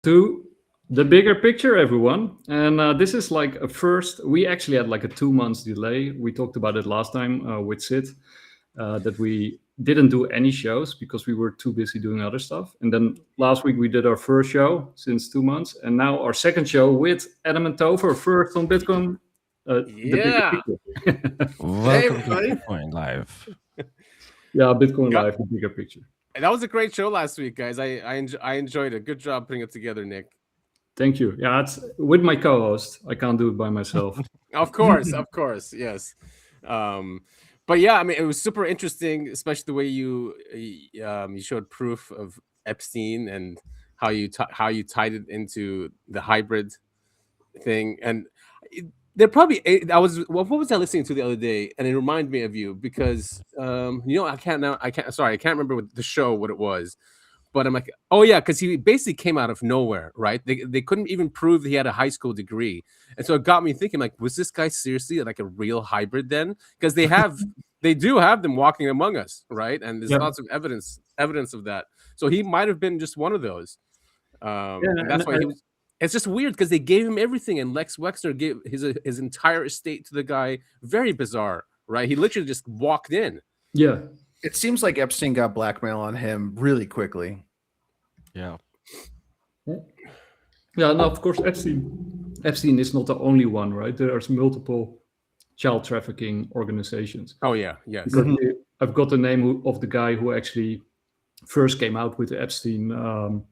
to the bigger picture, everyone. And this is like a first. We actually had like a 2 months delay. We talked about it last time with Sid, that we didn't do any shows because we were too busy doing other stuff. And then last week we did our first show since 2 months, and now our second show with Adam and Topher, first on Bitcoin, the bigger Yeah. picture. Welcome to everybody. Bitcoin Live. Yeah, Bitcoin Got- Live, the bigger picture. And that was a great show last week, guys. I enjoyed it. Good job putting it together, Nick. Thank you. Yeah, it's with my co-host. I can't do it by myself. Of course, yes. But yeah, I mean, it was super interesting, especially the way you showed proof of Epstein and how you tied it into the hybrid thing. And they're probably what was I listening to the other day, and it reminded me of you because I can't remember what the show what it was. But I'm like, oh yeah, because he basically came out of nowhere, right? They couldn't even prove that he had a high school degree, and so it got me thinking, like, was this guy seriously like a real hybrid then? Because they do have them walking among us, right? And there's lots of evidence of that. So he might have been just one of those. And that's why he was. It's just weird because they gave him everything, and Lex Wexner gave his entire estate to the guy. Very bizarre, right? He literally just walked in. Yeah. It seems like Epstein got blackmail on him really quickly. Yeah. Yeah, no, of course, Epstein is not the only one, right? There's multiple child trafficking organizations. Oh yeah, yes. Because I've got the name of the guy who actually first came out with the Epstein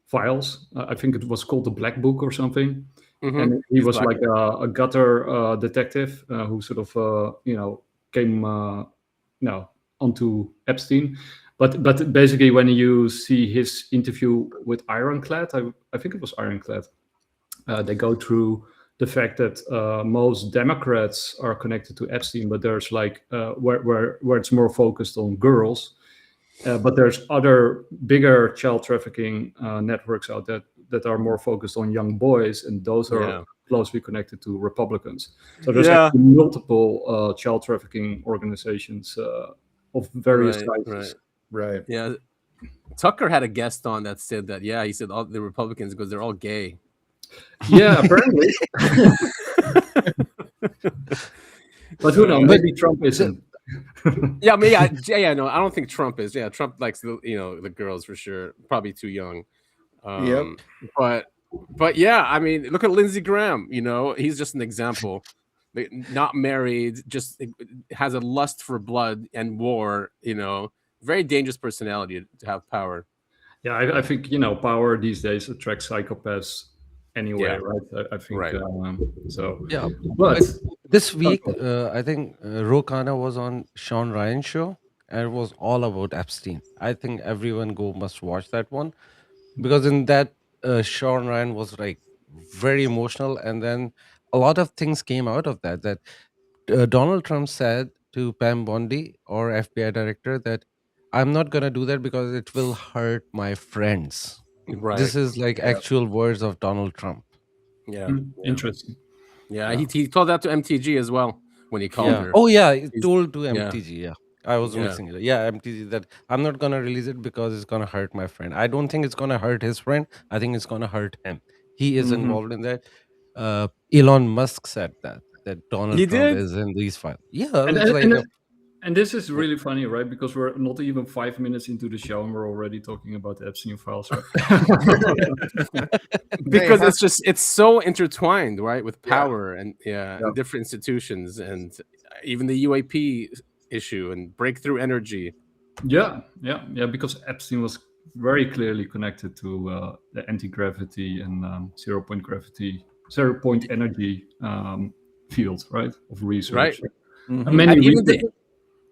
files. I think it was called the Black Book or something. Mhm. And he was Black like a gutter detective who sort of, came onto Epstein. But basically, when you see his interview with Ironclad, I think it was Ironclad, they go through the fact that most Democrats are connected to Epstein, but there's like where it's more focused on girls. But there's other bigger child trafficking networks out there that are more focused on young boys, and those are closely connected to Republicans. So there's actually multiple child trafficking organizations of various sizes. Right. Yeah. Tucker had a guest on that said that, he said all the Republicans, because they're all gay. Yeah, apparently. But who knows? Maybe Trump isn't. Yeah, I mean, no, I don't think Trump is. Yeah, Trump likes the girls for sure. Probably too young. But yeah, I mean, look at Lindsey Graham. He's just an example. Not married, just has a lust for blood and war. Very dangerous personality to have power. Yeah, I think power these days attracts psychopaths anyway, right? I think so. Yeah, but this week, I think Ro Khanna was on Sean Ryan's show, and it was all about Epstein. I think everyone must watch that one, because in that Sean Ryan was like very emotional, and then a lot of things came out of that. That Donald Trump said to Pam Bondi, or FBI director, that I'm not gonna do that because it will hurt my friends. Right. This is like actual words of Donald Trump. Yeah. Interesting. Yeah, he told that to MTG as well when he called her. Oh yeah, he told to MTG. Yeah, I was mixing it. Yeah, MTG, that I'm not gonna release it because it's gonna hurt my friend. I don't think it's gonna hurt his friend. I think it's gonna hurt him. He is involved in that. Elon Musk said that Donald Trump is in these files. Yeah, and this is really funny, right? Because we're not even 5 minutes into the show and we're already talking about the Epstein files, right? Because it's so intertwined, right, with power and different institutions, and even the UAP issue and breakthrough energy. Yeah, because Epstein was very clearly connected to the anti-gravity and zero-point energy field, right, of research. Right. Mm-hmm.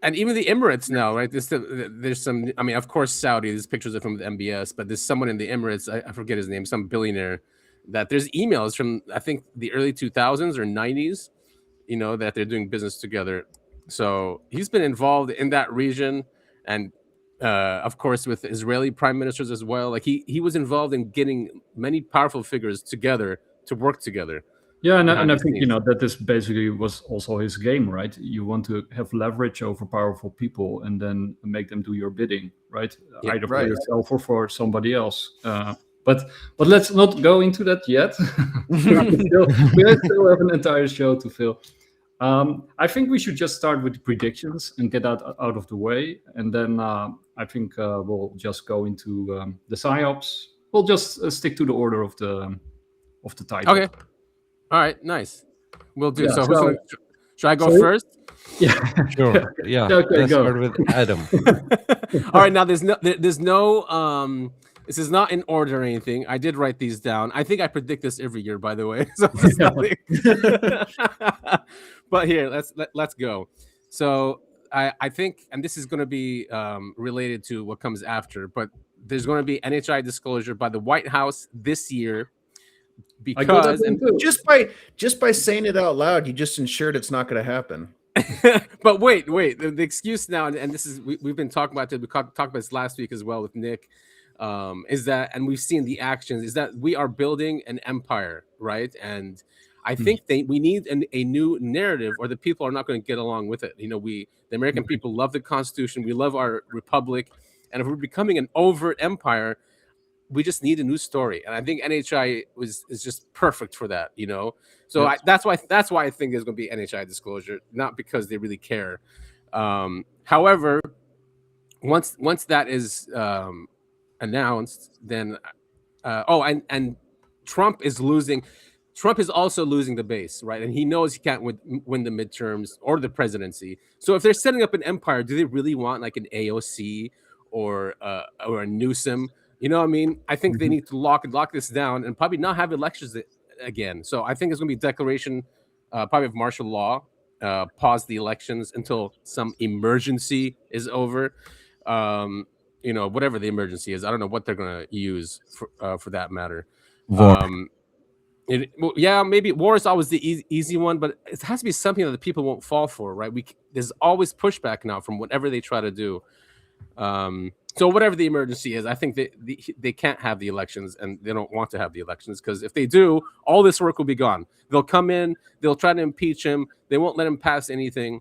And even the Emirates now, right? There's some. I mean, of course, Saudi. There's pictures of him with MBS, but there's someone in the Emirates. I forget his name. Some billionaire. That there's emails from, I think, the early 2000s or 90s. That they're doing business together. So he's been involved in that region, and of course with Israeli prime ministers as well. Like he was involved in getting many powerful figures together to work together. Yeah, and I think that this basically was also his game, right? You want to have leverage over powerful people and then make them do your bidding, right? Either for yourself or for somebody else. But let's not go into that yet. we still have an entire show to fill. I think we should just start with the predictions and get that out of the way, and then I think we'll just go into the Psyops. We'll just stick to the order of the title. Okay. All right. Nice. We'll do. Yeah, so should I go first? Yeah. Sure. Yeah. Okay, Let's go. start with Adam. All right. Now there's no this is not in order or anything. I did write these down. I think I predict this every year, by the way. So it's nothing. But here, let's go. So I think, and this is going to be related to what comes after, but there's going to be NHI disclosure by the White House this year. Because just by saying it out loud, you just ensured it's not going to happen. But wait, the excuse now, and this is we've been talking about it. We talked about this last week as well with Nick. Is that, and we've seen the actions, is that we are building an empire, right? And I think we need a new narrative, or the people are not going to get along with it. You know, the American people love the Constitution, we love our republic, and if we're becoming an overt empire, we just need a new story. And I think NHI is just perfect for that, you know. So Yes. that's why I think there's going to be NHI disclosure, not because they really care. However, once that is announced, then and Trump is losing. Trump is also losing the base, right? And he knows he can't win the midterms or the presidency. So if they're setting up an empire, do they really want like an AOC or a Newsom? You know what I mean? I think they need to lock this down and probably not have elections again. So I think it's going to be declaration probably of martial law, pause the elections until some emergency is over. You know, whatever the emergency is, I don't know what they're going to use for that matter. War. Maybe war is always the easy one, but it has to be something that the people won't fall for, right? There's always pushback now from whatever they try to do. So whatever the emergency is, I think they can't have the elections, and they don't want to have the elections, because if they do, all this work will be gone. They'll come in, they'll try to impeach him, they won't let him pass anything.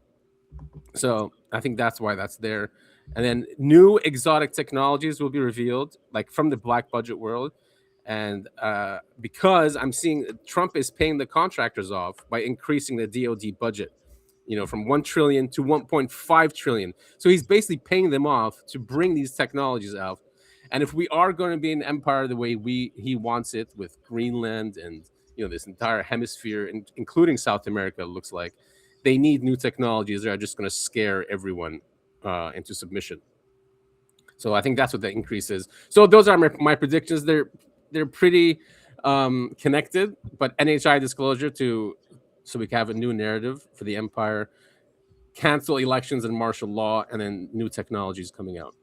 So I think that's why that's there. And then new exotic technologies will be revealed, like from the black budget world. And because I'm seeing Trump is paying the contractors off by increasing the DoD budget, you know, from 1 trillion to 1.5 trillion. So he's basically paying them off to bring these technologies out. And if we are going to be an empire the way he wants it, with Greenland and, you know, this entire hemisphere, including South America, looks like they need new technologies that are just going to scare everyone into submission. So I think that's what the increase is. So those are my predictions. They're pretty connected, but NHI disclosure so we can have a new narrative for the empire, cancel elections and martial law, and then new technologies coming out.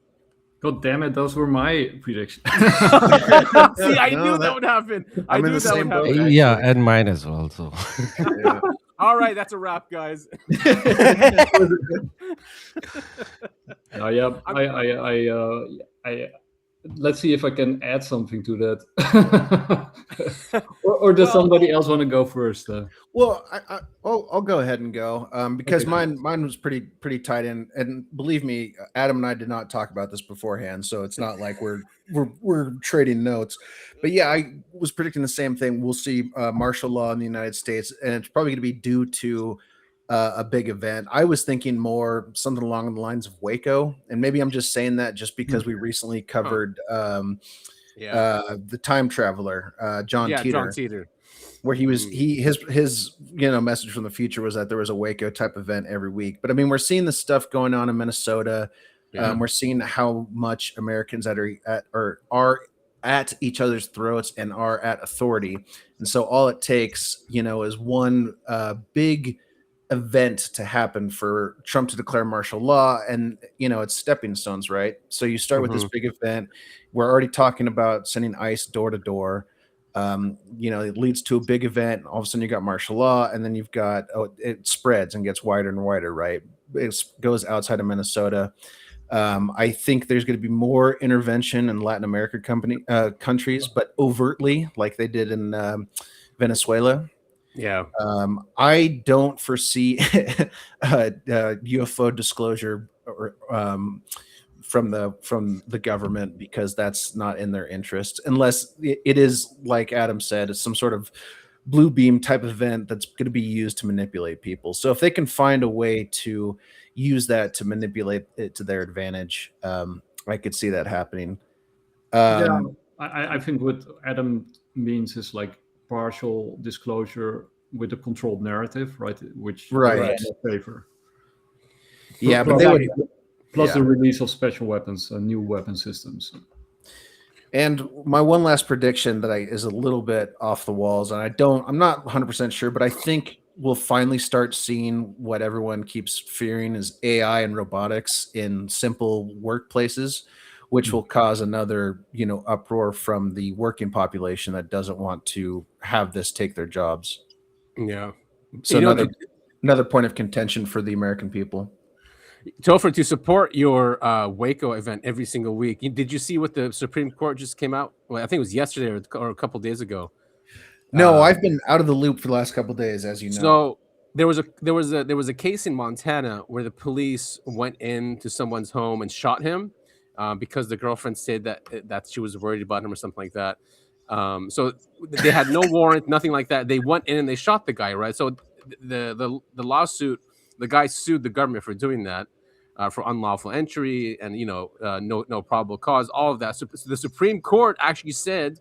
God damn it, those were my predictions. See, I knew that would happen. I'm in the same boat. Yeah, and mine as well. So Yeah. All right, that's a wrap, guys. Let's see if I can add something to that. or does somebody else want to go first? Well, I'll go ahead and go because Okay. mine was pretty tight in, and believe me, Adam and I did not talk about this beforehand, so it's not like we're trading notes. But yeah, I was predicting the same thing. We'll see martial law in the United States, and it's probably going to be due to a big event. I was thinking more something along the lines of Waco, and maybe I'm just saying that just because we recently covered the time traveler, John Teeter. Where he was, his message from the future was that there was a Waco type event every week. But I mean, we're seeing this stuff going on in Minnesota. Yeah. We're seeing how much Americans are at each other's throats and are at authority. And so all it takes, is one big event to happen for Trump to declare martial law, and it's stepping stones, right? So you start with this big event. We're already talking about sending ICE door to door. It leads to a big event. All of a sudden you got martial law, and then you've got it spreads and gets wider and wider, right? It goes outside of Minnesota. I think there's going to be more intervention in Latin America countries, but overtly, like they did in Venezuela. Yeah. I don't foresee UFO disclosure or from the government, because that's not in their interest, unless it is, like Adam said, it's some sort of blue beam type event that's going to be used to manipulate people. So if they can find a way to use that to manipulate it to their advantage, I could see that happening. I think what Adam means is like partial disclosure with a controlled narrative, right? Which Right. is in favor. Yeah, but Plus, they would. plus the release of special weapons and new weapon systems. And my one last prediction that is a little bit off the walls, and I'm not 100% sure, but I think we'll finally start seeing what everyone keeps fearing is AI and robotics in simple workplaces, which will cause another, uproar from the working population that doesn't want to have this take their jobs. Yeah. So another point of contention for the American people. Topher, to support your Waco event every single week, did you see what the Supreme Court just came out? Well, I think it was yesterday or a couple days ago. No, I've been out of the loop for the last couple of days, as you know. So there was a case in Montana where the police went into someone's home and shot him because the girlfriend said that she was worried about him or something like that. So they had no warrant, nothing like that. They went in and they shot the guy, right? So the lawsuit, the guy sued the government for doing that, for unlawful entry and no probable cause, all of that. So the Supreme Court actually said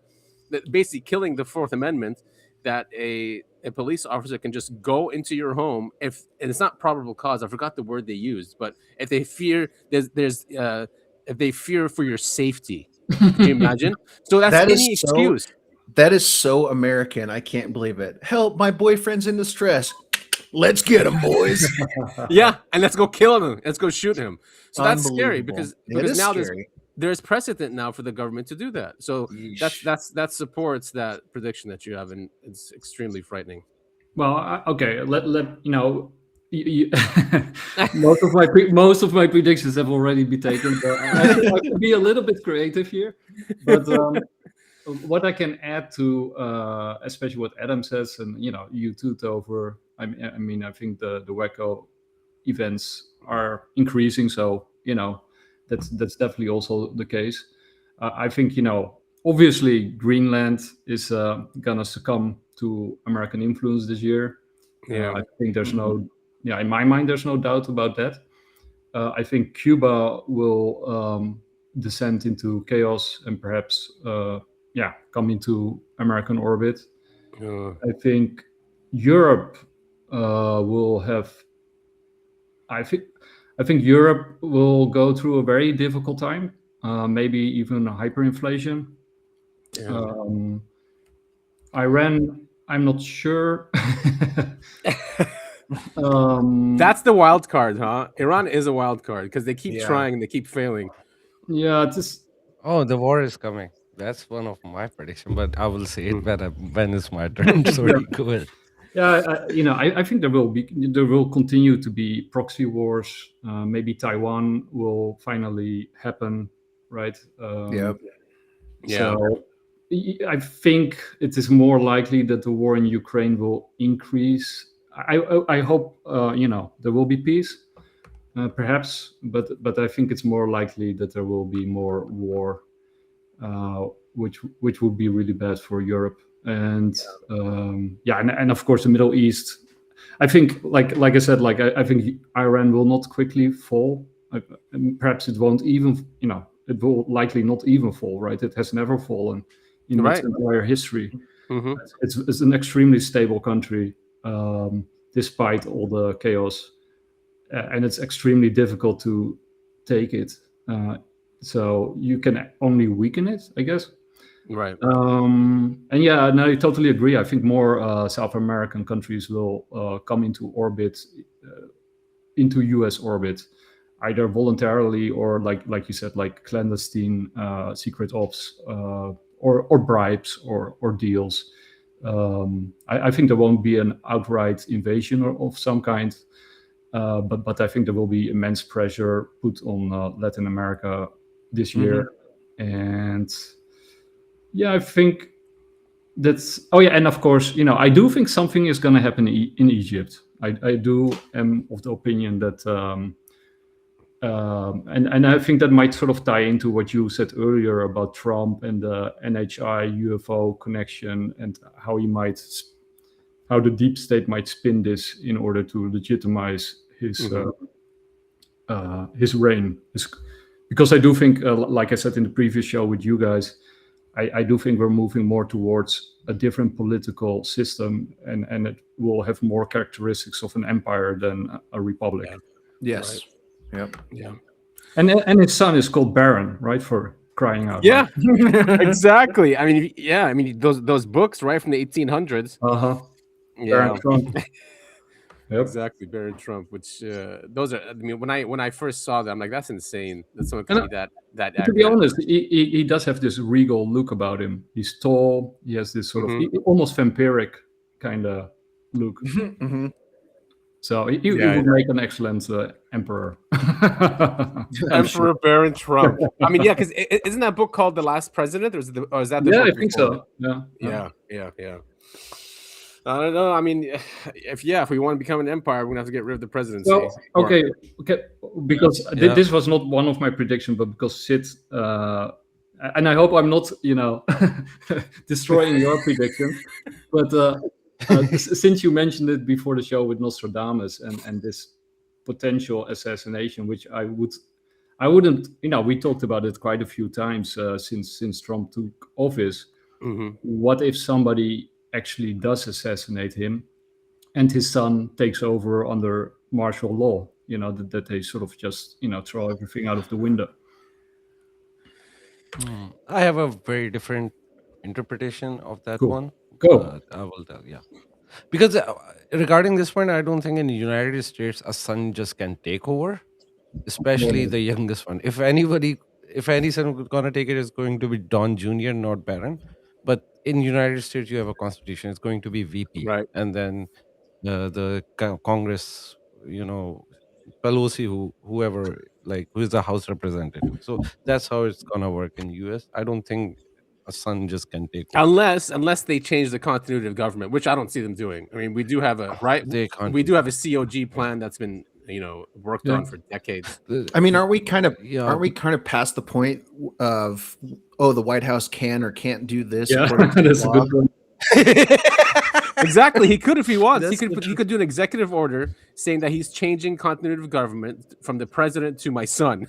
that basically killing the Fourth Amendment, that a police officer can just go into your home and it's not probable cause. I forgot the word they used, but if they fear if they fear for your safety. Can you imagine? So that's any excuse. That is so American. I can't believe it. Help, my boyfriend's in distress. Let's get him, boys. Yeah, and let's go kill him. Let's go shoot him. So that's scary because now there's precedent now for the government to do that. So that supports that prediction that you have, and it's extremely frightening. Well, okay. Let most of my predictions have already been taken. So I can be a little bit creative here, but what I can add to, especially what Adam says, and you too, Topher. I mean, I think the Waco events are increasing, so that's definitely also the case. I think obviously Greenland is gonna succumb to American influence this year. Yeah, I think there's in my mind, there's no doubt about that. I think Cuba will descend into chaos and perhaps come into American orbit. I think Europe will have. I think Europe will go through a very difficult time, maybe even hyperinflation. Yeah. Iran, I'm not sure. That's the wild card, huh? Iran is a wild card because they keep trying and they keep failing. Yeah, the war is coming. That's one of my predictions, but I will say it when it's my turn. Sorry, go ahead. Yeah, I think there will continue to be proxy wars. Maybe Taiwan will finally happen, right? So I think it is more likely that the war in Ukraine will increase. I hope there will be peace, perhaps, but I think it's more likely that there will be more war, which would be really bad for Europe. And and of course the Middle East. I think, like I said, I think Iran will not quickly fall. Perhaps it won't even, it will likely not even fall. Right? It has never fallen in its entire history. Mm-hmm. It's an extremely stable country, despite all the chaos, and it's extremely difficult to take it. So you can only weaken it, I guess. Right. I totally agree. I think more South American countries will come into orbit, into U.S. orbit, either voluntarily or like you said, like clandestine secret ops or bribes or deals. I think there won't be an outright invasion of some kind, but I think there will be immense pressure put on Latin America this year, and I think that's. Oh yeah, and of course, I do think something is going to happen in Egypt. I do am of the opinion that And I think that might sort of tie into what you said earlier about Trump and the NHI UFO connection, and how how the deep state might spin this in order to legitimize his reign. Because I do think, like I said in the previous show with you guys, I do think we're moving more towards a different political system, and it will have more characteristics of an empire than a republic. Yeah. Yes. Right. Yep. Yeah. And his son is called Baron, right? For crying out Yeah. loud. Exactly. I mean, yeah. I mean, those books, right, from the 1800s. Yeah. Yeah. Trump. Yep. Exactly, Baron Trump. Which those are. I mean, when I first saw that, I'm like, that's insane. That someone could be that To be accurate. honest, he does have this regal look about him. He's tall. He has this sort of almost vampiric kind of look. Mm-hmm. So he Yeah, would make an excellent emperor. Emperor Baron Trump. I mean, yeah, because isn't that book called The Last President, or is that the Yeah, book I think before so. it? Yeah. I don't know. I mean, if we want to become an empire, we're gonna have to get rid of the presidency. Well, okay, because Yeah. this was not one of my predictions, but because Syd, and I hope I'm not, destroying your prediction, but since you mentioned it before the show with Nostradamus and this potential assassination, which I wouldn't, we talked about it quite a few times since Trump took office. What if somebody actually does assassinate him, and his son takes over under martial law? That they sort of just throw everything out of the window. I have a very different interpretation of that Cool. one. Go. I will tell, yeah. Because regarding this point, I don't think in the United States a son just can take over, especially the youngest one. If any son who's gonna take it is going to be Don Jr., not Baron. But in United States, you have a constitution. It's going to be VP, Right. and then the Congress, Pelosi, whoever, who is the House representative. So that's how it's gonna work in US. I don't think a son just can take over. Unless they change the continuity of government, which I don't see them doing. I mean, we do have a They can't. we do have a COG plan that's been worked on for decades. I mean, aren't we kind of past the point of the White House can or can't do this? Yeah, according to that's a law? good one. Exactly. He could if he wants. He That's could do an executive order saying that he's changing continuity of government from the president to my son.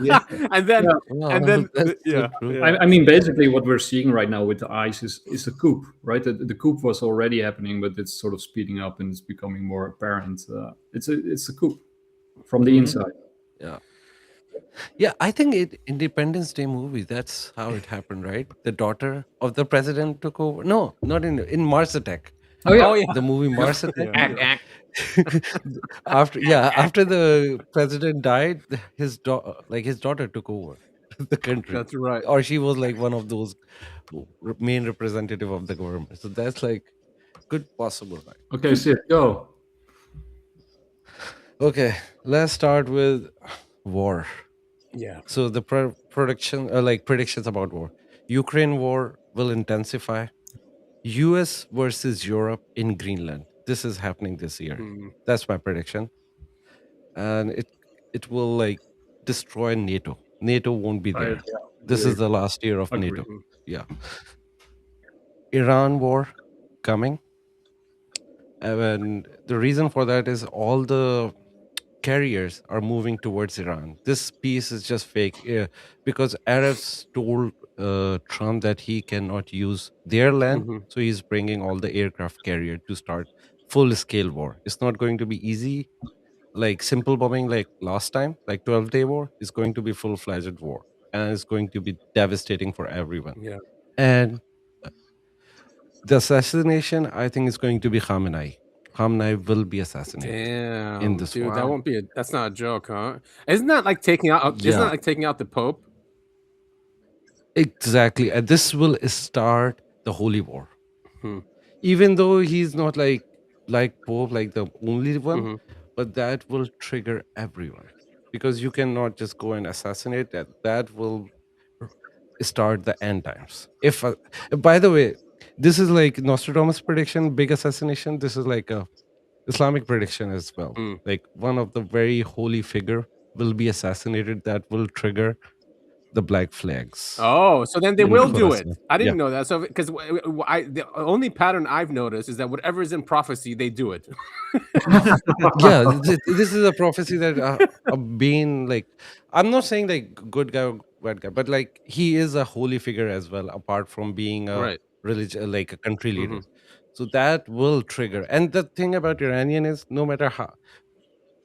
Yeah. and then Wow, and then that's so yeah. true. I mean, basically, what we're seeing right now with the ICE is a coup, right? The coup was already happening, but it's sort of speeding up and it's becoming more apparent. It's a coup from the inside. Yeah, I think Independence Day movie, that's how it happened, right? The daughter of the president took over. No, not in Mars Attack. Oh yeah. Oh yeah. The movie Mars Attack. Yeah. After the president died, his daughter took over the country. That's right. Or she was like one of those main representative of the government. So that's like good possible, right? Okay, Syd, go. Okay, let's start with war. Yeah. So the predictions about war. Ukraine war will intensify. US versus Europe in Greenland. This is happening this year. That's my prediction. And it will destroy NATO. NATO won't be there. This is the last year of NATO. Yeah. Iran war coming. And the reason for that is all the carriers are moving towards Iran. This piece is just fake because Arabs told Trump that he cannot use their land, so he's bringing all the aircraft carrier to start full-scale war. It's not going to be easy, like simple bombing like last time, like 12-day war. It's going to be full-fledged war, and it's going to be devastating for everyone. Yeah. And the assassination, I think, is going to be Khamenei. Khamenei will be assassinated. Damn, in this dude, war. that won't be that's not a joke, huh? Isn't that like taking out? Isn't Yeah. that like taking out the Pope? Exactly. And this will start the holy war. Hmm. Even though he's not like Pope, like the only one, Mhm. but that will trigger everyone. Because you cannot just go and assassinate that. That will start the end times. If by the way, this is like Nostradamus prediction, big assassination. This is like a Islamic prediction as well. Mm. Like one of the very holy figure will be assassinated that will trigger the black flags Oh, so then they in will do it. Khorasan. I Yeah. didn't know that. So because the only pattern I've noticed is that whatever is in prophecy, they do it. Yeah, this is a prophecy that being like, I'm not saying like good guy or bad guy, but like he is a holy figure as well, apart from being a Right. religion, like a country leader. Mhm. So that will trigger. And the thing about Iranian is, no matter how,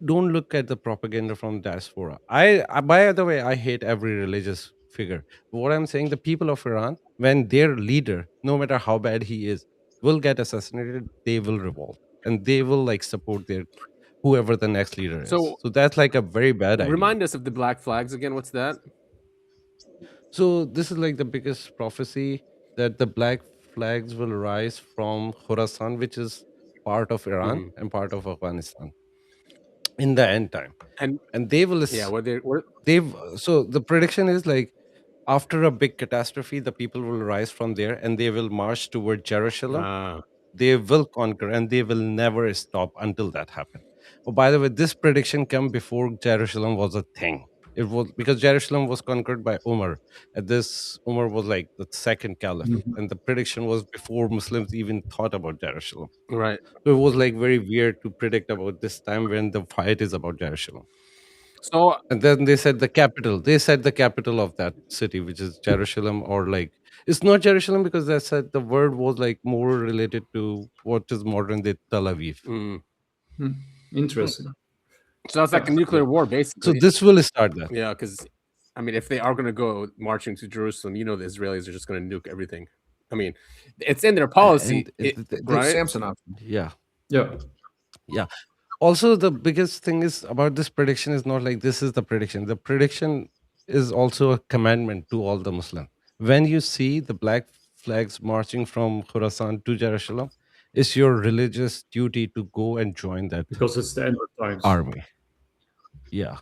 don't look at the propaganda from diaspora. By the way, I hate every religious figure. But what I'm saying, the people of Iran, when their leader, no matter how bad he is, will get assassinated, they will revolt and they will like support their whoever the next leader is. So So that's like a very bad idea. remind us of the black flags again. What's that? So this is like the biggest prophecy that the black flags will rise from Khorasan, which is part of Iran Mhm. and part of Afghanistan in the end time. And They will yeah, where they've so the prediction is like after a big catastrophe the people will rise from there and they will march toward Jerusalem. They will conquer and they will never stop until that happens. Oh, by the way, this prediction came before Jerusalem was a thing. It was because Jerusalem was conquered by Umar, and this Umar was like the second caliph, Mhm. and the prediction was before Muslims even thought about Jerusalem. right. So it was like very weird to predict about this time when the fight is about Jerusalem. So And then they said the capital. They said the capital of that city, which is Jerusalem, or like it's not Jerusalem because they said the word was like more related to what is modern day Tel Aviv. Interesting. So that's like a nuclear war, So basically. this will start that. Yeah, because I mean, if they are going to go marching to Jerusalem, you know, the Israelis are just going to nuke everything. I mean, it's in their policy, right? Samsonov. Yeah, Yeah. yeah. Also, the biggest thing is about this prediction is not like this is the prediction. The prediction is also a commandment to all the Muslims. When you see the black flags marching from Khorasan to Jerusalem, it's your religious duty to go and join that Because it's the end of times. army. Yeah.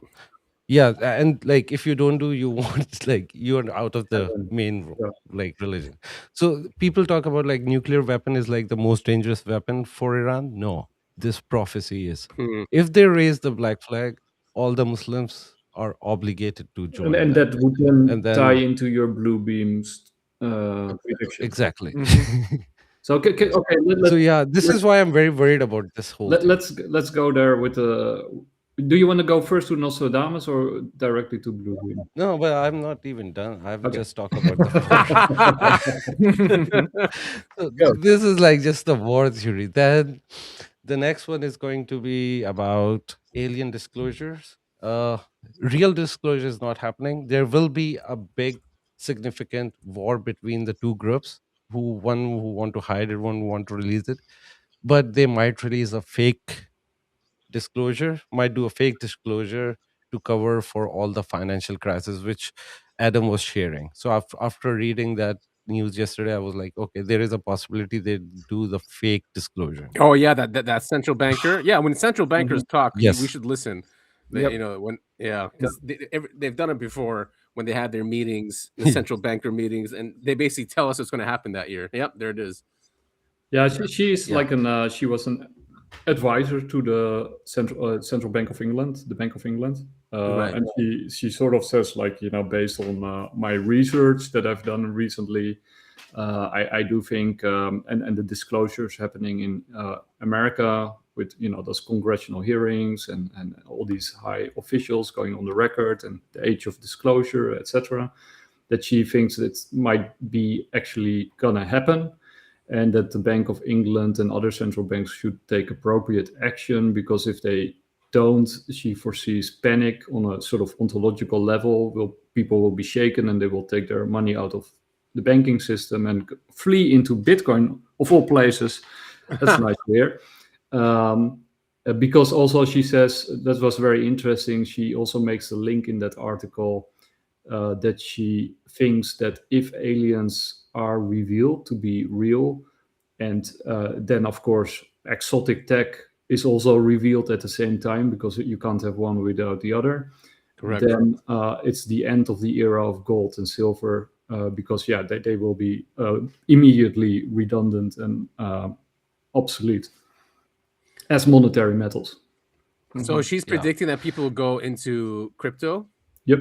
Yeah, and like if you don't do, you want like you're out of the Heaven. main Yeah. like religion. So people talk about like nuclear weapon is like the most dangerous weapon for Iran. No, this prophecy is Hmm. if they raise the black flag, all the Muslims are obligated to join And that. that would then And then tie into your blue beams prediction. exactly. So okay, So yeah, this is why I'm very worried about this whole thing. let's go there with the. Do you want to go first to Nostradamus or directly to Blue Beam? No, but I'm not even done. I've Okay. just talked about the war. So Go. this is like just the war theory. Then the next one is going to be about alien disclosures. Real disclosure is not happening. There will be a big, significant war between the two groups. Who want to hide it, one who want to release it, but they might release a fake disclosure, might do a fake disclosure to cover for all the financial crisis which Adam was sharing. So after reading that news yesterday, I was like, okay, there is a possibility they do the fake disclosure. Oh yeah, that central banker. Yeah, when central bankers talk, we Yes. should listen. Yep. You know, because they've done it before when they had their meetings, the central banker meetings, and they basically tell us what's going to happen that year. Yep, there it is. Yeah, she's Yeah. like she was an advisor to the Central Bank of England, the Bank of England, Right. and she sort of says like, based on my research that I've done recently, I do think and the disclosures happening in America with those congressional hearings and all these high officials going on the record and the age of disclosure, etc., that she thinks it might be actually gonna happen. And that the Bank of England and other central banks should take appropriate action, because if they don't, she foresees panic on a sort of ontological level. People will be shaken and they will take their money out of the banking system and flee into Bitcoin, of all places. That's nice to hear. Because also she says, that was very interesting, she also makes a link in that article that she thinks that if aliens are revealed to be real, and then of course exotic tech is also revealed at the same time, because you can't have one without the other. Correct. Then it's the end of the era of gold and silver, because they will be immediately redundant and obsolete as monetary metals. So she's Yeah. predicting that people will go into crypto. Yep.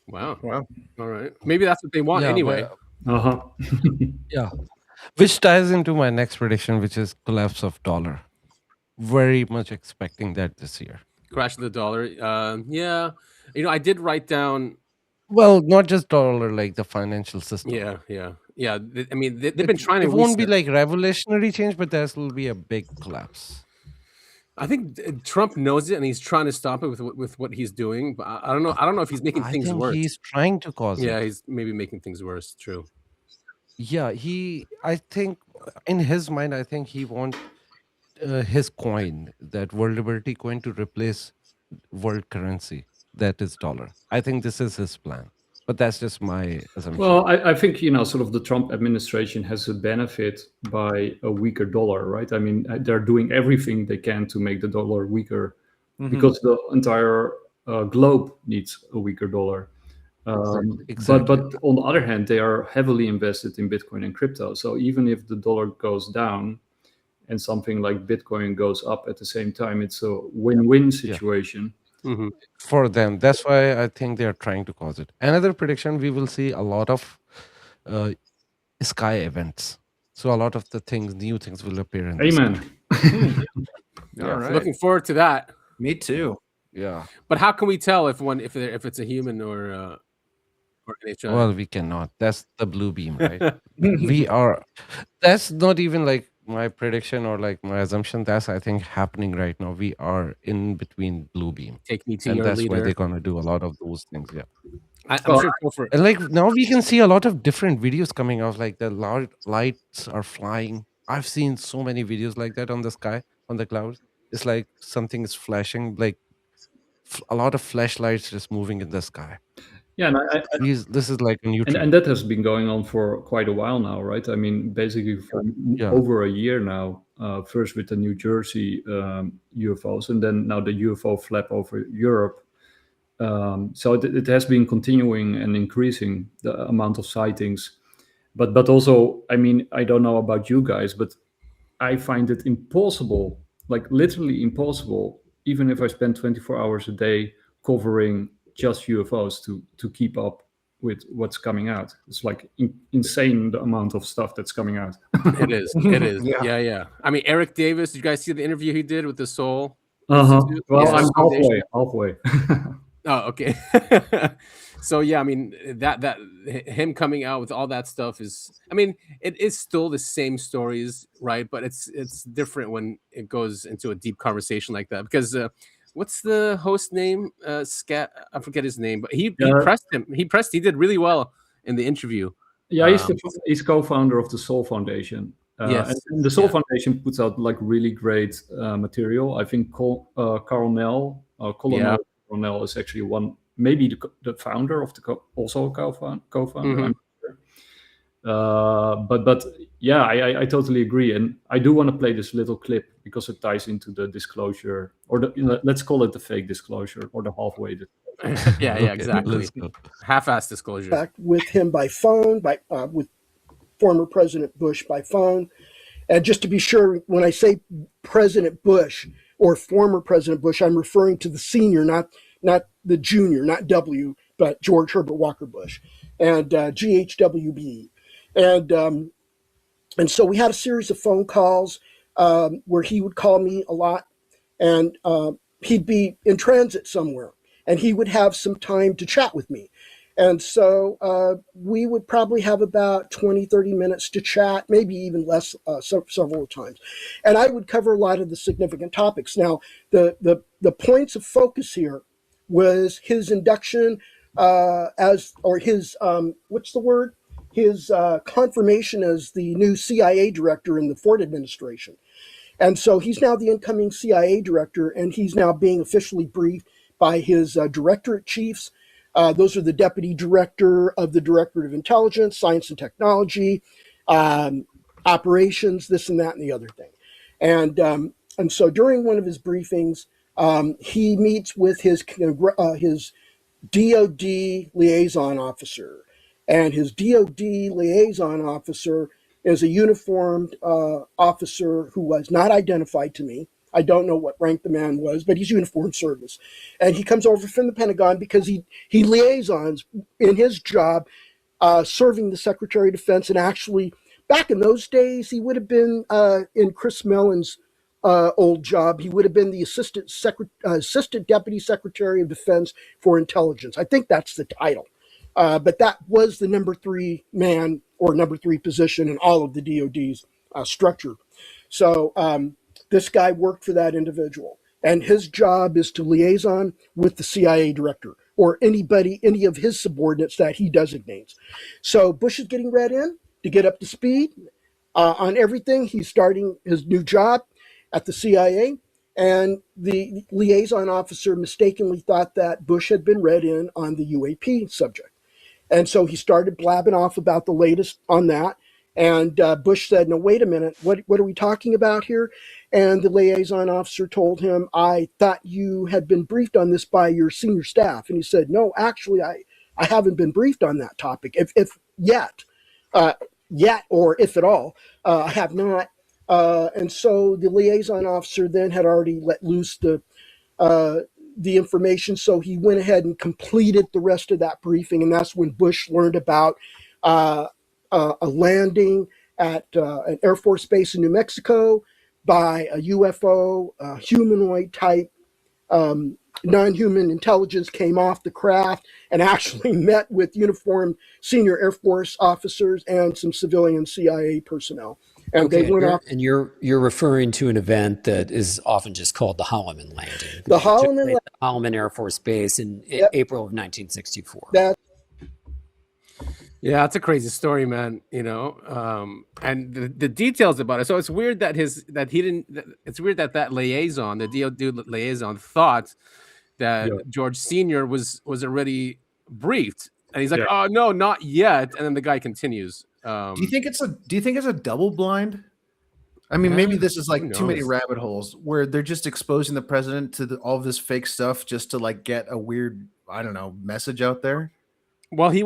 Wow. Wow. All right. Maybe that's what they want Yeah, anyway. Uh-huh. Yeah. Which ties into my next prediction, which is collapse of dollar. Very much expecting that this year. Crash of the dollar. Yeah. I did write down. Well, not just dollar, like the financial system. Yeah. I mean, they've been trying to. It won't be reset. like revolutionary change, but there will be a big collapse. I think Trump knows it, and he's trying to stop it with what he's doing. But I don't know. I don't know if he's making I things think worse. he's trying to cause Yeah, it. he's maybe making things worse. True. Yeah, I think in his mind, I think he wants his coin, that world liberty coin, to replace world currency, that is dollar. I think this is his plan, but that's just my assumption. Well, I think, sort of the Trump administration has a benefit by a weaker dollar, right? I mean, they're doing everything they can to make the dollar weaker because the entire globe needs a weaker dollar. Exactly. But on the other hand, they are heavily invested in Bitcoin and crypto. So even if the dollar goes down and something like Bitcoin goes up at the same time, it's a win-win situation. For them, that's why I think they are trying to cause it. Another prediction: we will see a lot of sky events. So a lot of the new things will appear in the sky. Amen. All right. Looking forward to that. Me too. Yeah. But how can we tell if it's a human or an HI? Well, we cannot. That's the blue beam, right? That's not even like my prediction or like my assumption. That's, I think, happening right now. We are in between blue beam. Take me to And your that's why leader. they're going to do a lot of those things. Yeah. I'm sure Topher. And like now we can see a lot of different videos coming out, like the lights are flying. I've seen so many videos like that on the sky, on the clouds. It's like something is flashing, like a lot of flashlights just moving in the sky. Yeah, and This is like a new trend. and that has been going on for quite a while now, right? I mean, basically for over a year now. First with the New Jersey UFOs, and then now the UFO flap over Europe. So it has been continuing and increasing the amount of sightings. But also, I mean, I don't know about you guys, but I find it impossible, like literally impossible, even if I spend 24 hours a day covering just UFOs to keep up with what's coming out. It's like insane the amount of stuff that's coming out. It is. Yeah. I mean, Eric Davis, did you guys see the interview he did with the Soul? Well, Yeah, I'm halfway. Oh, okay. So yeah, I mean that him coming out with all that stuff is, I mean, it is still the same stories, right? But it's different when it goes into a deep conversation like that. Because what's the host name? Scat, I forget his name, but he pressed him. He did really well in the interview. Yeah, he's co-founder of the Soul Foundation. Yes. And the Soul Foundation puts out like really great material. I think Colonel Cornell is actually maybe the founder of also a co-founder. Mm-hmm. I'm sure. But yeah, I totally agree, and I do want to play this little clip because it ties into the disclosure, or let's call it the fake disclosure or the halfway disclosure. Yeah, exactly. Half-ass disclosure. Back with him by phone, with former President Bush by phone. And just to be sure, when I say President Bush or former President Bush, I'm referring to the senior, not the junior, not W, but George Herbert Walker Bush, and GHWB. And so we had a series of phone calls where he would call me a lot, and he'd be in transit somewhere, and he would have some time to chat with me. And so we would probably have about 20, 30 minutes to chat, maybe even less several times. And I would cover a lot of the significant topics. Now, the points of focus here was his induction his confirmation as the new CIA director in the Ford administration. And so he's now the incoming CIA director, and he's now being officially briefed by his directorate chiefs. Those are the deputy director of the Directorate of Intelligence, Science and Technology, operations, this and that and the other thing. And so during one of his briefings, he meets with his DOD liaison officer. And his DOD liaison officer is a uniformed officer who was not identified to me. I don't know what rank the man was, but he's uniformed service. And he comes over from the Pentagon because he liaisons in his job serving the Secretary of Defense. And actually, back in those days, he would have been in Chris Mellon's old job. He would have been the Assistant Deputy Secretary of Defense for Intelligence. I think that's the title. But that was the number 3 man or number 3 position in all of the DOD's structure. So this guy worked for that individual. And his job is to liaison with the CIA director or any of his subordinates that he designates. So Bush is getting read in to get up to speed on everything. He's starting his new job at the CIA. And the liaison officer mistakenly thought that Bush had been read in on the UAP subject. And so he started blabbing off about the latest on that. And Bush said, no, wait a minute, what are we talking about here? And the liaison officer told him, I thought you had been briefed on this by your senior staff. And he said, no, actually, I haven't been briefed on that topic, if yet, or if at all, I have not. And so the liaison officer then had already let loose the information. So he went ahead and completed the rest of that briefing. And that's when Bush learned about a landing at an Air Force base in New Mexico by a UFO, humanoid type, non-human intelligence came off the craft and actually met with uniformed senior Air Force officers and some civilian CIA personnel. And they went off. And you're referring to an event that is often just called the Holloman landing. The Holloman Air Force Base in April of 1964. Yeah, it's a crazy story, man. And the details about it. So it's weird that it's weird that liaison, the DOD liaison, thought that George Sr. was already briefed, and he's like, "Oh no, not yet." And then the guy continues. Do you think it's a double blind? I mean, maybe this is like too many rabbit holes where they're just exposing the president to all of this fake stuff just to like get a weird, I don't know, message out there. Well, he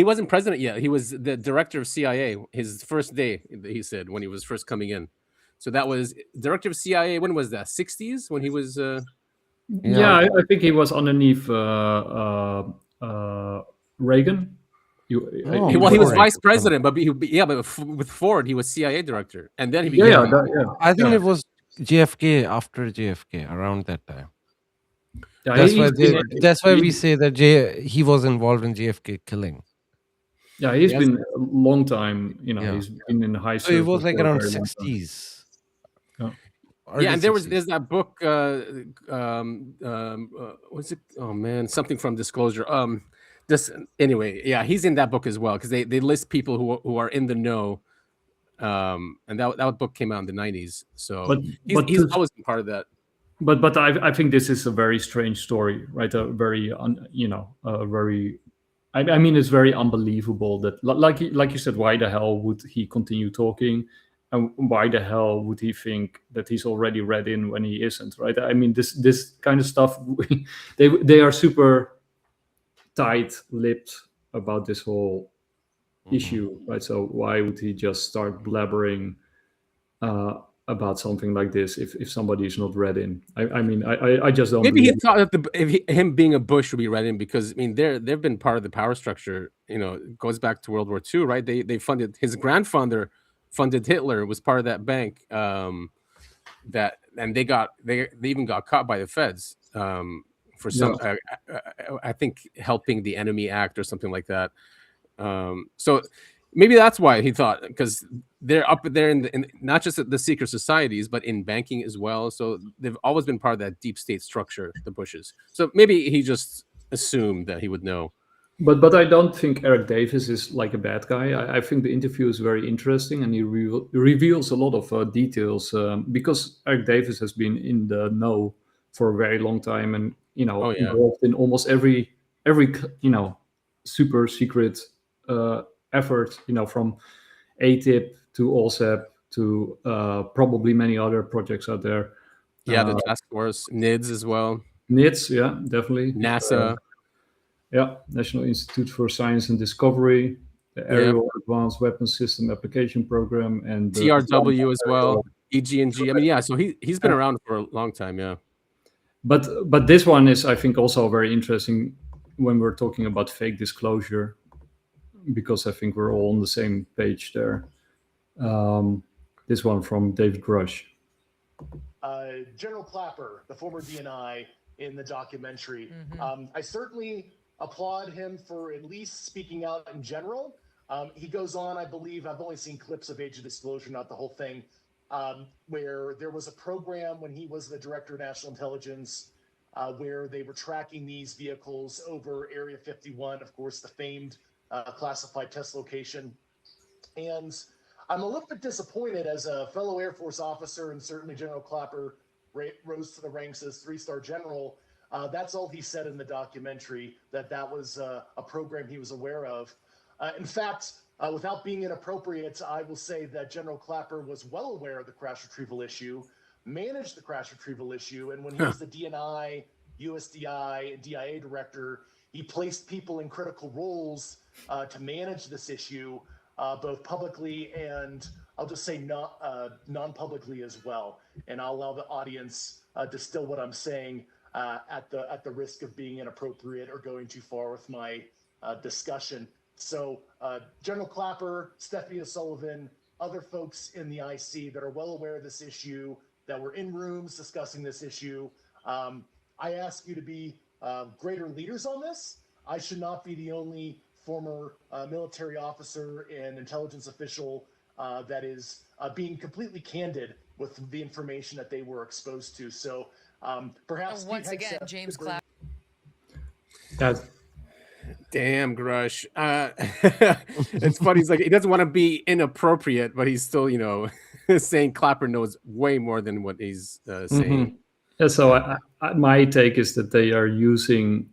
wasn't president yet. He was the director of CIA. His first day, he said, when he was first coming in. So that was director of CIA. When was that? 60s when he was. I think he was underneath Reagan. He was vice president, but with Ford, he was CIA director, and then he became. I think it was JFK after JFK around that time. Yeah, that's why we say that he was involved in JFK killing. Yeah, he's been a long time. He's been in the high school. So it was like around 60s. And there's that book. What's it? Oh man, something from Disclosure. He's in that book as well because they list people who are in the know. And that book came out in the 90s. So he's always been part of that. But I think this is a very strange story, right? A very I mean, it's very unbelievable that, like you said, why the hell would he continue talking, and why the hell would he think that he's already read in when he isn't, right? I mean, this kind of stuff, they are super tight-lipped about this whole issue, right? So why would he just start blabbering about something like this if somebody is not read in? I just don't. Maybe he thought that him being a Bush would be read in because they've been part of the power structure. It goes back to World War II, right? They funded his grandfather funded Hitler, was part of that bank. And they even got caught by the feds for some I think helping the Enemy Act or something like that. So maybe that's why he thought, because they're up there in not just the secret societies, but in banking as well. So they've always been part of that deep state structure, the Bushes. So maybe he just assumed that he would know. But I don't think Eric Davis is like a bad guy. I think the interview is very interesting, and he reveals a lot of details because Eric Davis has been in the know for a very long time, and involved in almost every super secret effort, from ATIP to OSEP to probably many other projects out there. Yeah, the task force, NIDS as well. NIDS, yeah, definitely. NASA. National Institute for Science and Discovery, the Aerial Advanced Weapons System Application Program, and TRW as well. EG&G. I mean, yeah. So he's been around for a long time. Yeah. But this one is, I think, also very interesting when we're talking about fake disclosure, because I think we're all on the same page there. This one from David Grush. General Clapper, the former DNI in the documentary. I certainly applaud him for at least speaking out in general. He goes on, I believe, I've only seen clips of Age of Disclosure, not the whole thing, where there was a program when he was the Director of National Intelligence where they were tracking these vehicles over Area 51, of course, the famed classified test location. And I'm a little bit disappointed as a fellow Air Force officer, and certainly General Clapper rose to the ranks as 3-star general. That's all he said in the documentary, that was a program he was aware of. In fact, without being inappropriate, I will say that General Clapper was well aware of the crash retrieval issue, managed the crash retrieval issue, and when he was the DNI, USDI, and DIA director, he placed people in critical roles to manage this issue, both publicly and I'll just say non-publicly as well. And I'll allow the audience distill what I'm saying at the risk of being inappropriate or going too far with my discussion. So General Clapper, Stephanie O'Sullivan, other folks in the IC that are well aware of this issue, that were in rooms discussing this issue, I ask you to be greater leaders on this. I should not be the only former military officer and intelligence official that is being completely candid with the information that they were exposed to. So perhaps once again, James Clapper. Damn, Grush. It's funny. He's like, he doesn't want to be inappropriate, but he's still, saying Clapper knows way more than what he's saying. Yeah, so my take is that they are using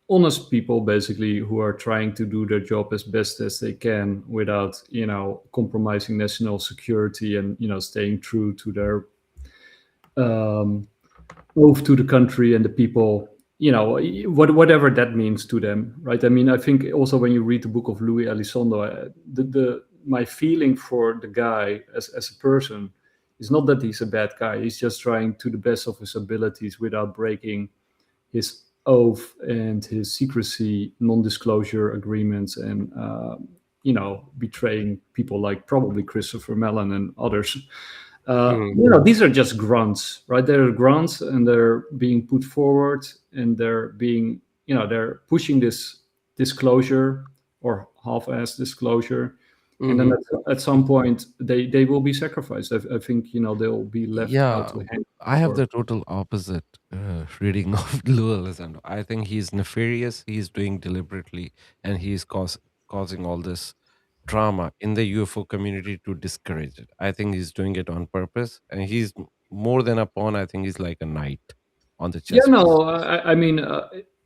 honest people, basically, who are trying to do their job as best as they can without, compromising national security and, staying true to their oath to the country and the people, whatever that means to them, right? I mean, I think also when you read the book of Louis Elizondo, my feeling for the guy as a person is not that he's a bad guy. He's just trying to the best of his abilities without breaking his oath and his secrecy, non-disclosure agreements, and betraying people like probably Christopher Mellon and others. These are just grunts, right? They're grunts, and they're being put forward, and they're being, they're pushing this disclosure or half-assed disclosure. And then at some point they will be sacrificed. I think they'll be left out to hang. I have the total opposite reading of Louis Elizondo. I think he's nefarious. He's doing deliberately, and he's causing all this drama in the UFO community to discourage it. I think he's doing it on purpose, and he's more than a pawn. I think he's like a knight on the chess. Yeah, no, I mean,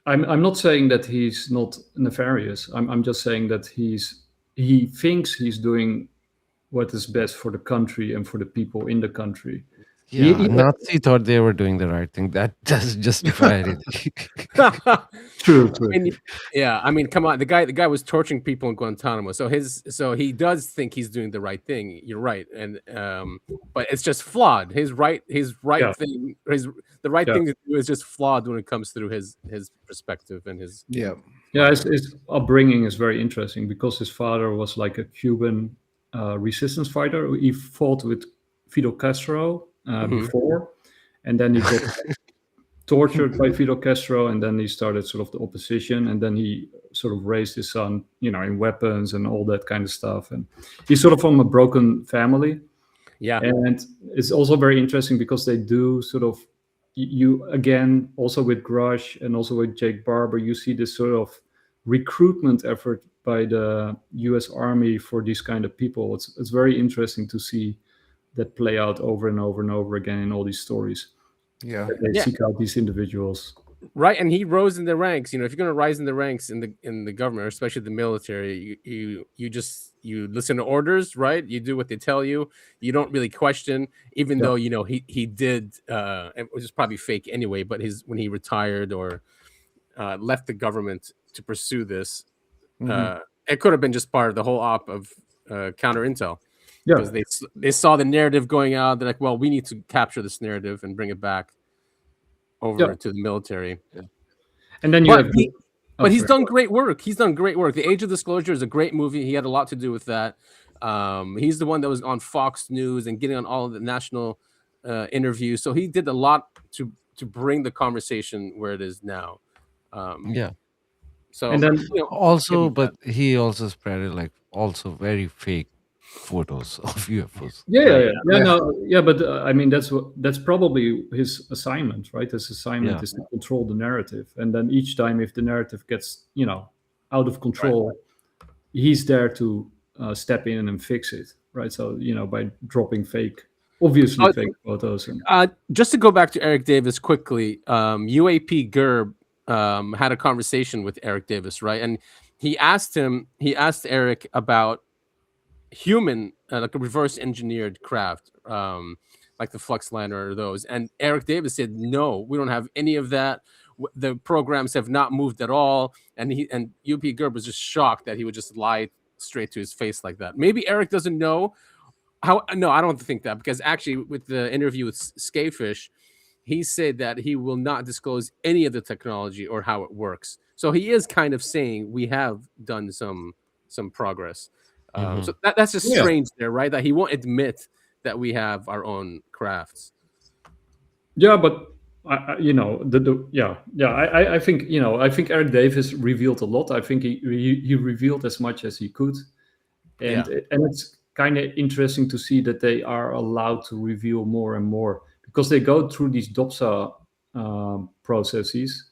I'm not saying that he's not nefarious. I'm just saying that he thinks he's doing what is best for the country and for the people in the country. Yeah, Nazi thought they were doing the right thing. That does justify anything. True. I mean, come on. The guy was torturing people in Guantanamo. So he does think he's doing the right thing. You're right, and but it's just flawed. His right thing. The right thing to do is just flawed when it comes through his perspective and his. Yeah. His upbringing is very interesting because his father was like a Cuban resistance fighter. He fought with Fidel Castro before, and then he got tortured by Fidel Castro, and then he started sort of the opposition, and then he sort of raised his son, in weapons and all that kind of stuff. And he's sort of from a broken family. Yeah. And it's also very interesting because they do sort of, you again, also with Grush and also with Jake Barber, you see this sort of recruitment effort by the U.S. Army for these kind of people. It's very interesting to see that play out over and over and over again in all these stories. Yeah, they seek out these individuals. Right, and he rose in the ranks. If you're going to rise in the ranks in the government, or especially the military, you listen to orders, right? You do what they tell you. You don't really question, even though he did, which is probably fake anyway. But when he retired or left the government to pursue this, it could have been just part of the whole op of counter intel. Yeah. because they saw the narrative going out. They're like, well, we need to capture this narrative and bring it back over to the military. And then you but he's done great work. He's done great work. The Age of Disclosure is a great movie. He had a lot to do with that. He's the one that was on Fox News and getting on all of the national interviews. So he did a lot to bring the conversation where it is now. So and then also, but he also spread like also very fake photos of UFOs. But I mean that's probably his assignment, right? His assignment is to control the narrative, and then each time if the narrative gets out of control, he's there to step in and fix it, right? So by dropping obviously fake photos. And just to go back to Eric Davis quickly, UAP Gerb had a conversation with Eric Davis, right? And he asked Eric about human, like a reverse engineered craft, like the Fluxliner or those. And Eric Davis said, no, we don't have any of that. The programs have not moved at all. And UAP Gerb was just shocked that he would just lie straight to his face like that. Maybe Eric doesn't know how. No, I don't think that, because actually with the interview with Scafish, he said that he will not disclose any of the technology or how it works. So he is kind of saying we have done some progress. So that's just strange there, right? That he won't admit that we have our own crafts. Yeah, but I think I think Eric Davis revealed a lot. I think he revealed as much as he could, and it's kind of interesting to see that they are allowed to reveal more and more, because they go through these DOPSA processes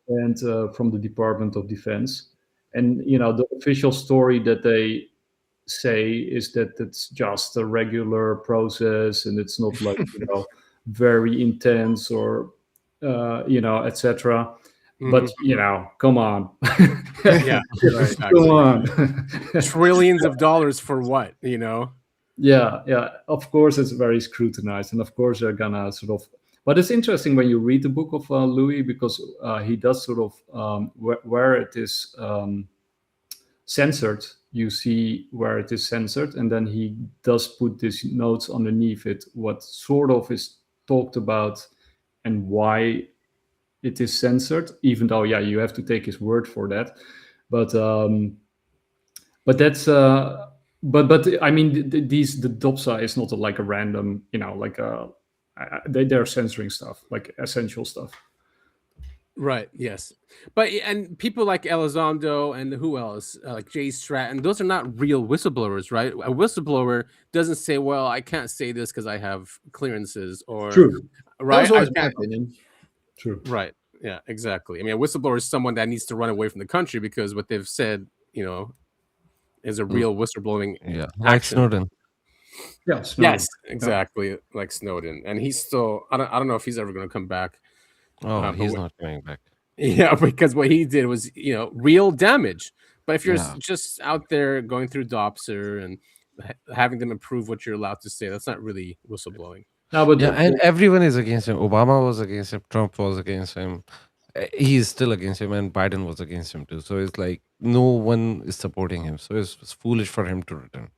and from the Department of Defense, and the official story that they say is that it's just a regular process and it's not like very intense or etc. But come on. Come on. Trillions of dollars for what? Yeah, of course it's very scrutinized, and of course they're gonna sort of, but it's interesting when you read the book of Louis, because he does sort of where it is censored, you see where it is censored, and then he does put these notes underneath it, what sort of is talked about and why it is censored, even though you have to take his word for that. But that's but I mean the DOPSA is not like a random, they're censoring stuff, like essential stuff. Right. Yes. But and people like Elizondo and who else, like Jay Stratton, those are not real whistleblowers, right? A whistleblower doesn't say, "Well, I can't say this because I have clearances," or True. Right. That was my opinion. True. Right. Yeah. Exactly. I mean, a whistleblower is someone that needs to run away from the country because what they've said, is a real whistleblowing. Yeah. Like Snowden. Yeah. Snowden. Yes. Exactly. Like Snowden, and he's still. I don't know if he's ever going to come back. Oh, he's not coming back. Yeah, because what he did was, real damage. But if you're just out there going through DOPSR and having them approve what you're allowed to say, that's not really whistleblowing. No, but and everyone is against him. Obama was against him. Trump was against him. He's still against him, and Biden was against him too. So it's like no one is supporting him. So it's foolish for him to return.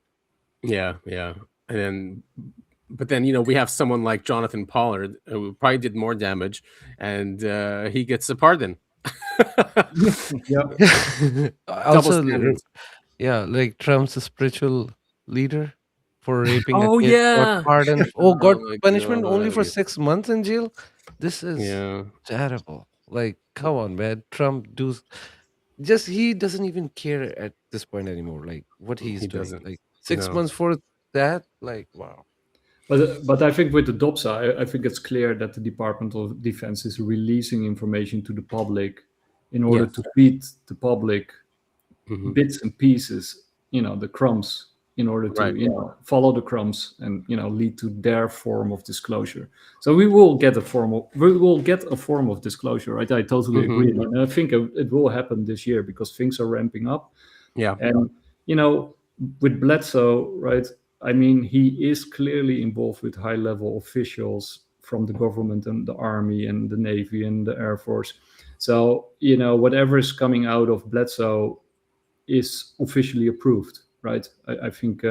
Yeah. But then, we have someone like Jonathan Pollard who probably did more damage, and he gets a pardon. Also, like Trump's spiritual leader for raping a kid got pardoned. Got punishment only for 6 months in jail. This is terrible. Like, come on, man. Trump he doesn't even care at this point anymore. Like what he's doing. Doesn't. Like 6 months for that. Like, wow. But I think with the DOPSA, I think it's clear that the Department of Defense is releasing information to the public in order to feed the public bits and pieces, the crumbs, in order to follow the crumbs and lead to their form of disclosure. So we will get a form of disclosure, right? I totally agree, and I think it will happen this year because things are ramping up. Yeah, and with Bledsoe, right? I mean, he is clearly involved with high-level officials from the government and the army and the Navy and the Air Force. So, whatever is coming out of Bledsoe is officially approved, right? I think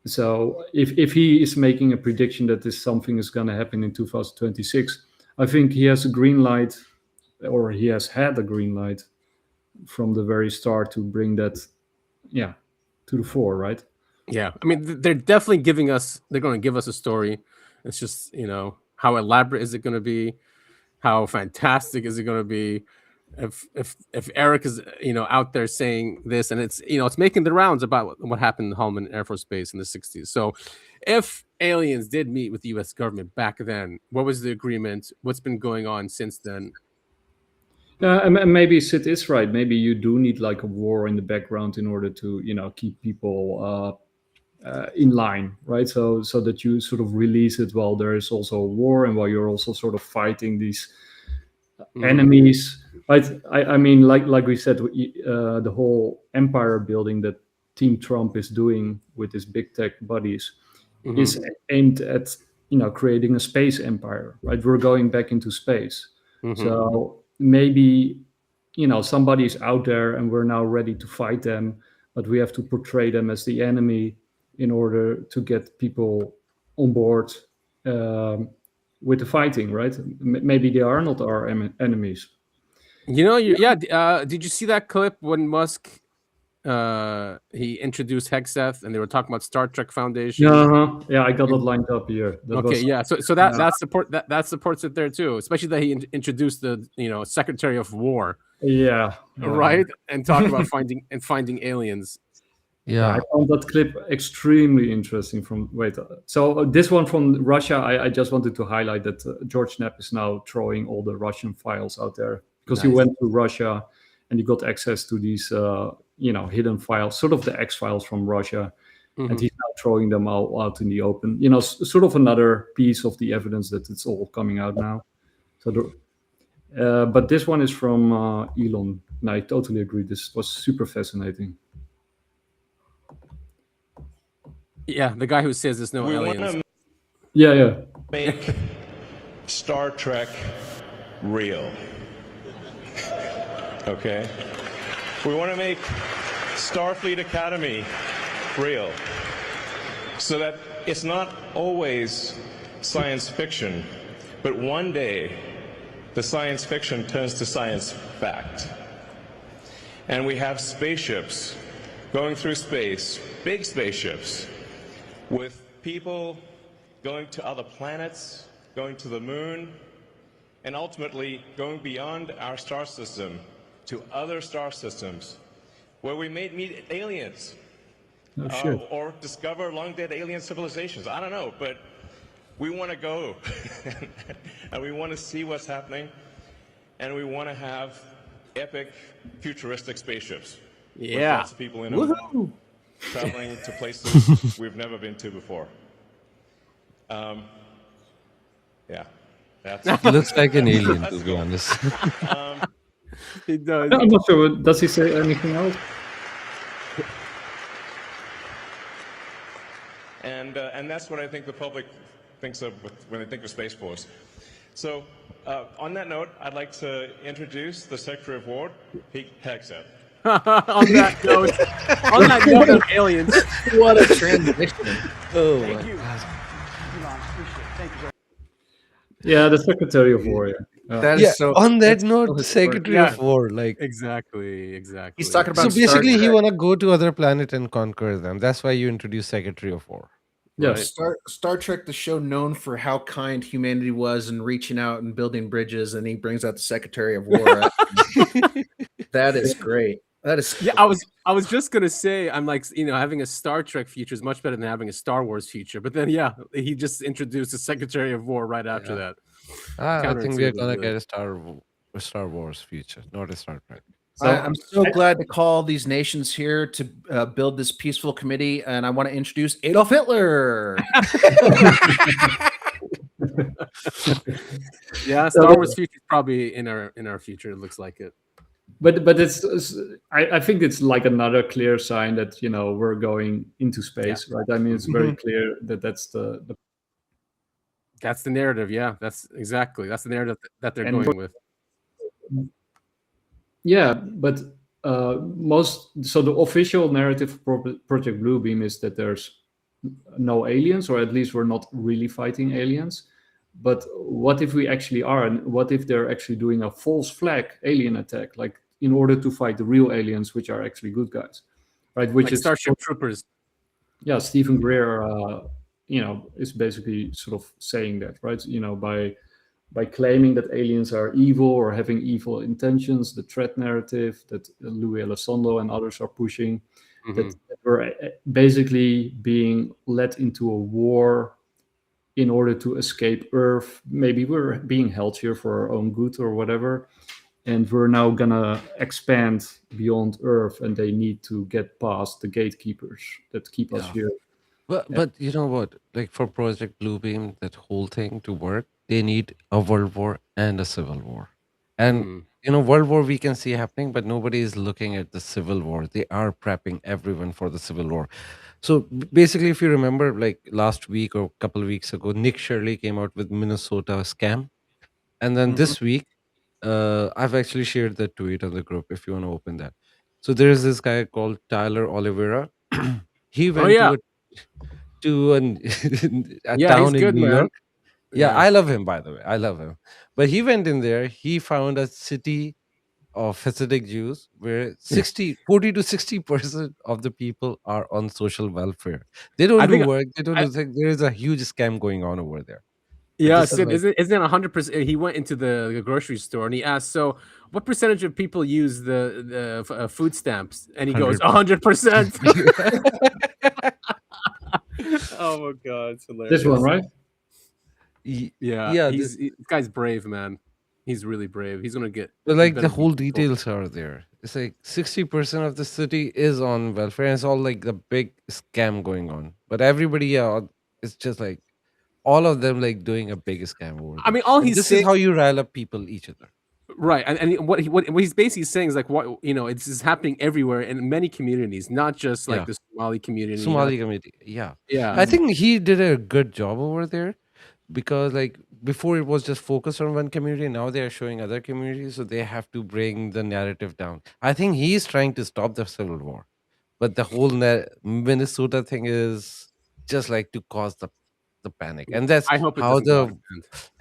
So if he is making a prediction that this something is going to happen in 2026, I think he has a green light, or he has had a green light from the very start to bring that, to the fore, right? Yeah, I mean, they're definitely they're going to give us a story. It's just, how elaborate is it going to be? How fantastic is it going to be? If Eric is, out there saying this, and it's, it's making the rounds about what happened in Holloman Air Force Base in the 60s. So if aliens did meet with the U.S. government back then, what was the agreement? What's been going on since then? And maybe Syd is right. Maybe you do need like a war in the background in order to, keep people in line, right? So that you sort of release it while there is also a war, and while you're also sort of fighting these enemies. Right? I mean, like we said, the whole empire building that Team Trump is doing with his big tech buddies is aimed at creating a space empire, right? We're going back into space. So maybe somebody's out there and we're now ready to fight them, but we have to portray them as the enemy in order to get people on board with the fighting, right? Maybe they are not our enemies. Did you see that clip when Musk he introduced Hegseth and they were talking about Star Trek Foundation? Yeah, I got it lined up here. That supports it there too, especially that he introduced the Secretary of War. Yeah. Right, and talk about finding aliens. Yeah, I found that clip extremely interesting. So this one from Russia, I just wanted to highlight that George Knapp is now throwing all the Russian files out there, because he went to Russia and he got access to these hidden files, sort of the X-Files from Russia, and he's now throwing them all out in the open. Sort of another piece of the evidence that it's all coming out now. So, but this one is from Elon, and I totally agree. This was super fascinating. Yeah, the guy who says there's no aliens. Yeah. Make Star Trek real. Okay? We want to make Starfleet Academy real, so that it's not always science fiction, but one day the science fiction turns to science fact. And we have spaceships going through space, big spaceships, with people going to other planets, going to the moon, and ultimately going beyond our star system to other star systems where we may meet aliens or discover long-dead alien civilizations. I don't know, but we want to go and we want to see what's happening, and we want to have epic futuristic spaceships with lots of people in them, traveling to places we've never been to before. he looks like an alien, to be honest. He does. I'm not sure. Does he say anything else? And that's what I think the public thinks of when they think of Space Force. So, on that note, I'd like to introduce the Secretary of War, Pete Hegseth. on that note of aliens. What a transition. Oh, Thank you. Yeah, the Secretary of War. That is so. on that that's note, so Secretary Yeah. of War, like, Exactly. He's talking so about basically he Star Trek. want to go to other planet and conquer them. That's why you introduce Secretary of War. Yes. Star Trek, the show known for how kind humanity was and reaching out and building bridges, and he brings out the Secretary of War. That is great. That is Yeah, I was just gonna say, I'm like, having a Star Trek future is much better than having a Star Wars future. But then, he just introduced the Secretary of War right after that. I think we are Counterintuitive, gonna really. get a Star Wars future, not a Star Trek. I'm so glad to call these nations here to build this peaceful committee, and I want to introduce Adolf Hitler. Yeah, Star Wars future is probably in our future. It looks like it. But I think it's like another clear sign that we're going into space, right? I mean, it's very clear that that's the That's the narrative. Yeah, that's the narrative that they're And- going with. yeah. But so the official narrative for Project Bluebeam is that there's no aliens, or at least we're not really fighting aliens. But what if we actually are, and what if they're actually doing a false flag alien attack, like in order to fight the real aliens, which are actually good guys, right? Which like is Starship Troopers. Yeah, Stephen Greer, is basically sort of saying that, right? By claiming that aliens are evil or having evil intentions, the threat narrative that Louis Elizondo and others are pushing, that we're basically being led into a war in order to escape Earth. Maybe we're being held here for our own good or whatever, and we're now gonna expand beyond Earth, and they need to get past the gatekeepers that keep us here. But you know what? Like for Project Bluebeam, that whole thing to work, they need a world war and a civil war. And world war we can see happening, but nobody is looking at the civil war. They are prepping everyone for the civil war. So basically, if you remember, like last week or a couple of weeks ago, Nick Shirley came out with Minnesota scam, and then this week, I've actually shared that tweet on the group if you want to open that. So there is this guy called Tyler Oliveira. He went to a town in good, New man. York. Yeah, I love him, by the way. I love him. But he went in there, he found a city of Hasidic Jews where 40 to 60% of the people are on social welfare. They don't do work, they don't do things. There is a huge scam going on over there. Yeah, Syd, isn't it 100%? He went into the grocery store and he asked, "So, what percentage of people use the food stamps?" And he goes, 100%. Oh my God, it's hilarious. This one, right? Yeah. This guy's brave, man. He's really brave. He's gonna get. But like the whole details are there. It's like 60% of the city is on welfare, and it's all like the big scam going on. But everybody, it's just like all of them like doing a big scam over there. I mean, all he's this saying is how you rile up people, each other. Right, and what he's basically saying is like it's is happening everywhere in many communities, not just like the Somali community. Community, yeah. Yeah. I think he did a good job over there because like before it was just focused on one community. Now they are showing other communities, so they have to bring the narrative down. I think he's trying to stop the civil war, but the whole Minnesota thing is just like to cause the panic, and that's I hope it how doesn't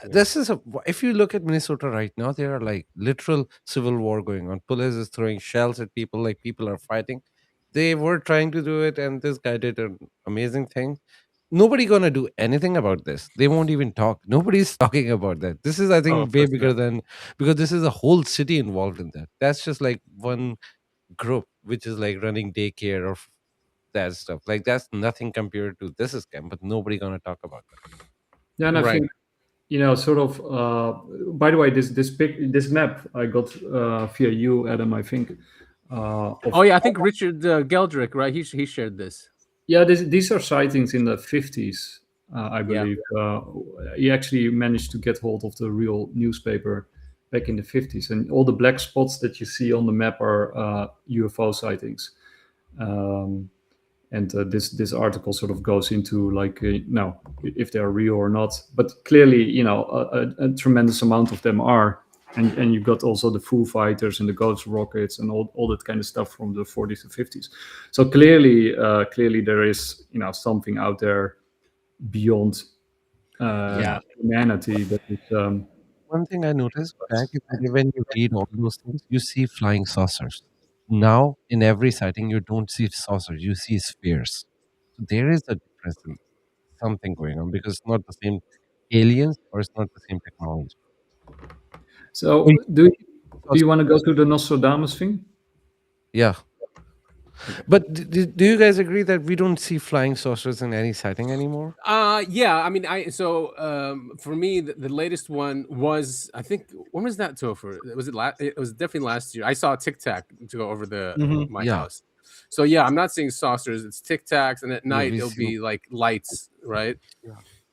this is if you look at Minnesota right now, there are like literal civil war going on. Police is throwing shells at people, like people are fighting. They were trying to do it, and this guy did an amazing thing. Nobody gonna do anything about this. They won't even talk. Nobody's talking about that. This is, I think, way bigger than, because this is a whole city involved in that. That's just like one group which is like running daycare or that stuff. Like that's nothing compared to this scam, but nobody gonna talk about that. Yeah, and I think sort of. By the way, this map I got via you, Adam. I think. I think Richard Geldrick, right? He shared this. Yeah, these are sightings in the 50s, I believe. He actually managed to get hold of the real newspaper back in the 50s, and all the black spots that you see on the map are UFO sightings. And this article sort of goes into like if they are real or not, but clearly a tremendous amount of them are, and you got also the Foo Fighters and the Ghost Rockets and all that kind of stuff from the 40s and 50s. So clearly there is something out there beyond humanity that is. One thing I noticed back is that when you read all those things, you see flying saucers. Now, in every sighting, you don't see saucers, you see spheres. So there is a difference in something going on because it's not the same aliens or it's not the same technology. So, do you want to go to the Nostradamus thing? Yeah. But do you guys agree that we don't see flying saucers in any sighting anymore? Yeah. I mean, for me, the latest one was, I think, when was that, Topher? Was it it was definitely last year. I saw a Tic Tac to go over my house. So yeah, I'm not seeing saucers. It's Tic Tacs, and at night it'll be like lights, right?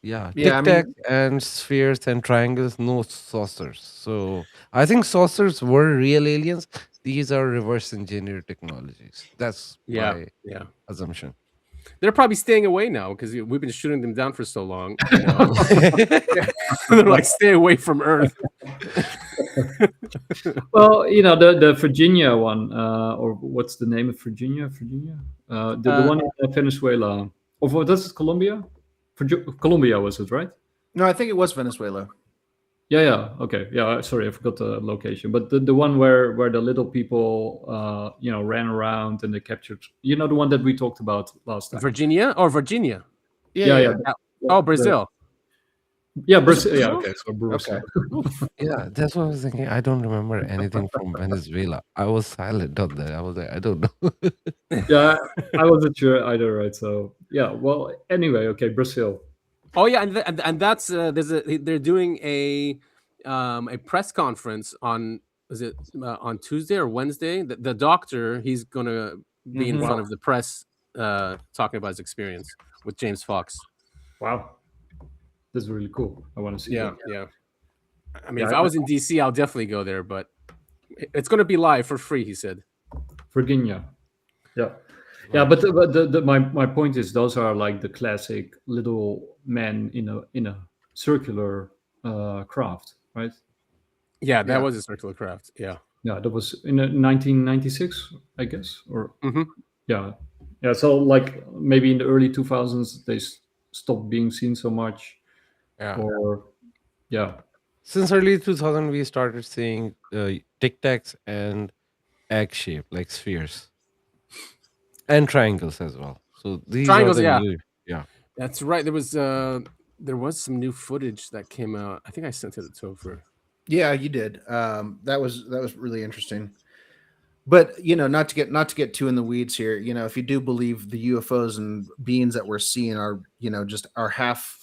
Yeah. Tic Tac and spheres and triangles, no saucers. So I think saucers were real aliens. These are reverse engineered technologies. That's my assumption. They're probably staying away now because we've been shooting them down for so long. They're like, stay away from Earth. Well, the Virginia one, or what's the name of Virginia? The one in Venezuela, Or what is it, Colombia? Colombia was it, right? No, I think it was Venezuela. Yeah. Okay. Yeah. Sorry, I forgot the location. But the one where the little people, ran around and they captured. You know, the one that we talked about last time. Virginia. Yeah. Oh, Brazil. Yeah, Brazil. Yeah. Okay. So Brazil. Okay. Yeah, that's what I was thinking. I don't remember anything from Venezuela. I was silent on that. I was like, I don't know. Yeah, I wasn't sure either. Right. So yeah. Well. Anyway. Okay. Brazil. Oh yeah, and that's they're doing a press conference on on Tuesday or Wednesday. The doctor, he's gonna be in front of the press talking about his experience with James Fox. Wow. That's really cool. I want to see that. Yeah. I mean, if I was in DC, I'll definitely go there, but it's gonna be live for free, he said. Virginia. Yeah. Yeah, but my point is those are like the classic little men in a circular craft, right? Yeah, that was a circular craft. Yeah. Yeah, that was in 1996, I guess, or Mhm. yeah. So like maybe in the early 2000s they stopped being seen so much, Yeah. or yeah. Since early 2000, we started seeing tic tacs and egg shape, like spheres, and triangles as well. So these Triangles, are the yeah. new, yeah. That's right. There was some new footage that came out. I think I sent it to Topher. Yeah, you did. That was really interesting. But not to get too in the weeds here. If you do believe the UFOs and beings that we're seeing are just our half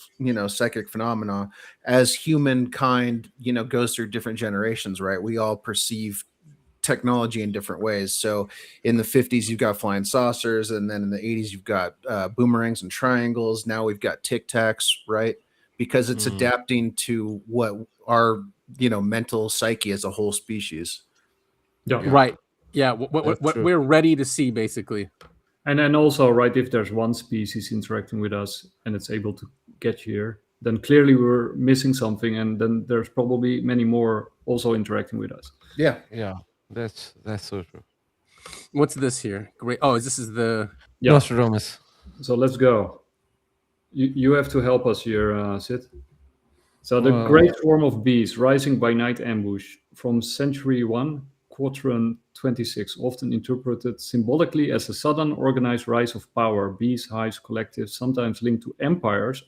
psychic phenomena, as humankind goes through different generations, right? We all perceive technology in different ways. So in the 50s you've got flying saucers, and then in the 80s you've got boomerangs and triangles. Now we've got tic tacs, right? Because it's adapting to what our mental psyche as a whole species. Yeah. Right. Yeah, what we're ready to see, basically. And then also, right, if there's one species interacting with us and it's able to get here, then clearly we're missing something, and then there's probably many more also interacting with us. Yeah. That's so true. What's this here? Great. Oh, this is the Nostradamus. So let's go. You have to help us here, Syd. So the great swarm of bees rising by night ambush from century 1, quadrant 26, often interpreted symbolically as a sudden organized rise of power. Bees, hives, collectives, sometimes linked to empires.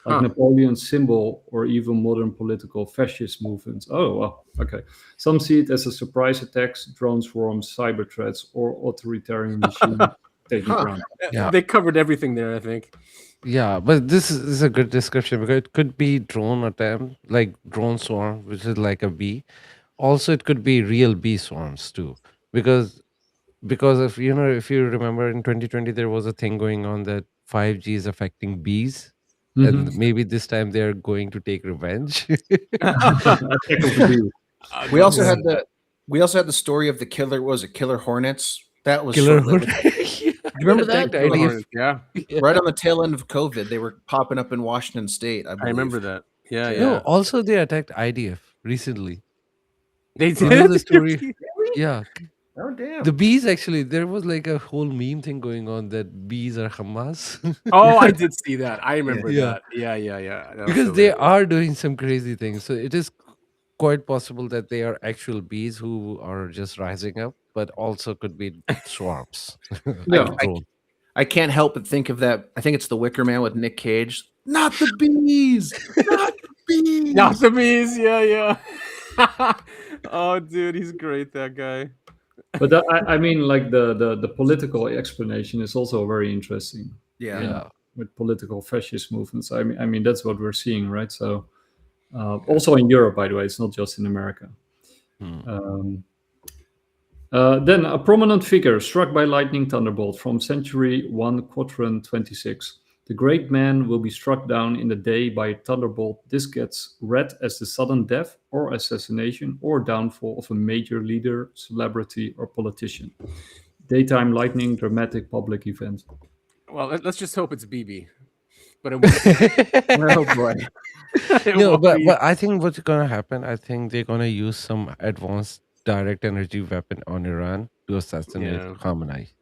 Like Napoleon's symbol, or even modern political fascist movements. Oh, well, okay. Some see it as a surprise attacks, drone swarms, cyber threats, or authoritarian regime taking ground. Yeah. They covered everything there, I think. Yeah, but this is a good description, because it could be drone attempt, like drone swarm, which is like a bee. Also, it could be real bee swarms too, because if if you remember in 2020 there was a thing going on that 5G is affecting bees, and maybe this time they're going to take revenge. We also had the story of the killer. What was it, killer hornets? That was Killer short-lived. hornet. You remember that? Attacked IDF. Yeah, Right on the tail end of COVID, they were popping up in Washington State. I I remember that. Yeah. No, also they attacked IDF recently. They You know did. the story? Yeah. Oh damn! The bees, actually, there was like a whole meme thing going on that bees are Hamas. Oh, I did see that. I remember Yeah. that. Yeah. That was Because so they weird. are doing some crazy things. So it is quite possible that they are actual bees who are just rising up, but also could be swarms. Yeah. I can't help but think of that. I think it's the Wicker Man with Nick Cage. Not the bees. Not the bees. Not the bees. Yeah. Oh, dude, he's great. That guy. But I mean, like the political explanation is also very interesting. Yeah. With political fascist movements. I mean that's what we're seeing, right? So also in Europe, by the way, it's not just in America. Then a prominent figure struck by lightning thunderbolt from century 1, quadrant 26. The great man will be struck down in the day by a thunderbolt. This gets read as the sudden death or assassination or downfall of a major leader, celebrity, or politician. Daytime lightning, dramatic public event. Well, let's just hope it's BB. But Oh boy. No, but I think what's gonna happen, I think they're gonna use some advanced direct energy weapon on Iran to assassinate Yeah. Khamenei.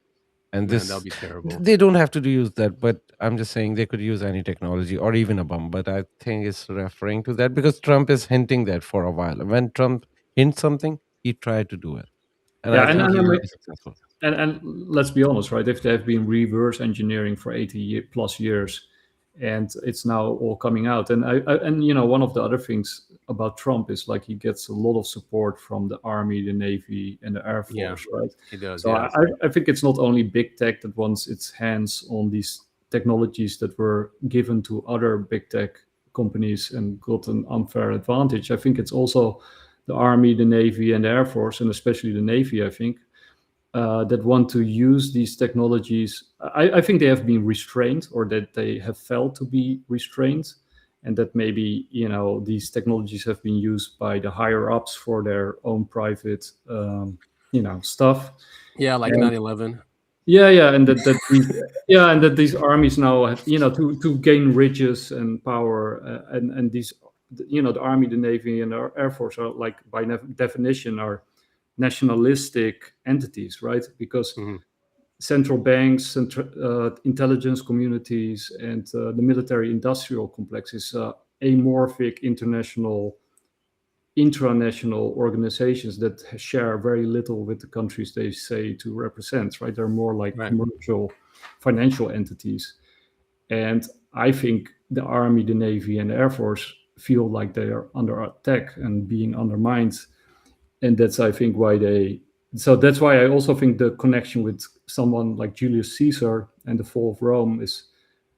And Man, this, that'll be terrible. they don't have to use that, but I'm just saying they could use any technology or even a bomb. But I think it's referring to that because Trump is hinting that for a while. When Trump hints something, he tried to do it, and Yeah, I think he will be successful. and let's be honest, right? If they have been reverse engineering for 80 plus years, and it's now all coming out, and and one of the other things about Trump is like he gets a lot of support from the Army, the Navy, and the Air Force, Yeah, right? he does. So Yeah. I think it's not only big tech that wants its hands on these technologies that were given to other big tech companies and got an unfair advantage. I think it's also the Army, the Navy, and the Air Force, and especially the Navy, I think, that want to use these technologies. I think they have been restrained, or that they have felt to be restrained, and that maybe these technologies have been used by the higher ups for their own private stuff. Yeah, like And- 9/11. Yeah, and that these armies now have, to gain riches and power, and these, the Army, the Navy, and the Air Force are, like, by definition, are nationalistic entities, right? Because central banks, intelligence communities, and the military-industrial complex is amorphic intranational organizations that share very little with the countries they say to represent, right? They're more like commercial, financial entities. And I think the Army, the Navy, and the Air Force feel like they are under attack and being undermined. And that's, I think, that's why I also think the connection with someone like Julius Caesar and the fall of Rome is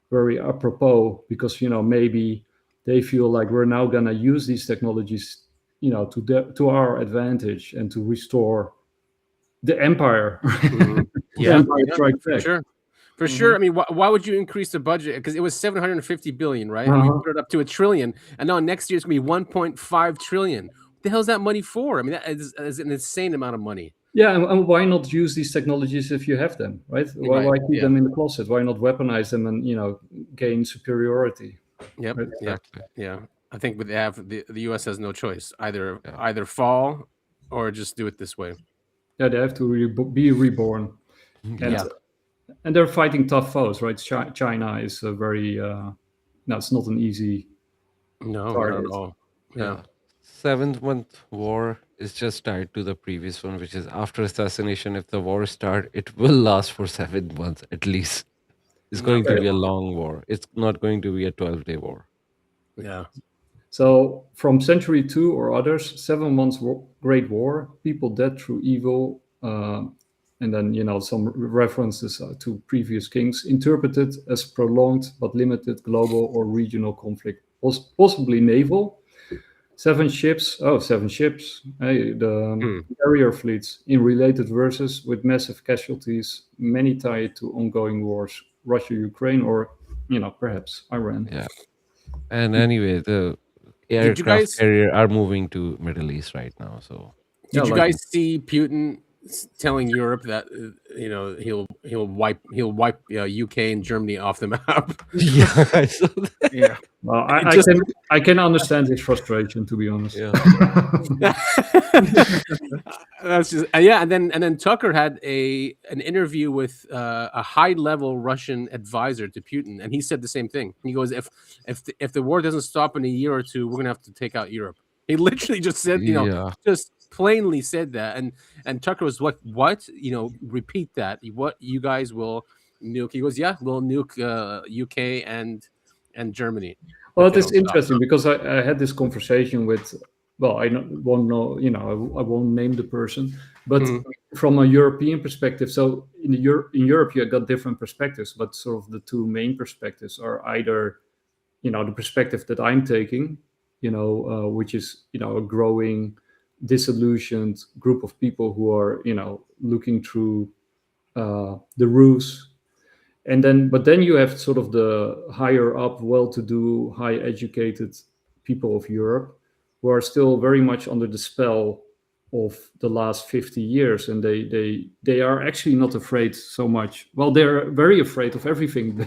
very apropos, because, maybe they feel like we're now going to use these technologies, to our advantage and to restore the empire. Yeah, Empire Strikes for Back. sure. For sure. I mean, why would you increase the budget? Because it was 750 billion, right? And we put it up to $1 trillion, and now next year it's gonna be 1.5 trillion. What the hell is that money for? I mean, that is an insane amount of money. Yeah, and why not use these technologies if you have them, right? Why keep them in the closet? Why not weaponize them and gain superiority? Yep. Right? Yeah. I think the U.S. has no choice. Either fall or just do it this way. Yeah, they have to be reborn. And they're fighting tough foes, right? China is a very it's not an easy not target. at all. Yeah. 7th-month war is just tied to the previous one, which is after assassination. If the war starts, it will last for 7 months at least. It's going to be a long war. It's not going to be a 12-day war. Yeah. So from Century 2 or others, 7 months Great War, people dead through evil, and then some references to previous kings, interpreted as prolonged but limited global or regional conflict, possibly naval. 7 ships, the carrier fleets in related verses with massive casualties, many tied to ongoing wars, Russia, Ukraine, or perhaps Iran. Yeah. And anyway, the aircraft carrier are moving to Middle East right now. So did you guys see Putin telling Europe that he'll wipe UK and Germany off the map? Yeah, I saw that. Yeah. Well, I can understand his frustration, to be honest. Yeah. That's just and then Tucker had an interview with a high-level Russian advisor to Putin, and he said the same thing. He goes, if the war doesn't stop in a year or two, we're gonna have to take out Europe. He literally just said, just plainly said that, and Tucker was what repeat that. What, you guys will nuke? He goes, yeah, we'll nuke UK and Germany. Well, it is interesting because I had this conversation with, I won't name the person, but from a European perspective. So in Europe, you got different perspectives, but sort of the two main perspectives are either, the perspective that I'm taking, which is, a growing, disillusioned group of people who are, looking through the ruse. But then you have sort of the higher up, well-to-do, high-educated people of Europe who are still very much under the spell of the last 50 years, and they are actually not afraid so much. Well, they're very afraid of everything,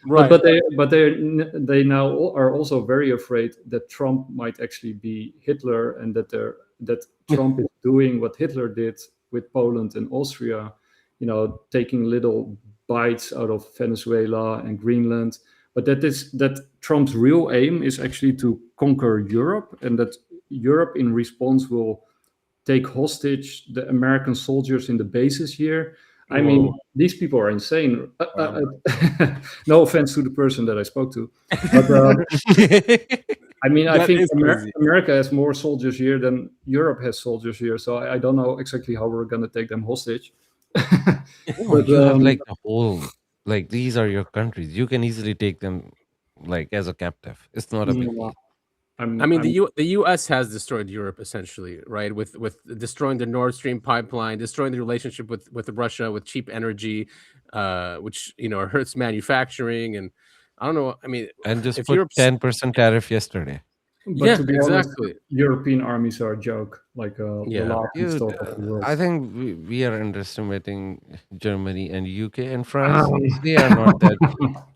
right? But they now are also very afraid that Trump might actually be Hitler, and that Trump is doing what Hitler did with Poland and Austria, taking little bites out of Venezuela and Greenland, but that Trump's real aim is actually to conquer Europe, and that Europe in response will take hostage the American soldiers in the bases here. I mean, these people are insane. No offense to the person that I spoke to, but I mean, I think America has more soldiers here than Europe has soldiers here. So I don't know exactly how we're going to take them hostage. But you have like the whole, like these are your countries. You can easily take them like as a captive. It's not a big deal. The U.S. has destroyed Europe essentially, right? With destroying the Nord Stream pipeline, destroying the relationship with Russia, with cheap energy, which hurts manufacturing, and I don't know. I mean, and just put 10% tariff yesterday. But to be honest, European armies are a joke. Like I think we are underestimating Germany and UK and France. They are not that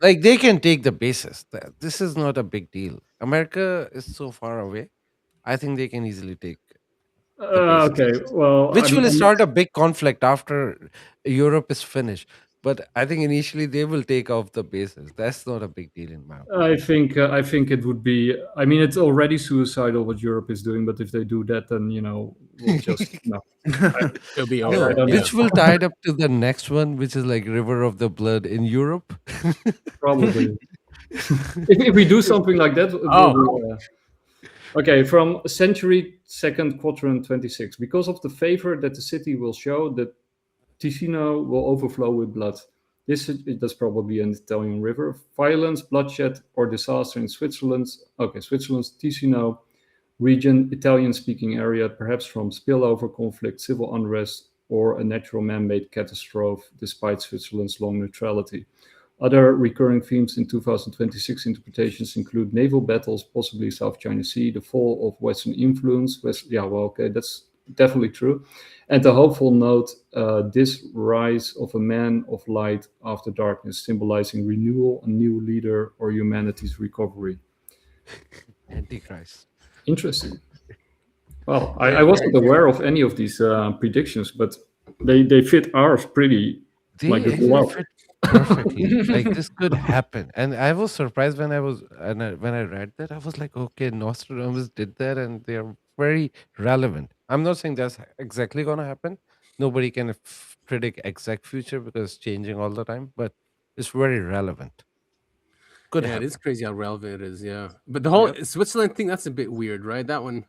like they can take the bases. This is not a big deal. America is so far away. I think they can easily take. Okay, well, which will start a big conflict after Europe is finished. But I think initially they will take off the bases. That's not a big deal in my opinion. I think it would be. I mean, it's already suicidal what Europe is doing. But if they do that, then we'll just it'll be over. Which will tie it up to the next one, which is like River of the Blood in Europe. Probably. if we do something like that. Okay, from century second quadrant 26. Because of the favor that the city will show, that Ticino will overflow with blood. That's probably an Italian river. Violence, bloodshed, or disaster in Switzerland. Okay, Switzerland's Ticino region, Italian-speaking area, perhaps from spillover conflict, civil unrest, or a natural man-made catastrophe, despite Switzerland's long neutrality. Other recurring themes in 2026 interpretations include naval battles, possibly South China Sea, the fall of Western influence. That's definitely true. And the hopeful note, this rise of a man of light after darkness, symbolizing renewal, a new leader, or humanity's recovery. Antichrist. Interesting. Well, I wasn't aware of any of these predictions, but they fit ours pretty like a glove. Perfectly. Like this could happen. And I was surprised when I read that. I was like, okay, Nostradamus did that, and they are very relevant. I'm not saying that's exactly going to happen. Nobody can predict exact future because it's changing all the time, but it's very relevant. It is crazy how relevant it is. Yeah, but the whole Switzerland thing, that's a bit weird, right? That one,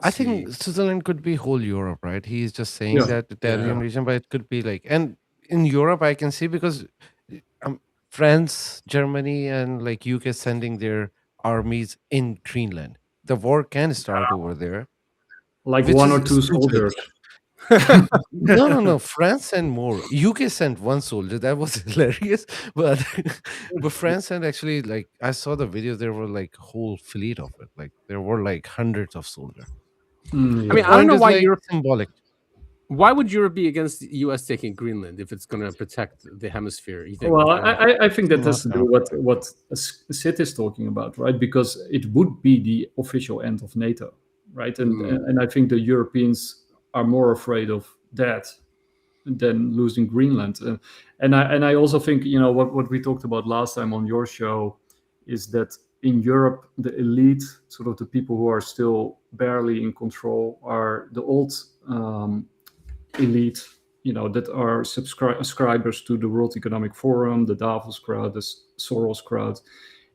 I think Switzerland could be whole Europe, right? He's just saying that Italian region, but it could be like, and in Europe, I can see because France, Germany, and like UK sending their armies in Greenland. The war can start over there. Like one or two soldiers. No. France sent more. UK sent one soldier. That was hilarious. But France sent actually, like, I saw the videos. There were like whole fleet of it. Like there were like hundreds of soldiers. I mean, I don't know why Europe symbolic. Why would Europe be against the U.S. taking Greenland if it's going to protect the hemisphere? You think? Well, I think that has to do with what Syd is talking about, right? Because it would be the official end of NATO, right? And I think the Europeans are more afraid of that than losing Greenland. And I also think, what we talked about last time on your show is that in Europe, the elite, sort of the people who are still barely in control, are the old elite, that are subscribers to the World Economic Forum, the Davos crowd, the Soros crowd.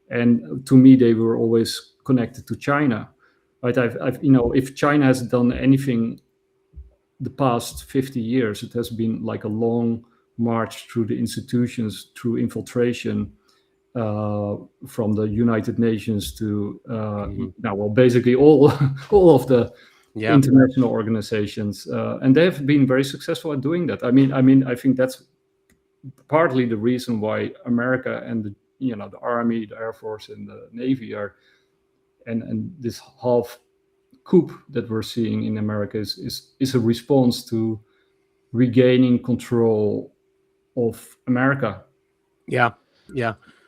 And to me, they were always connected to China, right? If China has done anything the past 50 years, it has been like a long march through the institutions, through infiltration, from the United Nations to basically all of the international organizations, and they have been very successful at doing that. I mean, I think that's partly the reason why America and the Army, the Air Force, and the Navy are, and this half coup that we're seeing in America is a response to regaining control of America. Yeah.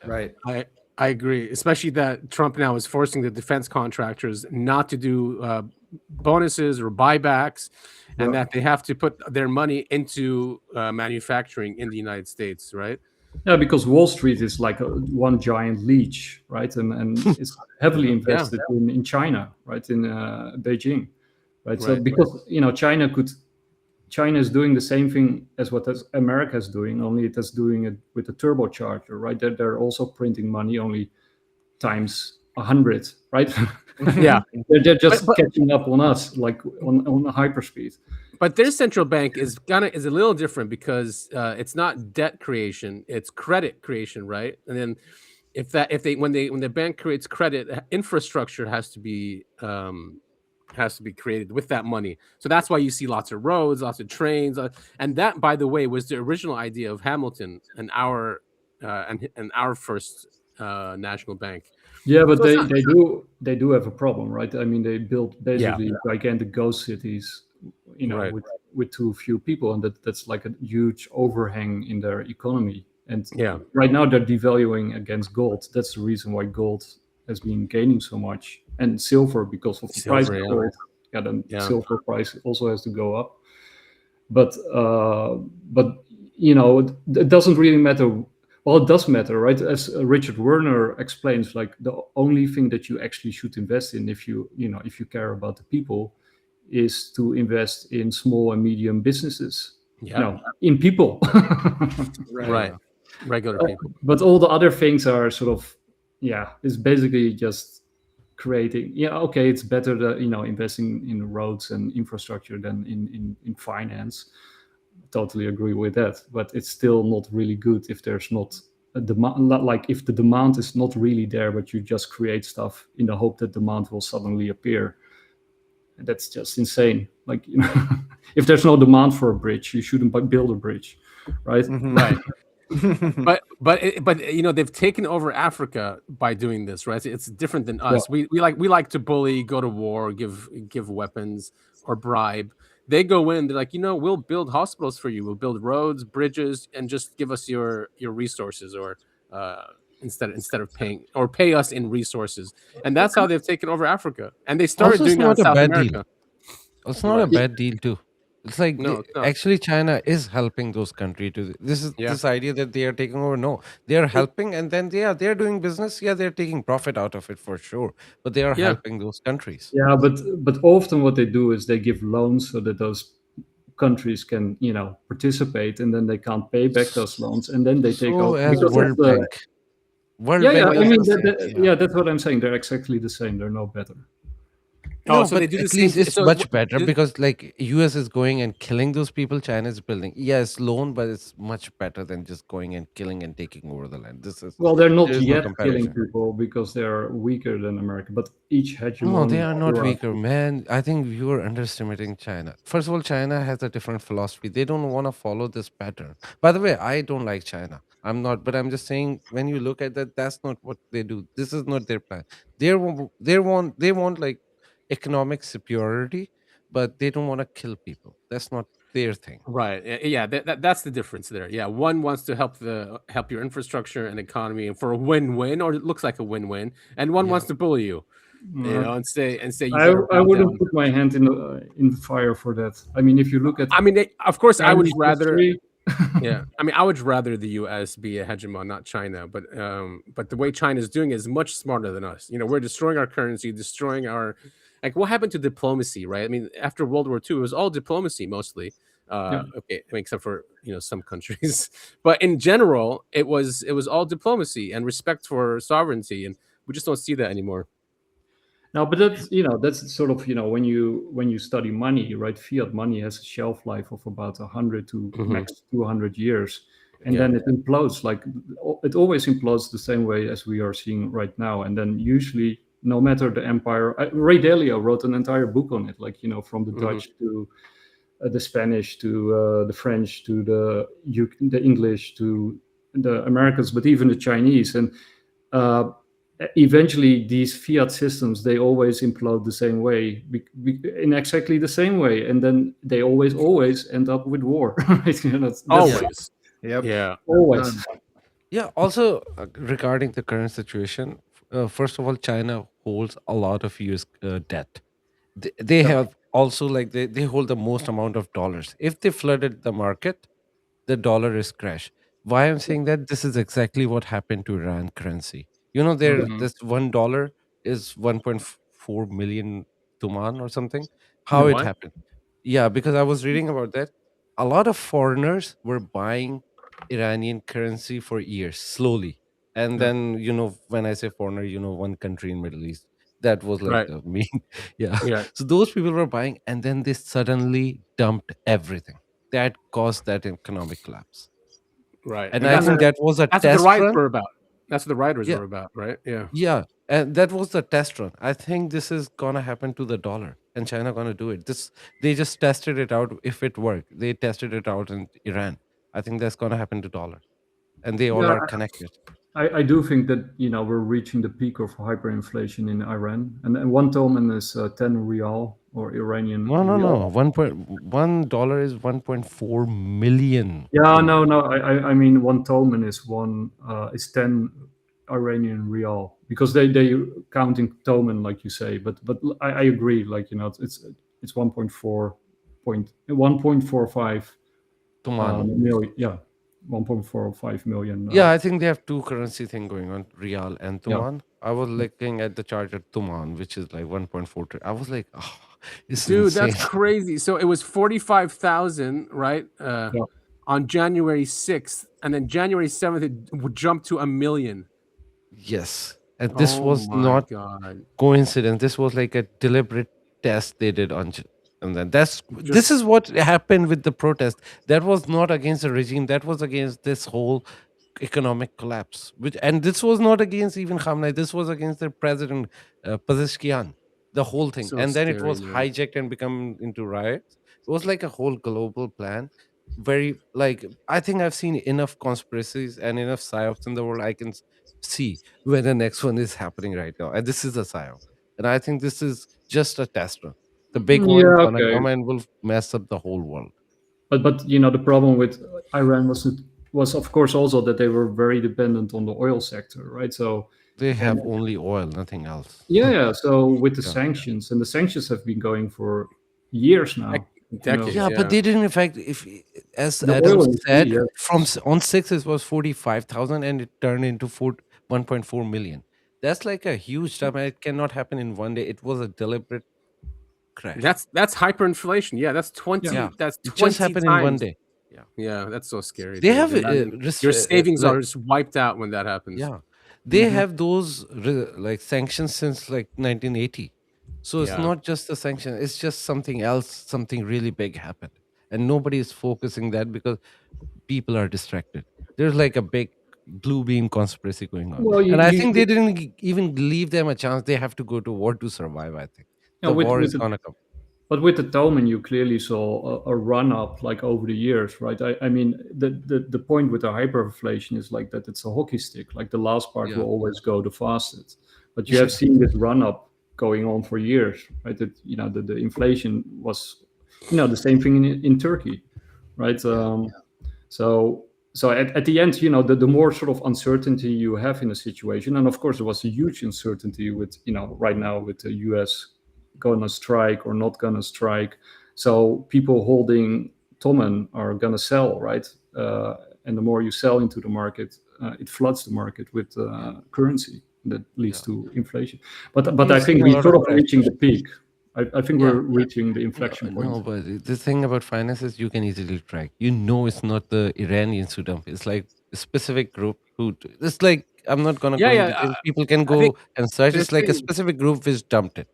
Right. I agree, especially that Trump now is forcing the defense contractors not to do bonuses or buybacks, and that they have to put their money into manufacturing in the United States, right? Yeah, because Wall Street is like one giant leech, right? And it's heavily invested in China, right? In Beijing, right? So because China is doing the same thing as what America is doing, only it is doing it with a turbocharger, right? They're also printing money only times 100, right? Yeah, they're just catching up on us, like on hyperspeed. But their central bank is a little different because it's not debt creation; it's credit creation, right? And then when the bank creates credit, infrastructure has to be created with that money. So that's why you see lots of roads, lots of trains, and that, by the way, was the original idea of Hamilton and our first national bank. Yeah, but so they do have a problem, right? I mean, they built basically gigantic ghost cities, with too few people, and that's like a huge overhang in their economy. And right now they're devaluing against gold. That's the reason why gold has been gaining so much, and silver because of the price of gold. Yeah, then silver price also has to go up. But it doesn't really matter. Well, it does matter, right? As Richard Werner explains, like the only thing that you actually should invest in, if you care about the people, is to invest in small and medium businesses. In people. Right. Regular people. But all the other things are sort of, it's basically just creating. It's better that investing in roads and infrastructure than in finance. Totally agree with that, but it's still not really good if there's not a demand. Like if the demand is not really there, but you just create stuff in the hope that demand will suddenly appear. That's just insane. Like if there's no demand for a bridge, you shouldn't build a bridge, right? Right. but they've taken over Africa by doing this, right? It's different than us. We like to bully, go to war, give weapons or bribe. They go in, they're like, we'll build hospitals for you, we'll build roads, bridges, and just give us your resources, or instead of paying, or pay us in resources. And that's how they've taken over Africa. And they started doing that in South America. It's not a bad deal too. It's like actually China is helping those countries to this idea that they are taking over. No, they are helping, and then they're doing business. Yeah, they're taking profit out of it for sure, but they are helping those countries. Yeah, but often what they do is they give loans so that those countries can participate, and then they can't pay back those loans, and then they take over. As World Bank. That's what I'm saying. They're exactly the same. They're no better. So they do at least it's much better because like US is going and killing those people, China is building. Yes, loan, but it's much better than just going and killing and taking over the land. They're not yet killing people because they're weaker than America, but each hegemon. No, they are not weaker, man. I think you are underestimating China. First of all, China has a different philosophy. They don't want to follow this pattern. By the way, I don't like China. I'm not, but I'm just saying when you look at that, that's not what they do. This is not their plan. They want like economic superiority, but they don't want to kill people. That's not their thing. Right. Yeah, that's the difference there. Yeah, one wants to help your infrastructure and economy, and for a win-win, or it looks like a win-win, and one wants to bully you, and say. I wouldn't put my hand in the fire for that. I mean, if you look at, of course, I would rather. Yeah, I would rather the U.S. be a hegemon, not China. But the way China is doing it is much smarter than us. We're destroying our currency, destroying our. Like, what happened to diplomacy, right? I mean, after World War II, it was all diplomacy mostly. Okay, except for some countries, but in general, it was all diplomacy and respect for sovereignty, and we just don't see that anymore. No, but that's sort of when you study money, right? Fiat money has a shelf life of about 100 to max 200 years, and then it implodes. Like it always implodes the same way as we are seeing right now, and then usually. No matter the empire, Ray Dalio wrote an entire book on it, like from the Dutch to the Spanish to the French to the English to the Americans, but even the Chinese. And eventually, these fiat systems, they always implode the same way, in exactly the same way, and then they always end up with war. That's always. Yep. Yeah. Always. Yeah. Also, regarding the current situation. First of all, China holds a lot of US debt they have also like they hold the most amount of dollars. If they flooded the market, the dollar is crash. Why I'm saying that, this is exactly what happened to Iran currency. There Mhm. this $1 is 1.4 million tuman or something. How it What? happened? Yeah, because I was reading about that. A lot of foreigners were buying Iranian currency for years, slowly. And Yeah. then, when I say foreigner, one country in Middle East. That was like Right. the main, yeah. Yeah. So those people were buying, and then they suddenly dumped everything. That caused that economic collapse. Right. And And I that's think that was a that's what the test riots run. were about. That's what the rioters Yeah, were about, right? Yeah. yeah. And that was the test run. I think this is gonna happen to the dollar, and China gonna do it. They just tested it out. If it worked, they tested it out in Iran. I think that's gonna happen to dollar, and they all Yeah, are connected. I do think that we're reaching the peak of hyperinflation in Iran, and one toman is 10 rial or Iranian No, no, no. rial. $1 is 1.4 million Yeah, tuman. no. I mean one toman is 10 Iranian rial because they counting toman like you say, but I agree, like it's 1.45 Tuman. million. Yeah, 1.45 million. Yeah, I think they have two currency thing going on, Real and Yeah. Tuman. I was looking at the chart at Tuman, which is like 1.4. I was like, oh, it's Dude, insane. that's crazy. So it was 45,000, right? Yeah. On January 6th, and then January 7th it would jump to 1 million. Yes. And this Oh was my not god. coincidence. This was like a deliberate test they did on and then this Just is what happened with the protest. That was not against the regime, that was against this whole economic collapse, and this was not against even Khamenei, this was against their president, Pezeshkian, the whole thing. so And then it scary, was man. hijacked and become into riots. It was like a whole global plan. Very, like, I think I've seen enough conspiracies and enough psyops in the world. I can see where the next one is happening right now, and this is a psyop. And I think this is just a test run. The big one Yeah, gonna okay. come and will mess up the whole world. But the problem with Iran was of course also that they were very dependent on the oil sector, right? So They and have only oil, nothing else. yeah, so with the Yeah. sanctions, and the sanctions have been going for years now. Decades. Yeah, but they didn't. In fact, if as The Adam oil industry, said, yeah. from on 6 it was 45,000, and it turned into 1.4 million. That's like a huge jump, and it cannot happen in one day. It was a deliberate crash. That's hyperinflation. Yeah, that's 20. Yeah, That's it 20 just happened in one times. day. Yeah, Yeah, that's so scary. they dude. have Imagine your savings are just wiped out when that happens. yeah, they Mhm. have those like sanctions since like 1980. So it's Yeah. not just a sanction; it's just something else. Something really big happened, and nobody is focusing that because people are distracted. There's like a big blue beam conspiracy going on, Well, and I think they didn't even leave them a chance. They have to go to war to survive. I think the war is gonna come. but with the Toman, you clearly saw a run up like over the years, right? I mean, the point with the hyperinflation is like that it's a hockey stick. Like the last part Yeah. will always go the fastest. But you have seen this run up going on for years, right? That the inflation was the same thing in Turkey, right? So at the end, the more sort of uncertainty you have in a situation, and of course there was a huge uncertainty with right now with the US gonna strike or not gonna strike. So people holding Toman are gonna sell, right? And the more you sell into the market, it floods the market with currency that leads to inflation. But I think we're sort of reaching the peak. I think we're reaching the inflection point. No, but the thing about finance is you can easily track. It's not the Iranians who dump. It's like a specific group who. It's like, I'm not gonna go into details. People can go and search. It's like a specific group which dumped it.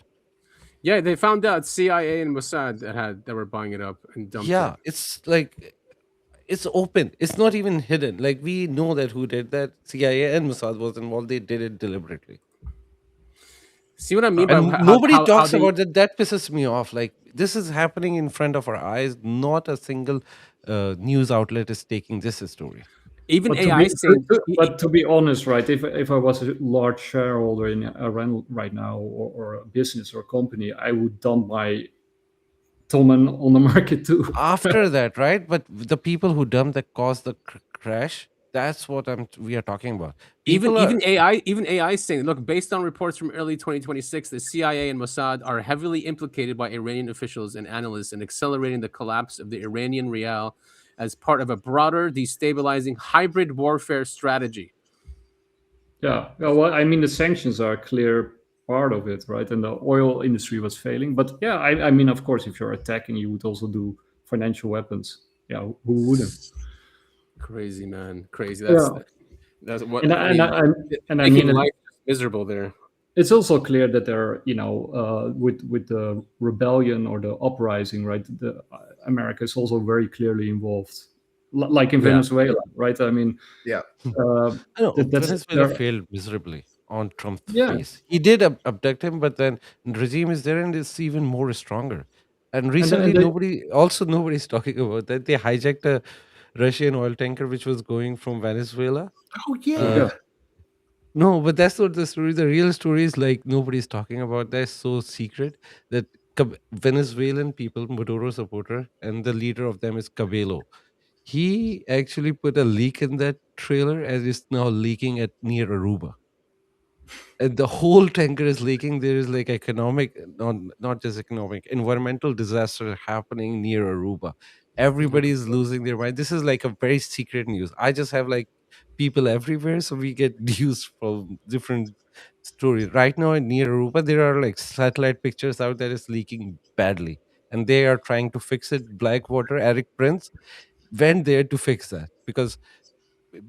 Yeah, they found out CIA and Mossad that were buying it up and dumped it. It's like, it's open. It's not even hidden. Like, we know that who did that. CIA and Mossad was involved. They did it deliberately. See what I mean? And by nobody how talks they, about that. That pisses me off. Like, this is happening in front of our eyes. Not a single news outlet is taking this story. Even But AI saying. but to be honest, right? If I was a large shareholder in Iran right now, or a business or company, I would dump my Toman on the market too. After that, right? But the people who dumped that caused the crash, That's what we are talking about. Even AI is saying, look, based on reports from early 2026, the CIA and Mossad are heavily implicated by Iranian officials and analysts in accelerating the collapse of the Iranian rial as part of a broader destabilizing hybrid warfare strategy. Yeah, well, I mean, the sanctions are a clear part of it, right? And the oil industry was failing. But yeah, I mean, of course, if you're attacking, you would also do financial weapons. Yeah, who wouldn't? Crazy, man, crazy. Yeah. That's what. And I making mean, life miserable there. it's also clear that there, with the rebellion or the uprising, right? America is also very clearly involved, like in Venezuela, right? I mean, Yeah. Venezuela failed miserably on Trump's face. He did abduct him, but then the regime is there and it's even more stronger. And recently, nobody's talking about that. They hijacked a Russian oil tanker which was going from Venezuela. Oh yeah. No, but that's not the story. The real story is like nobody's talking about that. It's so secret that Venezuelan people, Maduro supporter, and the leader of them is Cabello. He actually put a leak in that trailer and it's now leaking at near Aruba. And the whole tanker is leaking. There is like economic, not just economic, environmental disaster happening near Aruba. Everybody is losing their mind. This is like a very secret news. I just have like people everywhere, so we get news from different stories. Right now, near Aruba, there are like satellite pictures out that is leaking badly, and they are trying to fix it. Blackwater, Eric Prince went there to fix that because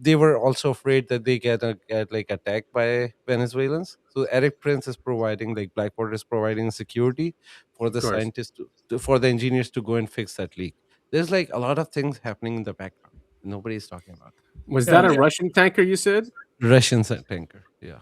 they were also afraid that they get like attacked by Venezuelans. So Eric Prince is providing, like Blackwater is providing security for the scientists for the engineers to go and fix that leak. There's like a lot of things happening in the background. Nobody's talking about it. Was that a Russian tanker, you said? Russian tanker, yeah.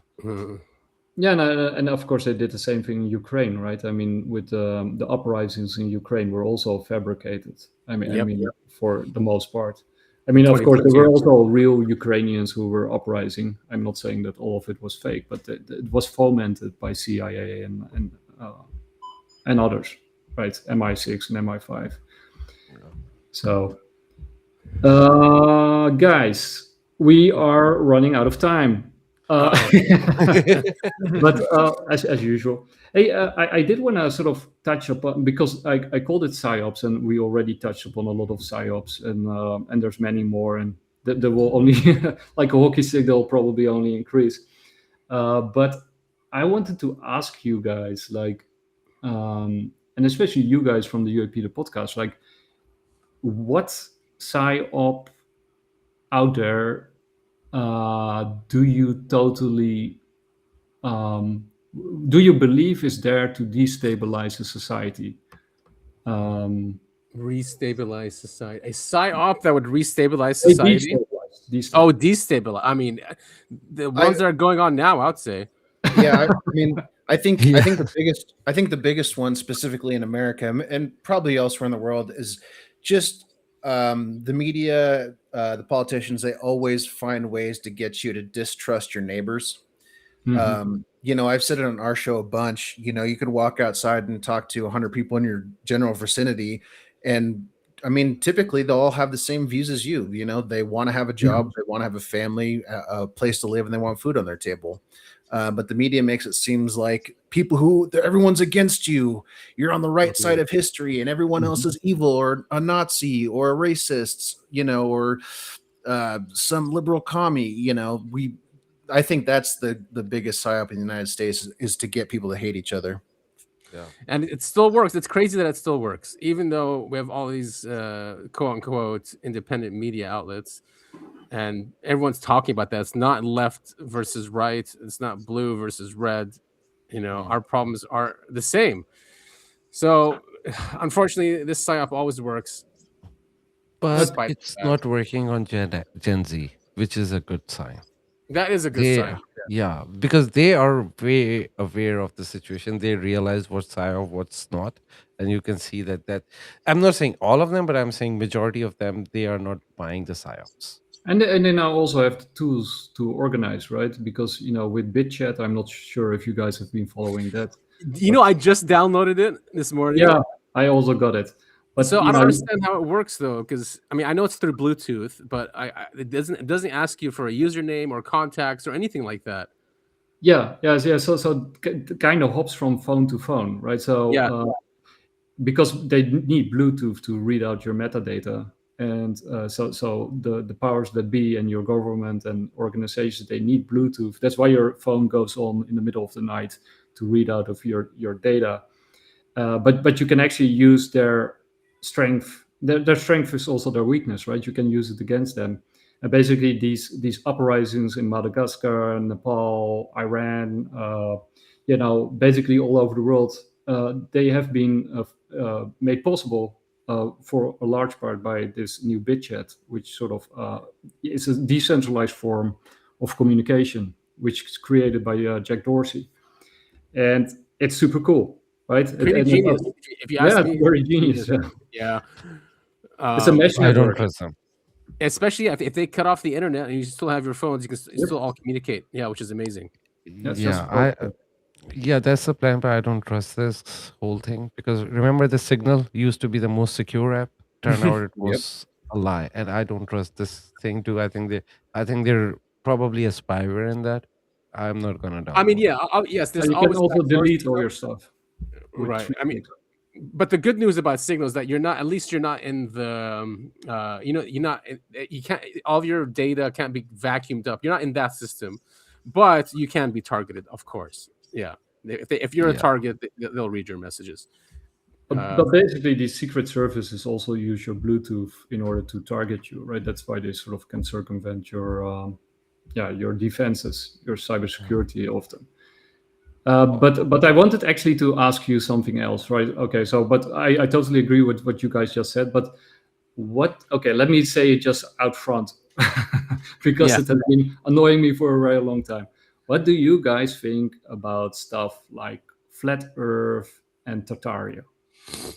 Yeah, and of course they did the same thing in Ukraine, right? I mean, with the uprisings in Ukraine were also fabricated. I mean, for the most part. I mean, of course, there were also real Ukrainians who were uprising. I'm not saying that all of it was fake, but it was fomented by CIA and others, right? MI6 and MI5. So, guys, we are running out of time. But as usual, hey, I did want to sort of touch upon, because I called it Psyops, and we already touched upon a lot of Psyops, and there's many more, and there will only like a hockey stick, they'll probably only increase. But I wanted to ask you guys, like, and especially you guys from the UAP, the podcast, like, what Psyop out there do you totally do you believe is there to destabilize the society? Restabilize society. A psyop that would restabilize society. Destabilize. I mean, the ones that are going on now, I'd say. Yeah, I mean, I think the biggest one specifically in America and probably elsewhere in the world is just the media, the politicians. They always find ways to get you to distrust your neighbors. I've said it on our show a bunch. You could walk outside and talk to 100 people in your general vicinity, and I mean, typically they'll all have the same views as you. They want to have a job, they want to have a family, a place to live, and they want food on their table. But the media makes it seems like everyone's against you. You're on the right side of history, and everyone else is evil or a Nazi or a racist, or some liberal commie. I think that's the biggest psyop in the United States is to get people to hate each other. Yeah, and it still works. It's crazy that it still works, even though we have all these quote unquote independent media outlets. And everyone's talking about that. It's not left versus right. It's not blue versus red. Our problems are the same. So, unfortunately, this psyop always works. But it's not working on Gen Z, which is a good sign. That is a good sign. Yeah, because they are way aware of the situation. They realize what's psyop, what's not. And you can see that I'm not saying all of them, but I'm saying majority of them, they are not buying the psyops. And they now also have the tools to organize, right? Because, with BitChat, I'm not sure if you guys have been following that. I just downloaded it this morning. Yeah, I also got it. But So you I don't know, understand how it works though, because I mean I know it's through Bluetooth, but it doesn't ask you for a username or contacts or anything like that. yeah. So kind of hops from phone to phone, right? So Yeah. because they need Bluetooth to read out your metadata, and so the powers that be and your government and organizations, they need Bluetooth. That's why your phone goes on in the middle of the night to read out of your data. But you can actually use their strength. Their strength is also their weakness, right? You can use it against them. And basically, these uprisings in Madagascar, Nepal, Iran, basically all over the world, they have been made possible for a large part by this new BitChat, which sort of is a decentralized form of communication, which is created by Jack Dorsey, and it's super cool, right? Pretty genius, if you ask Yeah, me. it's very genius. Yeah. It's a mesh I don't network. trust them. Especially if they cut off the internet and you still have your phones, you can still all communicate. Yeah, which is amazing. That's That's the plan, but I don't trust this whole thing because remember the Signal used to be the most secure app. Turned out it was a lie, and I don't trust this thing too. I think they're probably a spyware in that. I'm not gonna download. I mean, yeah, yes, there's and you always can also backdoors delete to all them. your stuff. with Right. I mean, tweets. but the good news about Signal is that you're not in the you can't, all of your data can't be vacuumed up. You're not in that system, but you can be targeted, of course. Yeah. If you're a target, they'll read your messages. But basically, these secret services also use your Bluetooth in order to target you, right? That's why they sort of can circumvent your defenses, your cybersecurity often. But I wanted actually to ask you something else, right? Okay, so but I totally agree with what you guys just said. But let me say it just out front because it has been annoying me for a very long time. What do you guys think about stuff like flat Earth and Tartaria?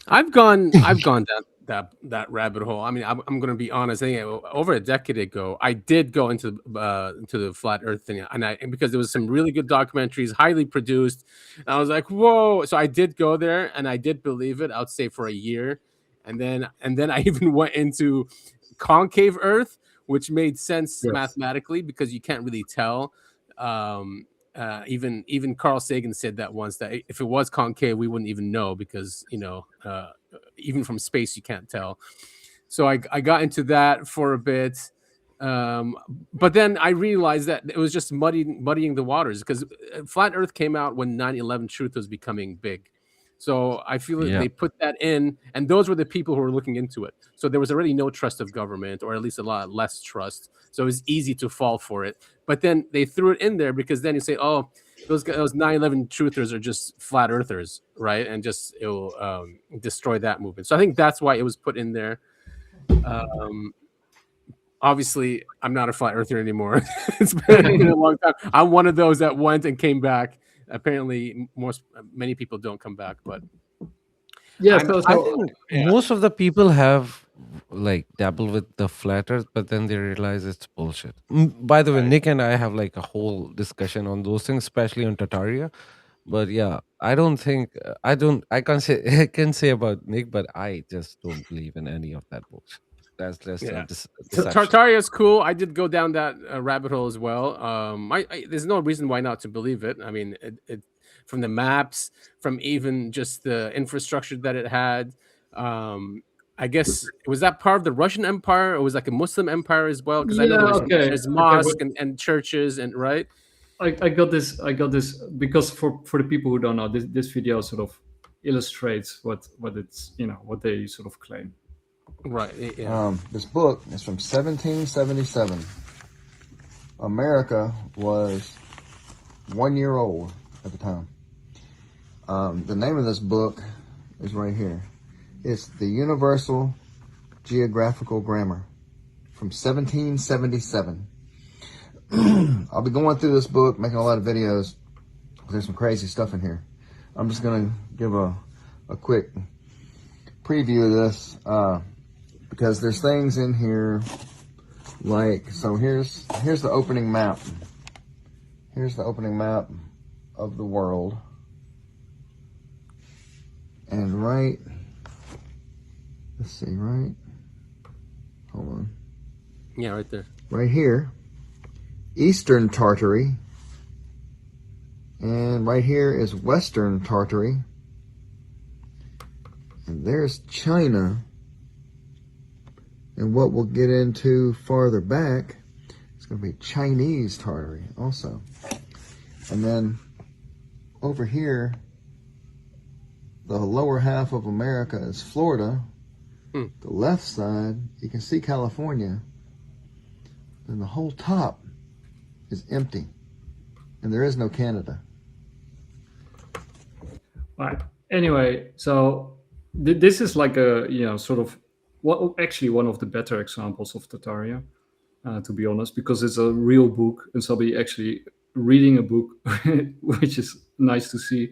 I've gone down that rabbit hole. I mean, I'm going to be honest. I think over a decade ago, I did go into the flat Earth thing, and because there was some really good documentaries, highly produced, and I was like, whoa! So I did go there, and I did believe it. I would say for a year, and then I even went into concave Earth, which made sense mathematically because you can't really tell. Even Carl Sagan said that once, that if it was concave, we wouldn't even know because even from space you can't tell. So I got into that for a bit, but then I realized that it was just muddying the waters because flat Earth came out when 9/11 truth was becoming big. So I feel that they put that in, and those were the people who were looking into it. So there was already no trust of government, or at least a lot less trust. So it was easy to fall for it. But then they threw it in there because then you say, oh, those 9/11 truthers are just flat earthers, right? And just it will destroy that movement. So I think that's why it was put in there. Obviously, I'm not a flat earther anymore. It's been a long time. I'm one of those that went and came back. Apparently, many people don't come back, but I think most of the people have like dabbled with the flat Earth, but then they realize it's bullshit. By the way, Nick and I have like a whole discussion on those things, especially on Tartaria. But yeah, I don't think I can't say I can say about Nick, but I just don't believe in any of that bullshit. That's just Tartaria is cool. I did go down that rabbit hole as well. There's no reason why not to believe it. I mean, it from the maps, from even just the infrastructure that it had. I guess was that part of the Russian Empire, or was like a Muslim empire as well? Because I know there's mosques and churches, and right. I got this because for the people who don't know, this video sort of illustrates what it's what they sort of claim. Right. Yeah. This book is from 1777. America was 1 year old at the time. The name of this book is right here. It's the Universal Geographical Grammar from 1777. I'll be going through this book, making a lot of videos. There's some crazy stuff in here. I'm just going to give a quick preview of this because there's things in here like, so here's the opening map. Here's the opening map of the world. And right let's see, right? Hold on. Yeah, right there. Right here, Eastern Tartary. And right here is Western Tartary. And there's China. And what we'll get into farther back, it's going to be Chinese Tartary also. And then over here, the lower half of America is Florida. The left side, you can see California. And the whole top is empty. And there is no Canada. Right. Anyway, so this is like a, sort of, actually one of the better examples of Tartaria, to be honest, because it's a real book and somebody actually reading a book, which is nice to see.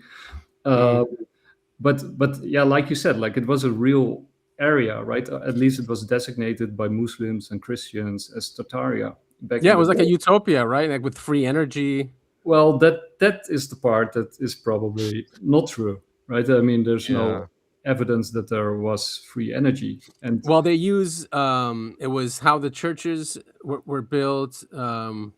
But yeah, like you said, like it was a real area, right? At least it was designated by Muslims and Christians as Tartaria. Yeah, it was like a utopia, right? Like with free energy. Well, that is the part that is probably not true, right? I mean, there's no evidence that there was free energy. And well, they use it was how the churches were built, and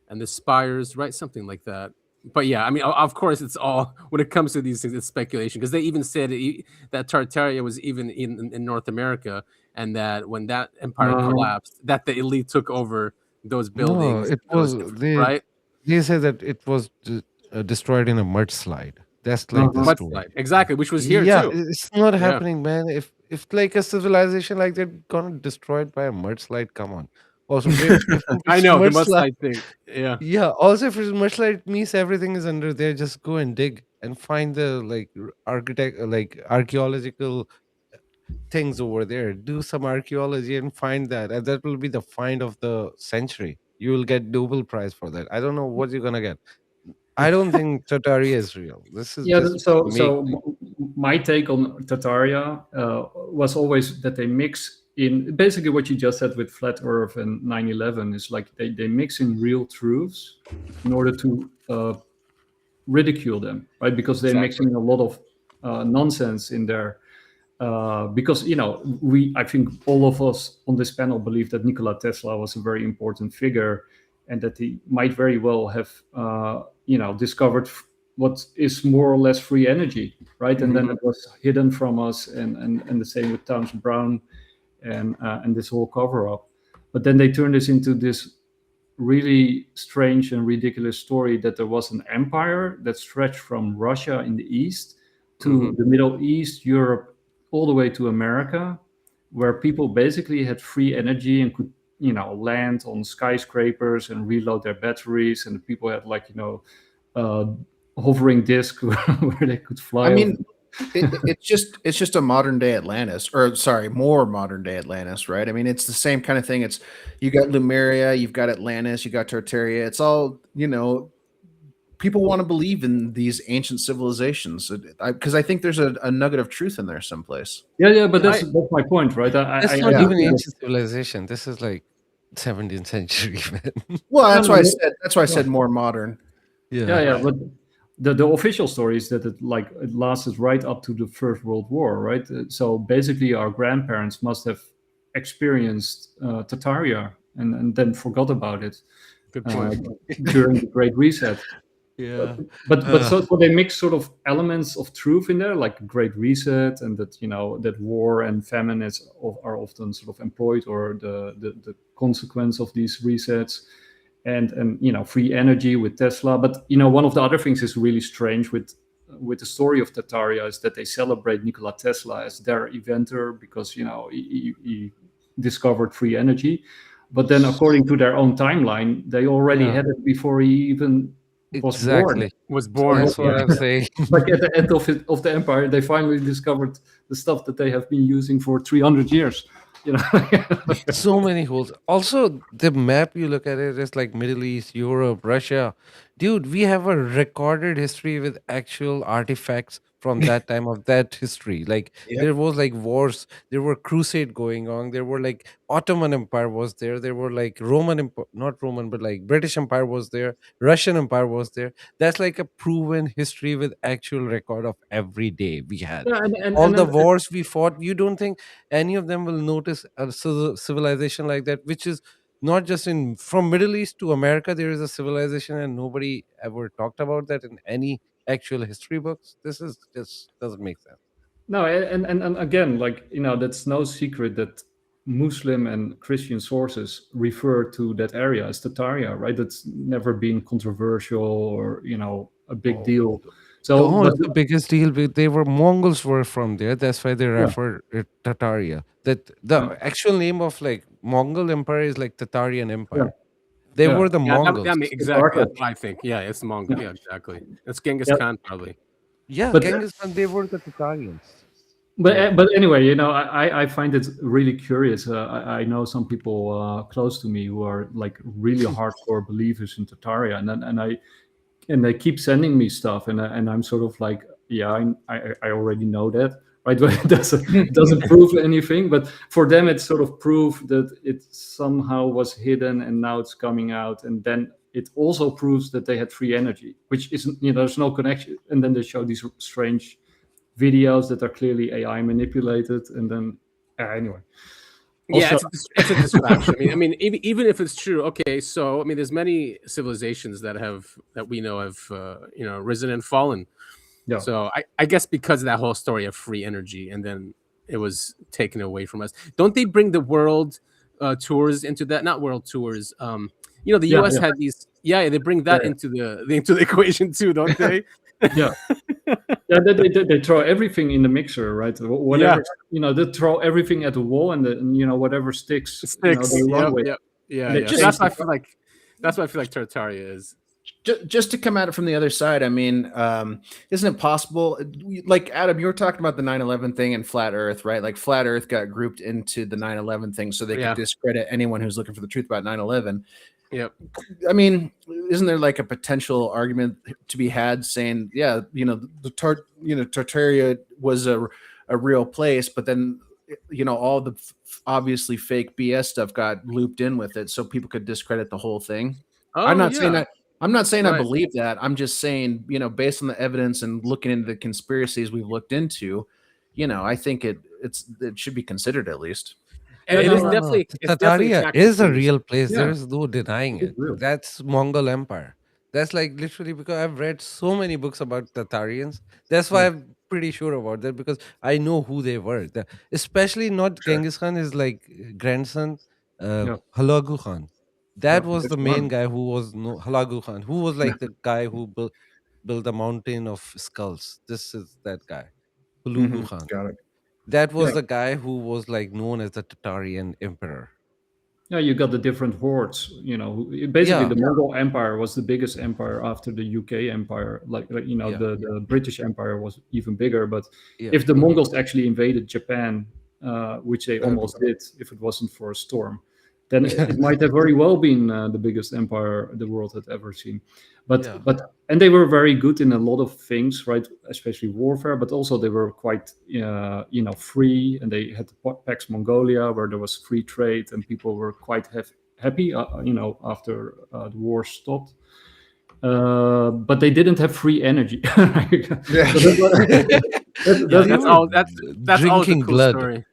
the spires, right? Something like that. But yeah, I mean, of course, it's all when it comes to these things, it's speculation, because they even said that Tartaria was even in North America, and that when that empire collapsed, that the elite took over those buildings. No, it was right. They said that it was destroyed in a mudslide. That's like the story. Mudslide, exactly, which was here Yeah, too. it's not happening, man. If like a civilization like that gonna destroyed by a mudslide, come on. Also, if I it's know the mudslide thing. Yeah. Yeah. Also, if it's mudslide, it means everything is under there. Just go and dig and find the archaeological things over there. Do some archaeology and find that, and that will be the find of the century. You will get Nobel Prize for that. I don't know what you're gonna get. I don't think Tartaria is real. This is just my take on Tartaria was always that they mix in basically what you just said with flat Earth and 9/11 is like they mix in real truths in order to ridicule them, right? Because they're mixing a lot of nonsense in there. Because I think all of us on this panel believe that Nikola Tesla was a very important figure, and that he might very well have discovered what is more or less free energy, right? And then it was hidden from us, and the same with Townsend Brown and this whole cover up. But then they turned this into this really strange and ridiculous story that there was an empire that stretched from Russia in the east to the Middle East, Europe, all the way to America, where people basically had free energy and could land on skyscrapers and reload their batteries, and people had hovering disc where they could fly. I mean, it's just a modern day Atlantis, or sorry, more modern day Atlantis, right? I mean, it's the same kind of thing. It's you got Lemuria, you've got Atlantis, you got Tartaria. It's all people want to believe in these ancient civilizations because I think there's a nugget of truth in there someplace. Yeah, but that's my point, right? It's not even ancient civilization. This is like 17th century, man. Well, that's why I said more modern. Yeah, but the official story is that it lasted right up to the First World War, right? So basically, our grandparents must have experienced Tartaria and then forgot about it. Good point. During the Great Reset. Yeah, but so they mix sort of elements of truth in there, like Great Reset, and that that war and famine are often sort of employed, or the consequence of these resets, and free energy with Tesla. But one of the other things is really strange with the story of Tartaria is that they celebrate Nikola Tesla as their inventor because he discovered free energy, but then according to their own timeline, they already had it before he even was born. That's what I'm saying. Like at the end of the empire, they finally discovered the stuff that they have been using for 300 years. So many holes. Also, the map you look at it is like Middle East, Europe, Russia. Dude, we have a recorded history with actual artifacts from that time of that history. Like Yep. there was like wars, there were crusade going on, there were like Ottoman Empire was there were like Roman Empire, not Roman, but like British Empire was there, Russian Empire was there. That's like a proven history with actual record of every day we had. Yeah, All the wars we fought, you don't think any of them will notice a civilization like that, which is not just in from Middle East to America. There is a civilization and nobody ever talked about that in any actual history books. This is just doesn't make sense. no, and again, like, that's no secret that Muslim and Christian sources refer to that area as Tataria, right? That's never been controversial or a big deal. So, Oh, but it's the biggest deal. They were Mongols were from there. That's why they refer it Tataria. That the actual name of like Mongol Empire is like Tatarian Empire. They Yeah. were the Yeah, Mongols. exactly. That's what I think. Yeah, it's Mongol. Yeah, exactly. It's Genghis Khan probably. Yeah, But- Genghis Khan. They were the Tatarians. But anyway, I find it really curious. I know some people close to me who are like really hardcore believers in Tataria, and they keep sending me stuff, and I'm sort of like, yeah, I already know that, right? But it doesn't prove anything. But for them, it's sort of proof that it somehow was hidden, and now it's coming out, and then it also proves that they had free energy, which isn't, there's no connection. And then they show these strange videos that are clearly AI manipulated, and then anyway. Yeah, Also- it's a distraction. I mean, even if it's true, okay. So I mean, there's many civilizations that we know have risen and fallen. Yeah. So I guess because of that whole story of free energy, and then it was taken away from us. Don't they bring the world tours into that? Not world tours. The U.S. had these. Yeah, they bring that into the equation too, don't they? Yeah. Yeah, they throw everything in the mixer, right? Whatever, they throw everything at the wall, and whatever sticks. They run with. Yeah. That's why I feel like Tartaria is. Just to come at it from the other side, I mean, isn't it possible? Like Adam, you were talking about the 9/11 thing and flat Earth, right? Like flat Earth got grouped into the 9/11 thing, so they could discredit anyone who's looking for the truth about 9/11. Yep. I mean, isn't there like a potential argument to be had saying, yeah, Tartaria was a real place, but then all the obviously fake BS stuff got looped in with it, so people could discredit the whole thing. I'm not saying that. I'm not saying I believe that. I'm just saying, based on the evidence and looking into the conspiracies we've looked into, I think it should be considered at least. And it is definitely Tataria is a real place. Yeah. There's no denying it. real. That's Mongol Empire. That's like literally because I've read so many books about Tatarians. That's why I'm pretty sure about that, because I know who they were. Especially not Genghis Khan is like grandson, Hulagu Khan. That was the main guy who was Hulagu Khan, who was like the guy who built the mountain of skulls. This is that guy, Hulagu Khan. Got it. That was the guy who was like known as the Tatarian emperor. Yeah, you got the different hordes. Basically, the Mongol Empire was the biggest empire after the UK Empire. The British Empire was even bigger. But if the Mongols actually invaded Japan, which they almost did, if it wasn't for a storm, then it might have very well been the biggest empire the world had ever seen. And they were very good in a lot of things, right? Especially warfare, but also they were quite, free. And they had the Pax Mongolia, where there was free trade, and people were quite happy, after the war stopped. But they didn't have free energy. That's all drinking the cool blood. story.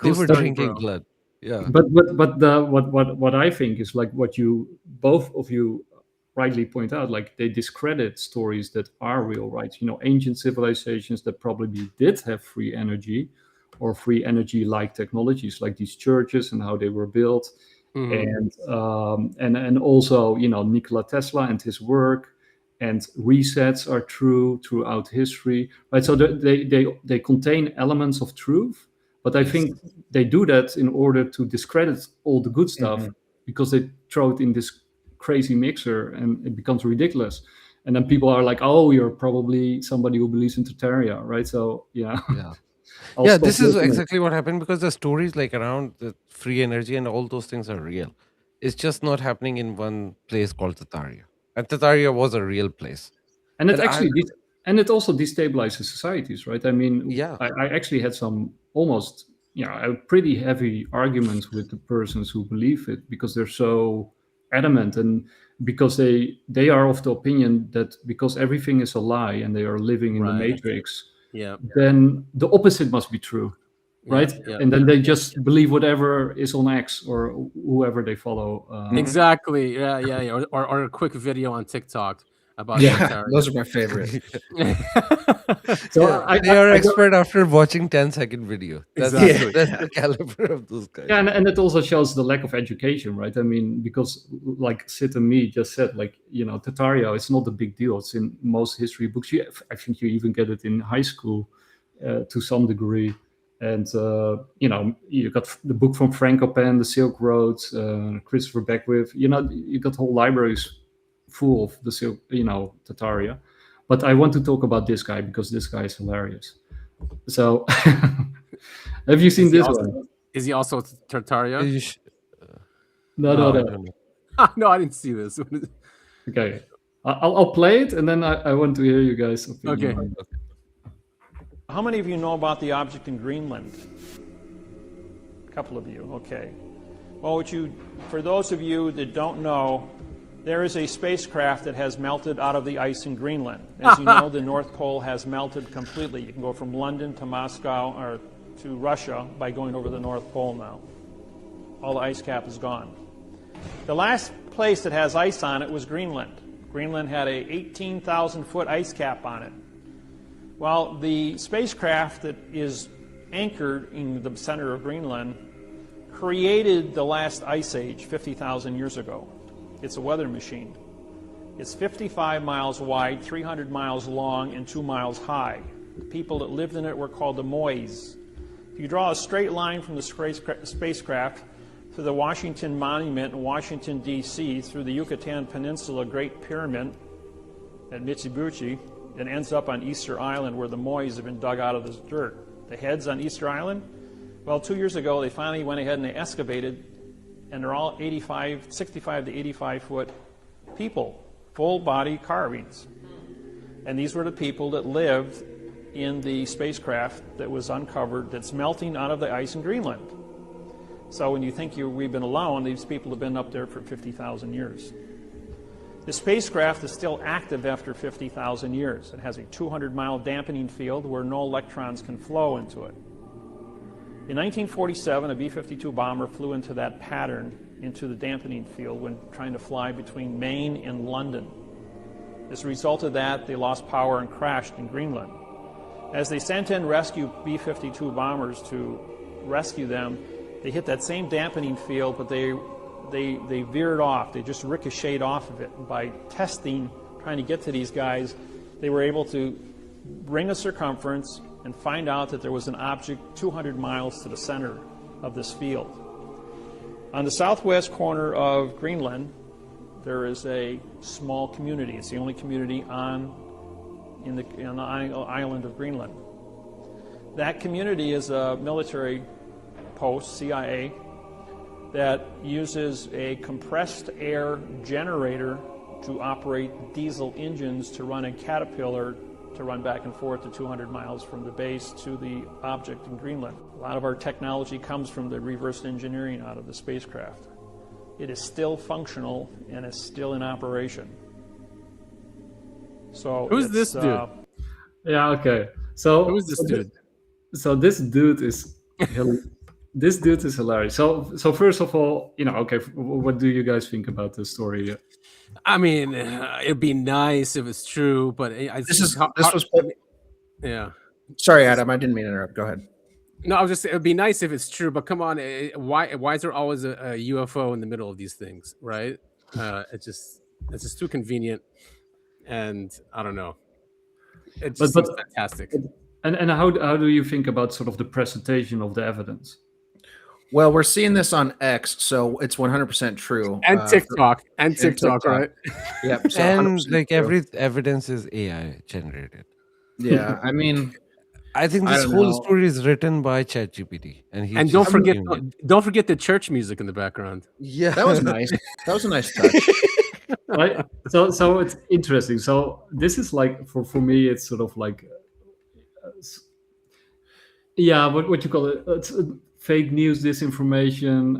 They were drinking blood. Yeah. But what I think is like what you both of you rightly point out, like they discredit stories that are real, right? Ancient civilizations that probably did have free energy or free energy like technologies, like these churches and how they were built. And also Nikola Tesla and his work, and resets are true throughout history, right? So they contain elements of truth, but I think they do that in order to discredit all the good stuff, because they throw it in this crazy mixer and it becomes ridiculous. And then people are like, oh, you're probably somebody who believes in Tataria, right? So this is exactly what happened, because the stories like around the free energy and all those things are real. It's just not happening in one place called Tataria. And Tataria was a real place. And it And actually, and it also destabilizes societies, right? I mean, Yeah. I actually had some almost, a pretty heavy arguments with the persons who believe it, because they're so adamant, and because they are of the opinion that because everything is a lie and they are living in the matrix, then the opposite must be true, right? And then they just believe whatever is on X or whoever they follow. Exactly. Yeah. Or a quick video on TikTok about those are my favorite. So they are expert after watching 10-second video. That's the caliber of those guys. Yeah, and it also shows the lack of education, right? I mean, because like Syd and me just said, like, Tataria, it's not a big deal. It's in most history books. I think you even get it in high school to some degree. And, you got the book from Frankopan, The Silk Road, Christopher Beckwith. You got whole libraries full of the Silk, Tataria. But I want to talk about this guy because this guy is hilarious. So, have you seen this one? Is he also Tartaria? No. No, I didn't see this. Okay, I'll play it, and then I want to hear you guys' opinion. Okay. How many of you know about the object in Greenland? A couple of you, okay. Well, for those of you that don't know, there is a spacecraft that has melted out of the ice in Greenland. As you know, the North Pole has melted completely. You can go from London to Moscow or to Russia by going over the North Pole now. All the ice cap is gone. The last place that has ice on it was Greenland. Greenland had a 18,000-foot ice cap on it. Well, the spacecraft that is anchored in the center of Greenland created the last ice age 50,000 years ago. It's a weather machine. It's 55 miles wide, 300 miles long, and 2 miles high. The people that lived in it were called the Mois. If you draw a straight line from the spacecraft to the Washington Monument in Washington, D.C., through the Yucatan Peninsula Great Pyramid at Mitsubishi, it ends up on Easter Island where the Mois have been dug out of this dirt. The heads on Easter Island, well, 2 years ago they finally went ahead and they excavated, and they're all 65 to 85 foot people, full body carvings. And these were the people that lived in the spacecraft that was uncovered that's melting out of the ice in Greenland. So when you think we've been alone, these people have been up there for 50,000 years. The spacecraft is still active after 50,000 years. It has a 200-mile dampening field where no electrons can flow into it. In 1947, a B-52 bomber flew into that pattern, into the dampening field, when trying to fly between Maine and London. As a result of that, they lost power and crashed in Greenland. As they sent in rescue B-52 bombers to rescue them, they hit that same dampening field, but they veered off. They just ricocheted off of it. And by testing, trying to get to these guys, they were able to bring a circumference and find out that there was an object 200 miles to the center of this field. On the southwest corner of Greenland, there is a small community. It's the only community on the island of Greenland. That community is a military post, CIA, that uses a compressed air generator to operate diesel engines to run a Caterpillar to run back and forth to 200 miles from the base to the object in Greenland. A lot of our technology comes from the reverse engineering out of the spacecraft. It is still functional and is still in operation. So who's this dude? Yeah, okay. So who's this dude? So this dude is this dude is hilarious. So first of all, okay, what do you guys think about this story? I mean, it'd be nice if it's true, but yeah. Sorry, Adam, I didn't mean to interrupt. Go ahead. No, I was just. It'd be nice if it's true, but come on, why is there always a UFO in the middle of these things, right? It's just too convenient, and I don't know. It just seems fantastic. And how do you think about sort of the presentation of the evidence? Well, we're seeing this on X, so it's 100% true. And TikTok, right? Yep. So and like every evidence is AI generated. Yeah, I mean, I think this whole story is written by ChatGPT, and don't forget the church music in the background. Yeah, that was nice. That was a nice touch. Right. So it's interesting. So this is like for me, it's sort of like yeah, what you call it? It's fake news, disinformation.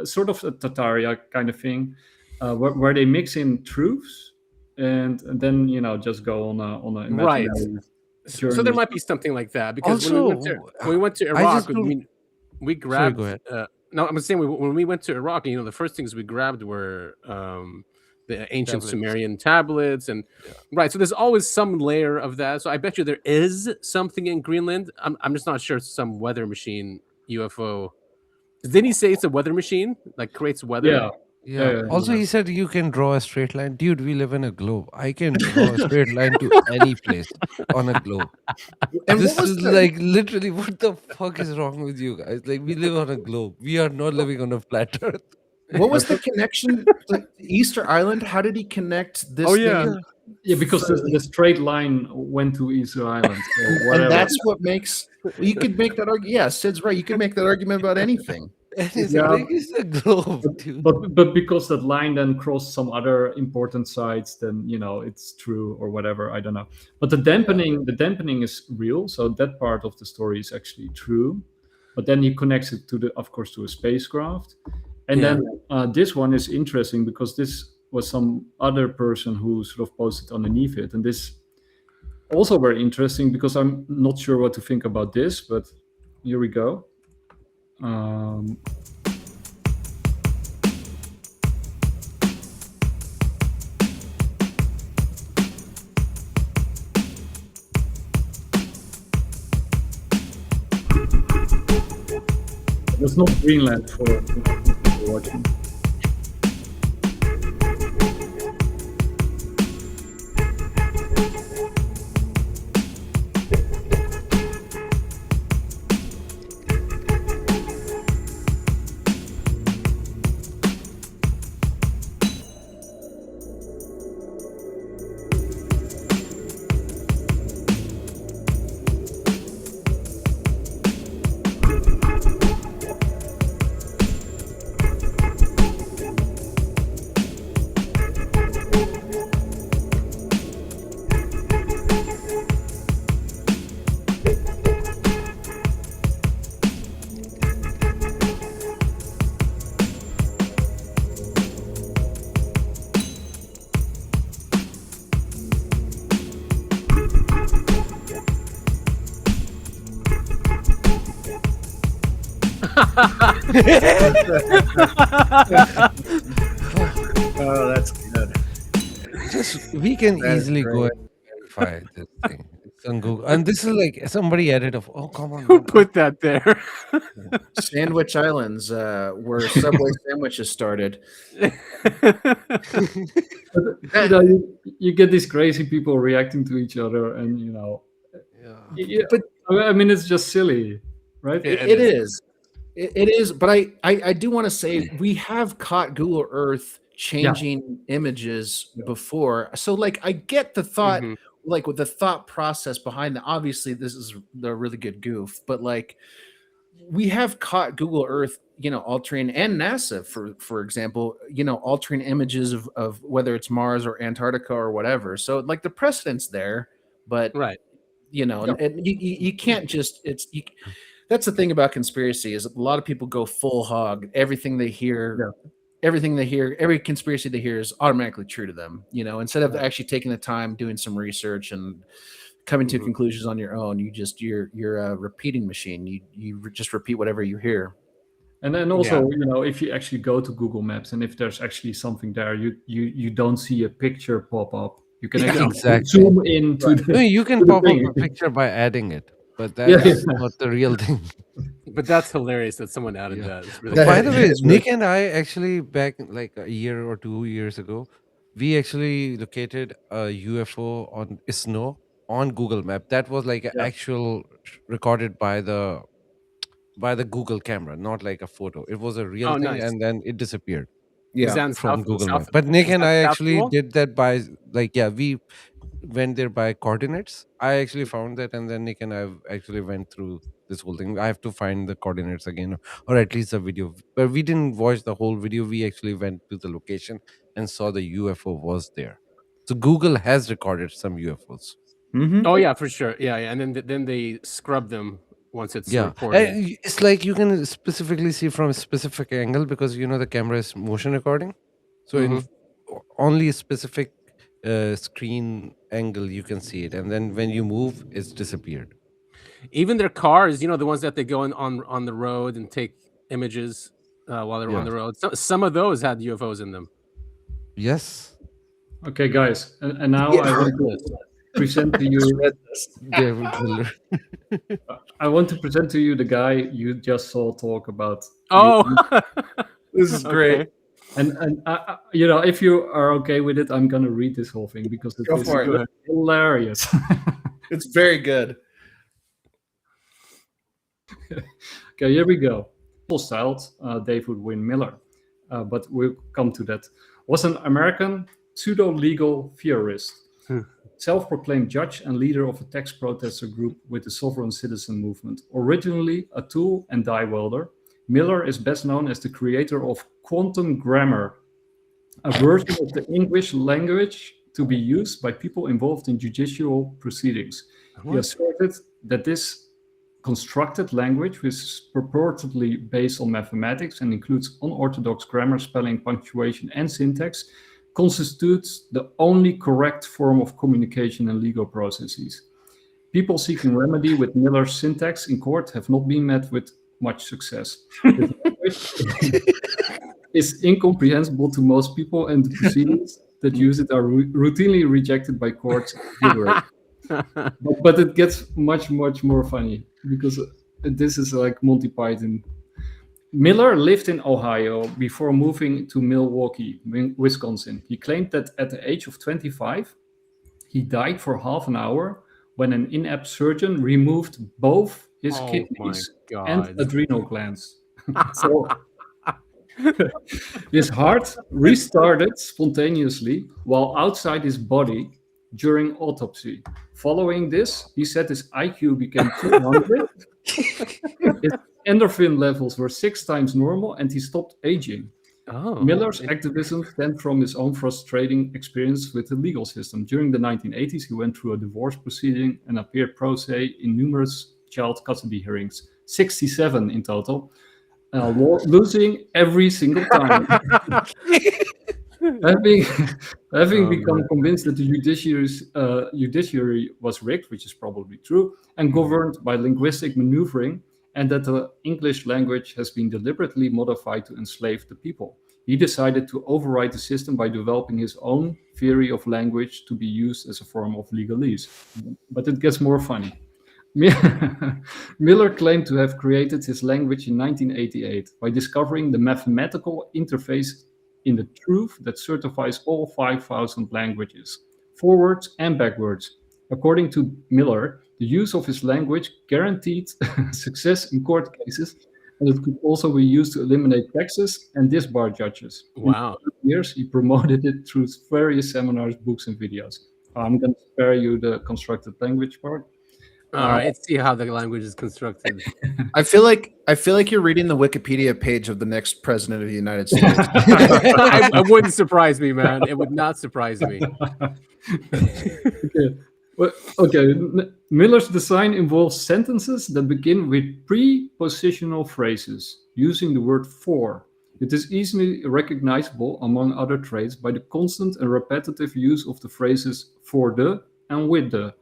Sort of a Tataria kind of thing, where they mix in truths and then just go on a Right. imaginary So there journey. might be something like that because Also, when we went to I Iraq, just don't. we Sorry, grabbed. go ahead. No, I'm saying when we went to Iraq, the first things we grabbed were the ancient Tablets. Sumerian tablets, and right. So there's always some layer of that. So I bet you there is something in Greenland. I'm just not sure it's some weather machine UFO. Didn't he say it's a weather machine, like creates weather? Yeah. Yeah. Also, he said you can draw a straight line. Dude, we live in a globe. I can draw a straight line to any place on a globe. And This what was is the, like literally what the fuck is wrong with you guys? Like, we live on a globe. We are not living on a flat earth. what was the connection to Easter Island? How did he connect this Oh, thing? yeah. Yeah, because the straight line went to Easter Island. Or whatever. And that's what makes you could make that argument. Yeah, Sid's right. You could make that argument about anything. Anything. Yeah. Like, it's a globe, dude. But because that line then crossed some other important sites, then it's true or whatever. I don't know. But the dampening is real. So that part of the story is actually true. But then he connects it to of course, to a spacecraft. And then this one is interesting because this was some other person who sort of posted underneath it, and this also very interesting because I'm not sure what to think about this. But here we go. There's no Greenland for people watching. Oh, that's good. We can That is easily go great. and verify this thing. It's on Google. And this is like somebody added of, oh, come on. Who man. put that there? Sandwich Islands, where Subway sandwiches started. You get these crazy people reacting to each other, and but I mean, it's just silly, right? It is. It is, but I do want to say we have caught Google Earth changing images before. So like I get the thought, like with the thought process behind that. Obviously, this is the really good goof, but like we have caught Google Earth, altering, and NASA for example, altering images of whether it's Mars or Antarctica or whatever. So like the precedent's there, but Right. and you can't just that's the thing about conspiracy is a lot of people go full hog. Everything they hear, every conspiracy they hear is automatically true to them. Instead of actually taking the time, doing some research and coming to conclusions on your own, you're a repeating machine. You just repeat whatever you hear. And then also, if you actually go to Google Maps and if there's actually something there, you don't see a picture pop up. You can actually zoom into No, you can pop up a picture by adding it, but that's not the real thing. But that's hilarious that someone added that. It's really By the funny. way, Nick and I actually back like a year or 2 years ago, we actually located a UFO on snow on Google Map. That was like an actual recorded by the Google camera, not like a photo. It was a real thing, nice. and then it disappeared Is that in from Google South- Map. But Nick is and that I South actually Pole? did that by we went there by coordinates. I actually found that, and then Nick and I actually went through this whole thing. I have to find the coordinates again, or at least a video. But we didn't watch the whole video. We actually went to the location and saw the UFO was there. So Google has recorded some UFOs. Mm-hmm. Oh yeah, for sure. Yeah, and then they scrub them once it's Yeah, recorded. and it's like you can specifically see from a specific angle because the camera is motion recording. So in only a specific screen angle you can see it, and then when you move, it's disappeared. Even their cars, the ones that they go on the road and take images while they're on the road. Some of those had UFOs in them. Yes. Okay, guys, and now I want to present to you David Miller. I want to present to you the guy you just saw talk about. Oh, This is great. Okay. And if you are okay with it, I'm gonna read this whole thing because it Go is for it. hilarious. It's very good. Okay, here we go. Styled David Wynn Miller, but we'll come to that. Was an American pseudo-legal theorist, self-proclaimed judge and leader of a tax protester group with the Sovereign Citizen Movement. Originally a tool and die welder, Miller is best known as the creator of quantum grammar, a version of the English language to be used by people involved in judicial proceedings. He asserted that this constructed language, which is purportedly based on mathematics and includes unorthodox grammar, spelling, punctuation, and syntax, constitutes the only correct form of communication in legal processes. People seeking remedy with Miller's syntax in court have not been met with much success. The language is incomprehensible to most people, and the proceedings that use it are routinely rejected by courts. But it gets much, much more funny because this is like Monty Python. Miller lived in Ohio before moving to Milwaukee, Wisconsin. He claimed that at the age of 25, he died for half an hour when an inept surgeon removed both his kidneys and adrenal glands. So his heart restarted spontaneously while outside his body during autopsy. Following this, he said his IQ became 200. His endorphin levels were 6 times normal, and he stopped aging. Miller's activism stemmed from his own frustrating experience with the legal system. During the 1980s, he went through a divorce proceeding and appeared pro se in numerous child custody hearings, 67 in total, losing every single time. Having become convinced that the judiciary was rigged, which is probably true, and governed by linguistic maneuvering, and that the English language has been deliberately modified to enslave the people. He decided to override the system by developing his own theory of language to be used as a form of legalese. But it gets more funny. Miller claimed to have created his language in 1988 by discovering the mathematical interface in the truth that certifies all 5,000 languages, forwards and backwards. According to Miller, the use of his language guaranteed success in court cases, and it could also be used to eliminate taxes and disbar judges. Wow. In years, he promoted it through various seminars, books, and videos. I'm going to spare you the constructed language part. All right, let's see how the language is constructed. I feel like you're reading the Wikipedia page of the next president of the United States. It wouldn't surprise me, man. It would not surprise me. Okay. Miller's design involves sentences that begin with prepositional phrases using the word for. It is easily recognizable, among other traits, by the constant and repetitive use of the phrases for the and with the,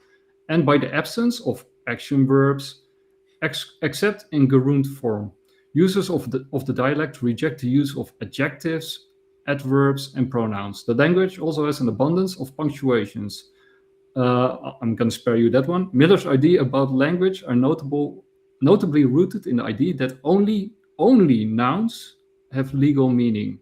and by the absence of action verbs, except in gerund form. Users of the dialect reject the use of adjectives, adverbs, and pronouns. The language also has an abundance of punctuations. I'm going to spare you that one. Miller's idea about language are notably rooted in the idea that only nouns have legal meaning,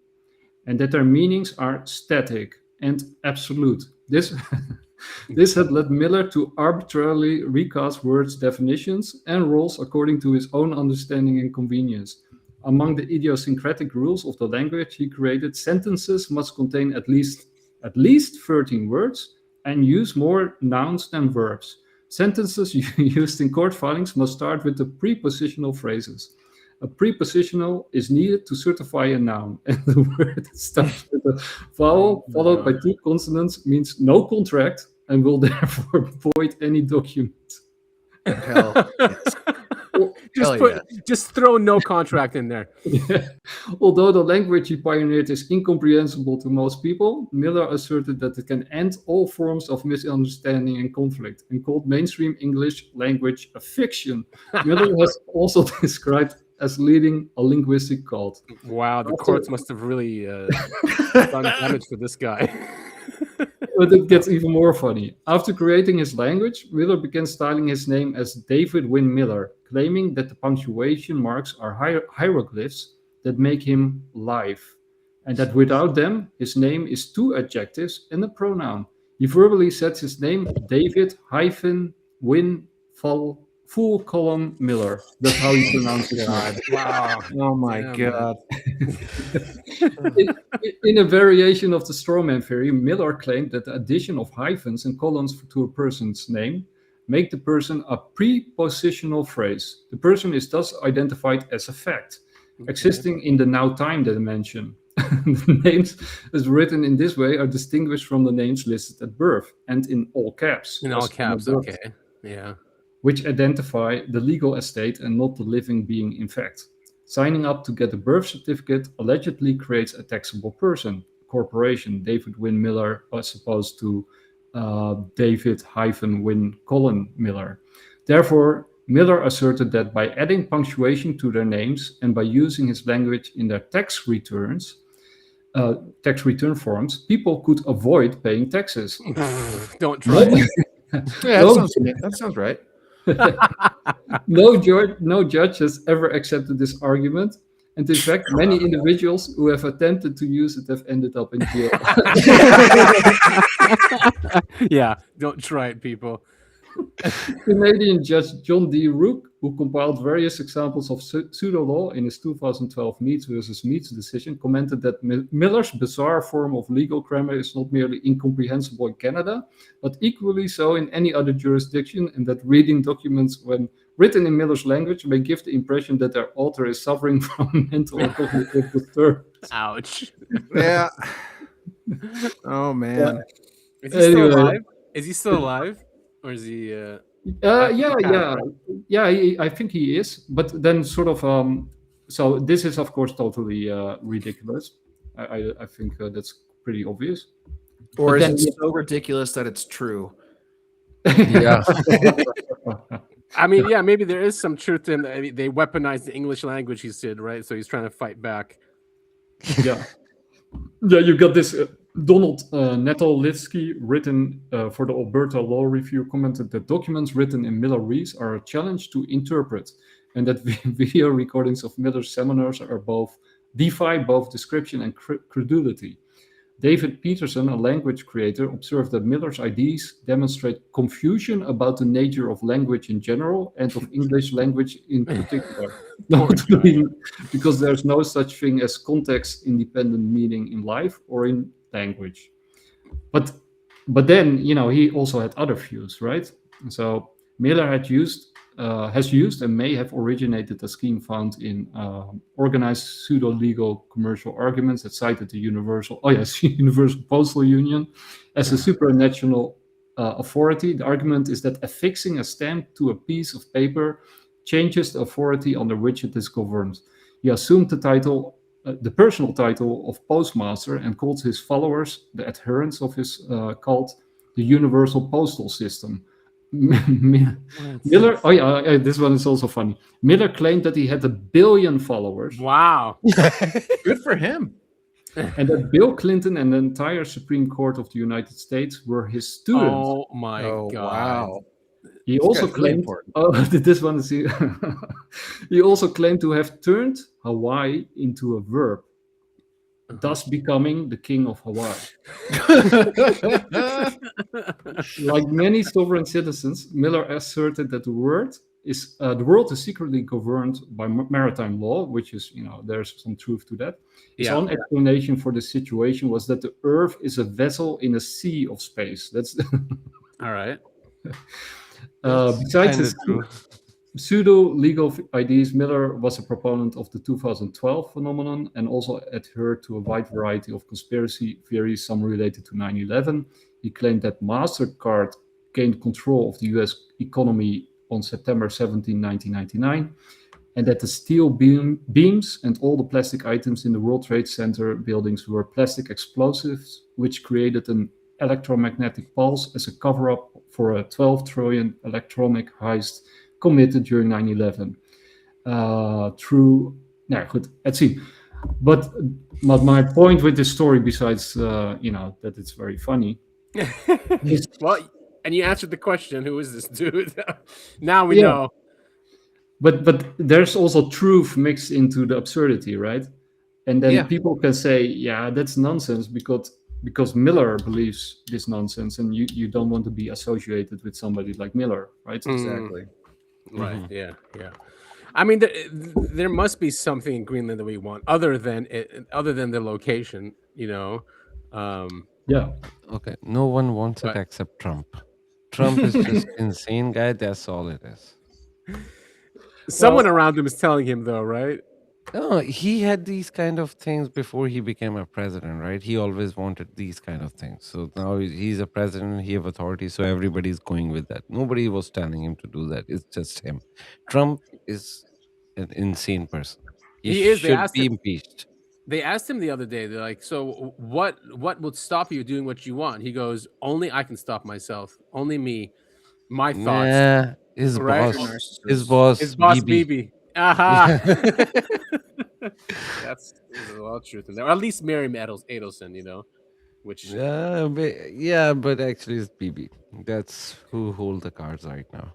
and that their meanings are static and absolute. This had led Miller to arbitrarily recast words' definitions and roles according to his own understanding and convenience. Among the idiosyncratic rules of the language he created, sentences must contain at least 13 words and use more nouns than verbs. Sentences used in court filings must start with the prepositional phrases. A prepositional is needed to certify a noun, and the word starts with a vowel followed by two consonants means no contract and will therefore void any document. Hell, yes. Just throw no contract in there. Yeah. Although the language he pioneered is incomprehensible to most people, Miller asserted that it can end all forms of misunderstanding and conflict, and called mainstream English language a fiction. Miller has also described as leading a linguistic cult. Wow, the courts must have really done damage to this guy. But it gets even more funny. After creating his language, Miller began styling his name as David Wynn Miller, claiming that the punctuation marks are hieroglyphs that make him live, and that without them, his name is two adjectives and a pronoun. He verbally sets his name David-Wynn full column Miller. That's how he pronounces it. Wow. Oh my God. In a variation of the strawman theory, Miller claimed that the addition of hyphens and colons to a person's name make the person a prepositional phrase. The person is thus identified as a fact, existing in the now-time dimension. The names as written in this way are distinguished from the names listed at birth and in all caps. In all caps, okay. Yeah. Which identify the legal estate and not the living being in fact. Signing up to get a birth certificate allegedly creates a taxable person, corporation, David Wynn Miller, as opposed to David-Wynn Colin Miller. Therefore, Miller asserted that by adding punctuation to their names and by using his language in their tax return forms, people could avoid paying taxes. Don't try. That sounds right. No judge has ever accepted this argument, and in fact, many individuals who have attempted to use it have ended up in jail. Yeah, don't try it, people. Canadian Judge John D. Rook, who compiled various examples of pseudo-law in his 2012 Meads versus Meads decision, commented that Miller's bizarre form of legal grammar is not merely incomprehensible in Canada, but equally so in any other jurisdiction, and that reading documents when written in Miller's language may give the impression that their author is suffering from mental or cognitive disturbance. Ouch. Yeah. Oh, man. Is he still alive? Is he still alive? Or is he? I think he is. But then, sort of, so this is of course totally ridiculous. I think that's pretty obvious. Or is it so ridiculous that it's true? Yeah. I mean, yeah, maybe there is some truth in. I mean, they weaponized the English language. He said, right? So he's trying to fight back. Yeah. Yeah, you got this. Donald Netolitsky, written for the Alberta Law Review, commented that documents written in Millerese are a challenge to interpret, and that video recordings of Miller's seminars are defy both description and credulity. David Peterson, a language creator, observed that Miller's ideas demonstrate confusion about the nature of language in general and of English language in particular, notably because there's no such thing as context-independent meaning in life or in language. But then, he also had other views, right? So Miller has used and may have originated a scheme found in organized pseudo-legal commercial arguments that cited the Universal Postal Union as a supranational authority. The argument is that affixing a stamp to a piece of paper changes the authority under which it is governed. He assumed the personal title of postmaster, and called his followers, the adherents of his cult, the Universal Postal System. Miller, this one is also funny. Miller claimed that he had 1 billion followers. Wow. Good for him. And that Bill Clinton and the entire Supreme Court of the United States were his students. Oh my God. Wow. He also claimed, this one is he also claimed to have turned Hawaii into a verb, thus becoming the king of Hawaii. Like many sovereign citizens, Miller asserted that the world is secretly governed by maritime law, which is, there's some truth to that. His own explanation for the situation was that the Earth is a vessel in a sea of space. That's all right. pseudo-legal IDs, Miller was a proponent of the 2012 phenomenon and also adhered to a wide variety of conspiracy theories, some related to 9/11. He claimed that MasterCard gained control of the US economy on September 17, 1999, and that the steel beams and all the plastic items in the World Trade Center buildings were plastic explosives, which created an electromagnetic pulse as a cover-up for a 12 trillion electronic heist committed during 9/11. Goed, let's see. But my point with this story, besides that it's very funny, well, and you answered the question: who is this dude? Now we know. But there's also truth mixed into the absurdity, right? And then people can say, yeah, that's nonsense because Miller believes this nonsense, and you don't want to be associated with somebody like Miller, right? Exactly. Right. Yeah. I mean, there must be something in Greenland that we want other than the location, Yeah. Okay. No one wants it except Trump. Trump is just insane guy. That's all it is. Someone around him is telling him, though, right? No, he had these kind of things before he became a president, right? He always wanted these kind of things. So now he's a president, he have authority, so everybody's going with that. Nobody was telling him to do that. It's just him. Trump is an insane person. He should be impeached. They asked him the other day, they're like, so what would stop you doing what you want? He goes, only I can stop myself. Only me. My thoughts. Yeah, his boss, BB. Aha. That's a lot of truth in there. Or at least Mary Adelson, which but actually it's BB. That's who hold the cards right now.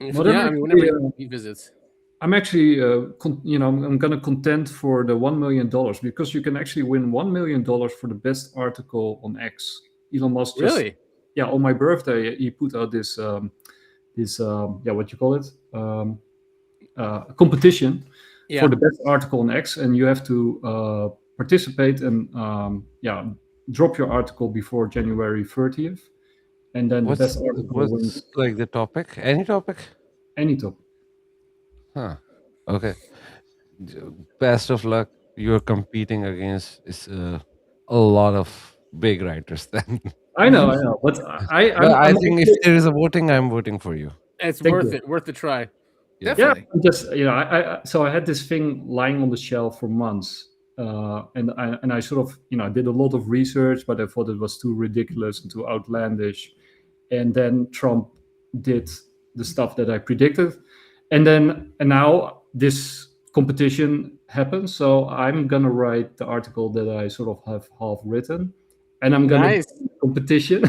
Whenever he visits. I'm actually, I'm going to contend for the $1 million because you can actually win $1 million for the best article on X. Elon Musk really? Yeah, on my birthday, he put out this what you call it? Competition for the best article on X, and you have to participate and drop your article before January 30th, and then the best article wins. Like the topic? Any topic? Any topic. Huh. Okay. Best of luck. You're competing against a lot of big writers then. I know, but I think if there is a voting, I'm voting for you. It's worth the try. Definitely. Yeah, just I had this thing lying on the shelf for months, and I sort of did a lot of research, but I thought it was too ridiculous and too outlandish, and then Trump did the stuff that I predicted, and now this competition happens, so I'm gonna write the article that I sort of have half written. And I'm gonna competition,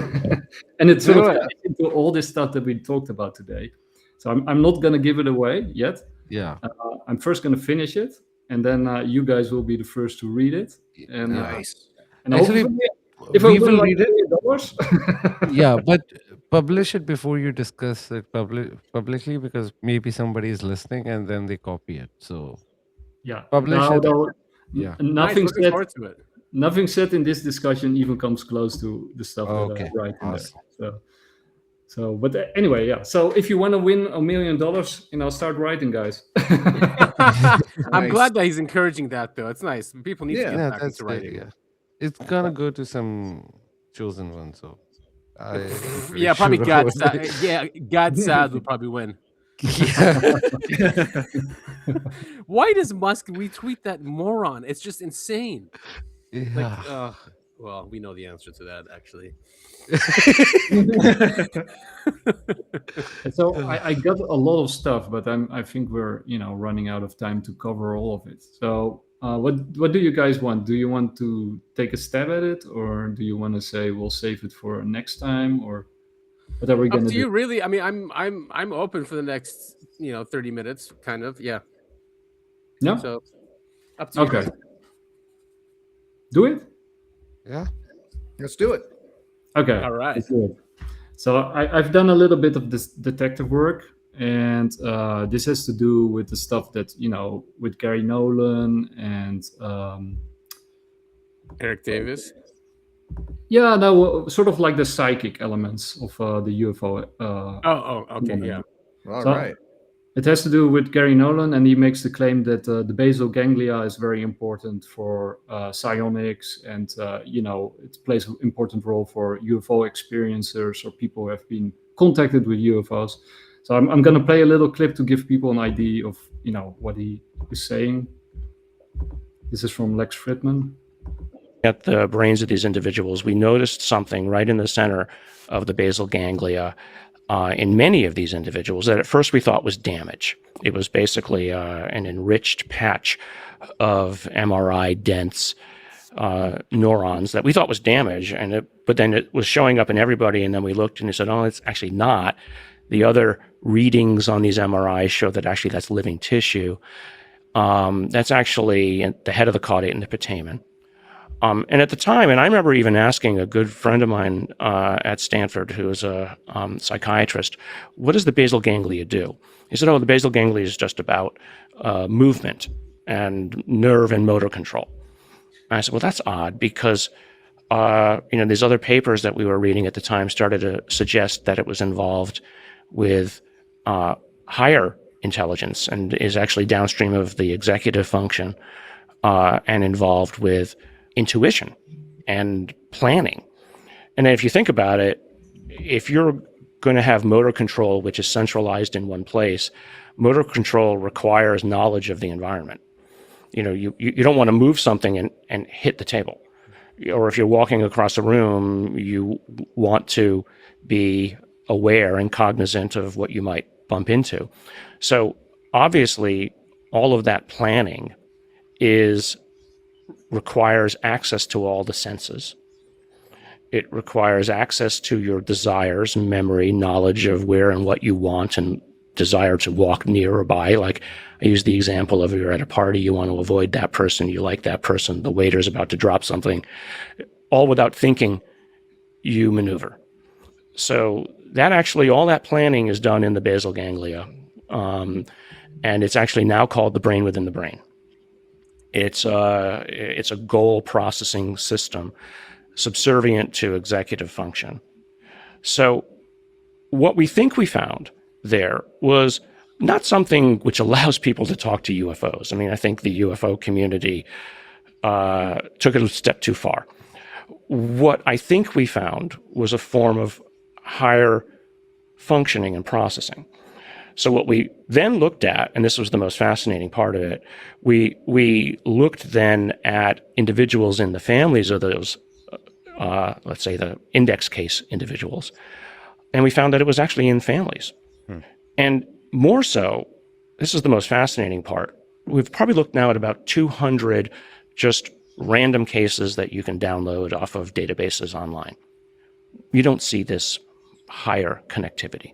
and it's sort of into all this stuff that we talked about today. So I'm not gonna give it away yet. Yeah, I'm first gonna finish it, and then you guys will be the first to read it. And nice. And actually, if we will read it, yeah, but publish it before you discuss it publicly, because maybe somebody is listening and then they copy it. So publish it. Nothing said. To it. Nothing said in this discussion even comes close to the stuff that I write in there. So, but anyway, yeah. So if you want to win $1 million, start writing, guys. I'm glad that he's encouraging that, though. It's nice. People need to get back into writing. Yeah. It's gonna go to some chosen one. So, probably God. God Sad will probably win. Why does Musk retweet that moron? It's just insane. Yeah. Well, we know the answer to that, actually. So I got a lot of stuff, but I think we're running out of time to cover all of it. So what do you guys want? Do you want to take a stab at it, or do you want to say we'll save it for next time, or what are we going to do? You really? I mean, I'm open for the next 30 minutes, kind of. Yeah. Yeah. So up to you. Okay. Do it. Yeah. Let's do it. All Okay. right. So I've done a little bit of this detective work, and this has to do with the stuff that with Gary Nolan and Eric Davis. Yeah, no, sort of like the psychic elements of the UFO. Okay, yeah. All right. It has to do with Gary Nolan, and he makes the claim that the basal ganglia is very important for psionics, and it plays an important role for UFO experiencers or people who have been contacted with UFOs. So I'm going to play a little clip to give people an idea of what he is saying. This is from Lex Fridman. At the brains of these individuals, we noticed something right in the center of the basal ganglia in many of these individuals that at first we thought was damage. It was basically an enriched patch of MRI-dense neurons that we thought was damage, but then it was showing up in everybody, and then we looked and we said, oh, it's actually not. The other readings on these MRIs show that actually that's living tissue. That's actually the head of the caudate and the putamen. And at the time, and I remember even asking a good friend of mine at Stanford, who is a psychiatrist, what does the basal ganglia do? He said, oh, the basal ganglia is just about movement and nerve and motor control. And I said, well, that's odd because, these other papers that we were reading at the time started to suggest that it was involved with higher intelligence and is actually downstream of the executive function and involved with intuition and planning. And if you think about it, if you're going to have motor control, which is centralized in one place, motor control requires knowledge of the environment. You don't want to move something and hit the table. Or if you're walking across a room, you want to be aware and cognizant of what you might bump into. So obviously, all of that planning requires access to all the senses. It requires access to your desires, memory, knowledge of where and what you want, and desire to walk near or by. Like I use the example of you're at a party, you want to avoid that person, you like that person, the waiter's about to drop something. All without thinking, you maneuver. So that actually, all that planning is done in the basal ganglia. And it's actually now called the brain within the brain. It's a goal processing system subservient to executive function. So what we think we found there was not something which allows people to talk to UFOs. I mean, I think the UFO community took it a step too far. What I think we found was a form of higher functioning and processing. So what we then looked at, and this was the most fascinating part of it, we looked then at individuals in the families of those, let's say the index case individuals, and we found that it was actually in families. And more so, this is the most fascinating part, we've probably looked now at about 200 just random cases that you can download off of databases online. You don't see this higher connectivity.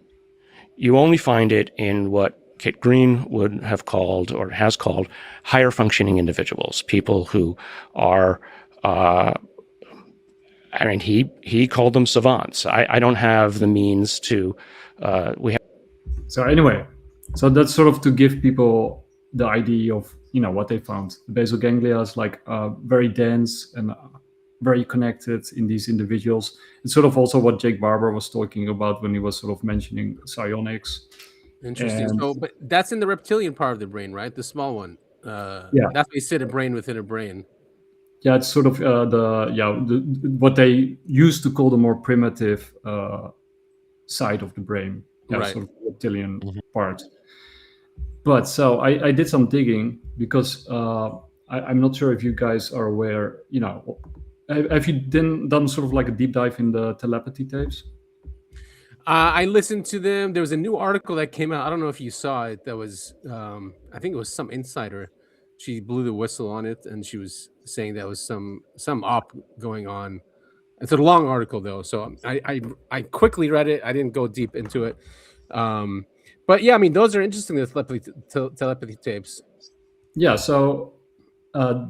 You only find it in what Kit Green would have called, or has called, higher functioning individuals, people who are, he called them savants. I don't have the means to, So anyway, so that's sort of to give people the idea of, what they found. The basal ganglia is like very dense and very connected in these individuals. It's sort of also what Jake Barber was talking about when he was sort of mentioning psionics. Interesting. So, but that's in the reptilian part of the brain, right? The small one. Yeah. That's why you said a brain within a brain. Yeah, it's sort of what they used to call the more primitive side of the brain. Yeah, Right. sort of reptilian part. But so I did some digging because I'm not sure if you guys are aware, have you done sort of like a deep dive in the telepathy tapes? I listened to them. There was a new article that came out. I don't know if you saw it. That was, I think it was some insider. She blew the whistle on it, and she was saying that was some op going on. It's a long article though, so I quickly read it. I didn't go deep into it. But yeah, I mean, those are interesting. The telepathy tapes. Yeah, so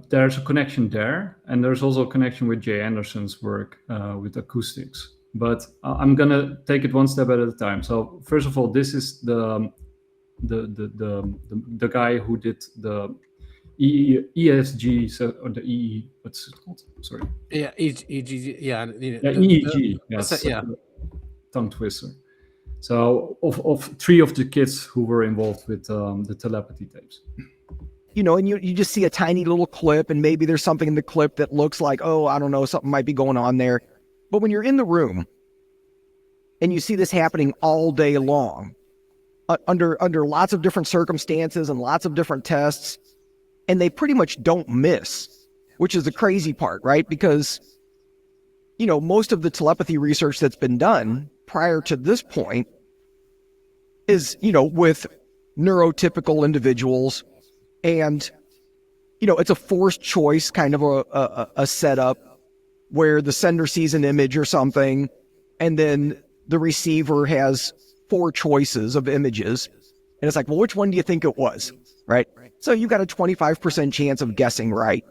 there's a connection there, and there's also a connection with Jay Anderson's work with acoustics. But I'm gonna take it one step at a time. So first of all, this is the guy who did the ESG, so, or the EE, what's it called? Sorry. Yeah, EEG. Yeah, EEG. Yes. Yeah. Tongue twister. So of 3 of the kids who were involved with the telepathy tapes. And you just see a tiny little clip, and maybe there's something in the clip that looks like, oh, I don't know, something might be going on there. But when you're in the room and you see this happening all day long, under lots of different circumstances and lots of different tests, and they pretty much don't miss, which is the crazy part, right? Because, most of the telepathy research that's been done prior to this point is, with neurotypical individuals, and, it's a forced choice kind of a setup where the sender sees an image or something, and then the receiver has 4 choices of images. And it's like, well, which one do you think it was? Right? So you got a 25% chance of guessing right.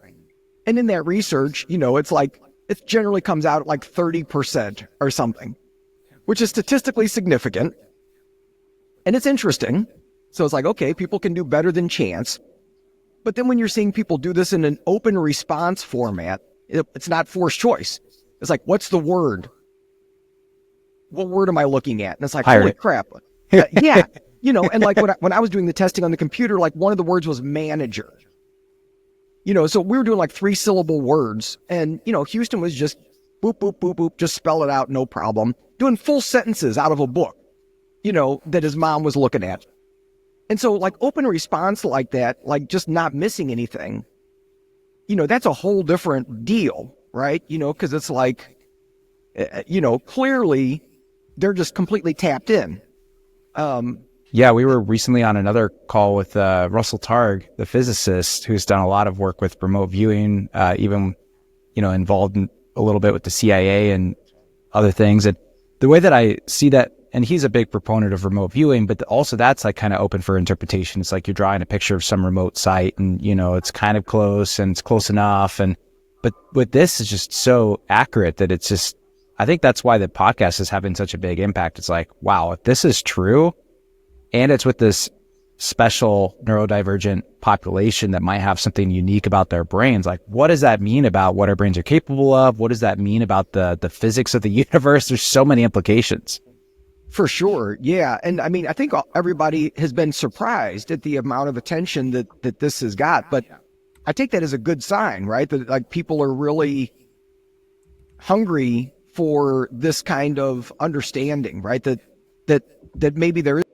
And in that research, it's like, it generally comes out at like 30% or something, which is statistically significant. And it's interesting. So it's like, okay, people can do better than chance. But then when you're seeing people do this in an open response format, it's not forced choice. It's like, what's the word? What word am I looking at? And it's like, holy crap. Yeah. And like when I was doing the testing on the computer, like one of the words was manager. So we were doing like 3-syllable words, and, Houston was just boop, boop, boop, boop, just spell it out, no problem. Doing full sentences out of a book, that his mom was looking at. And so like open response like that, like just not missing anything, that's a whole different deal, right? Because it's like, clearly they're just completely tapped in. Yeah, we were recently on another call with Russell Targ, the physicist, who's done a lot of work with remote viewing, even, involved in a little bit with the CIA and other things. And the way that I see that, and he's a big proponent of remote viewing, but also that's like kind of open for interpretation. It's like you're drawing a picture of some remote site and, it's kind of close and it's close enough. But with this is just so accurate that it's just, I think that's why the podcast is having such a big impact. It's like, wow, if this is true, and it's with this special neurodivergent population that might have something unique about their brains. Like, what does that mean about what our brains are capable of? What does that mean about the physics of the universe? There's so many implications. For sure. Yeah. And I mean, I think everybody has been surprised at the amount of attention that this has got, but I take that as a good sign, right? That like people are really hungry for this kind of understanding, right? That maybe there is.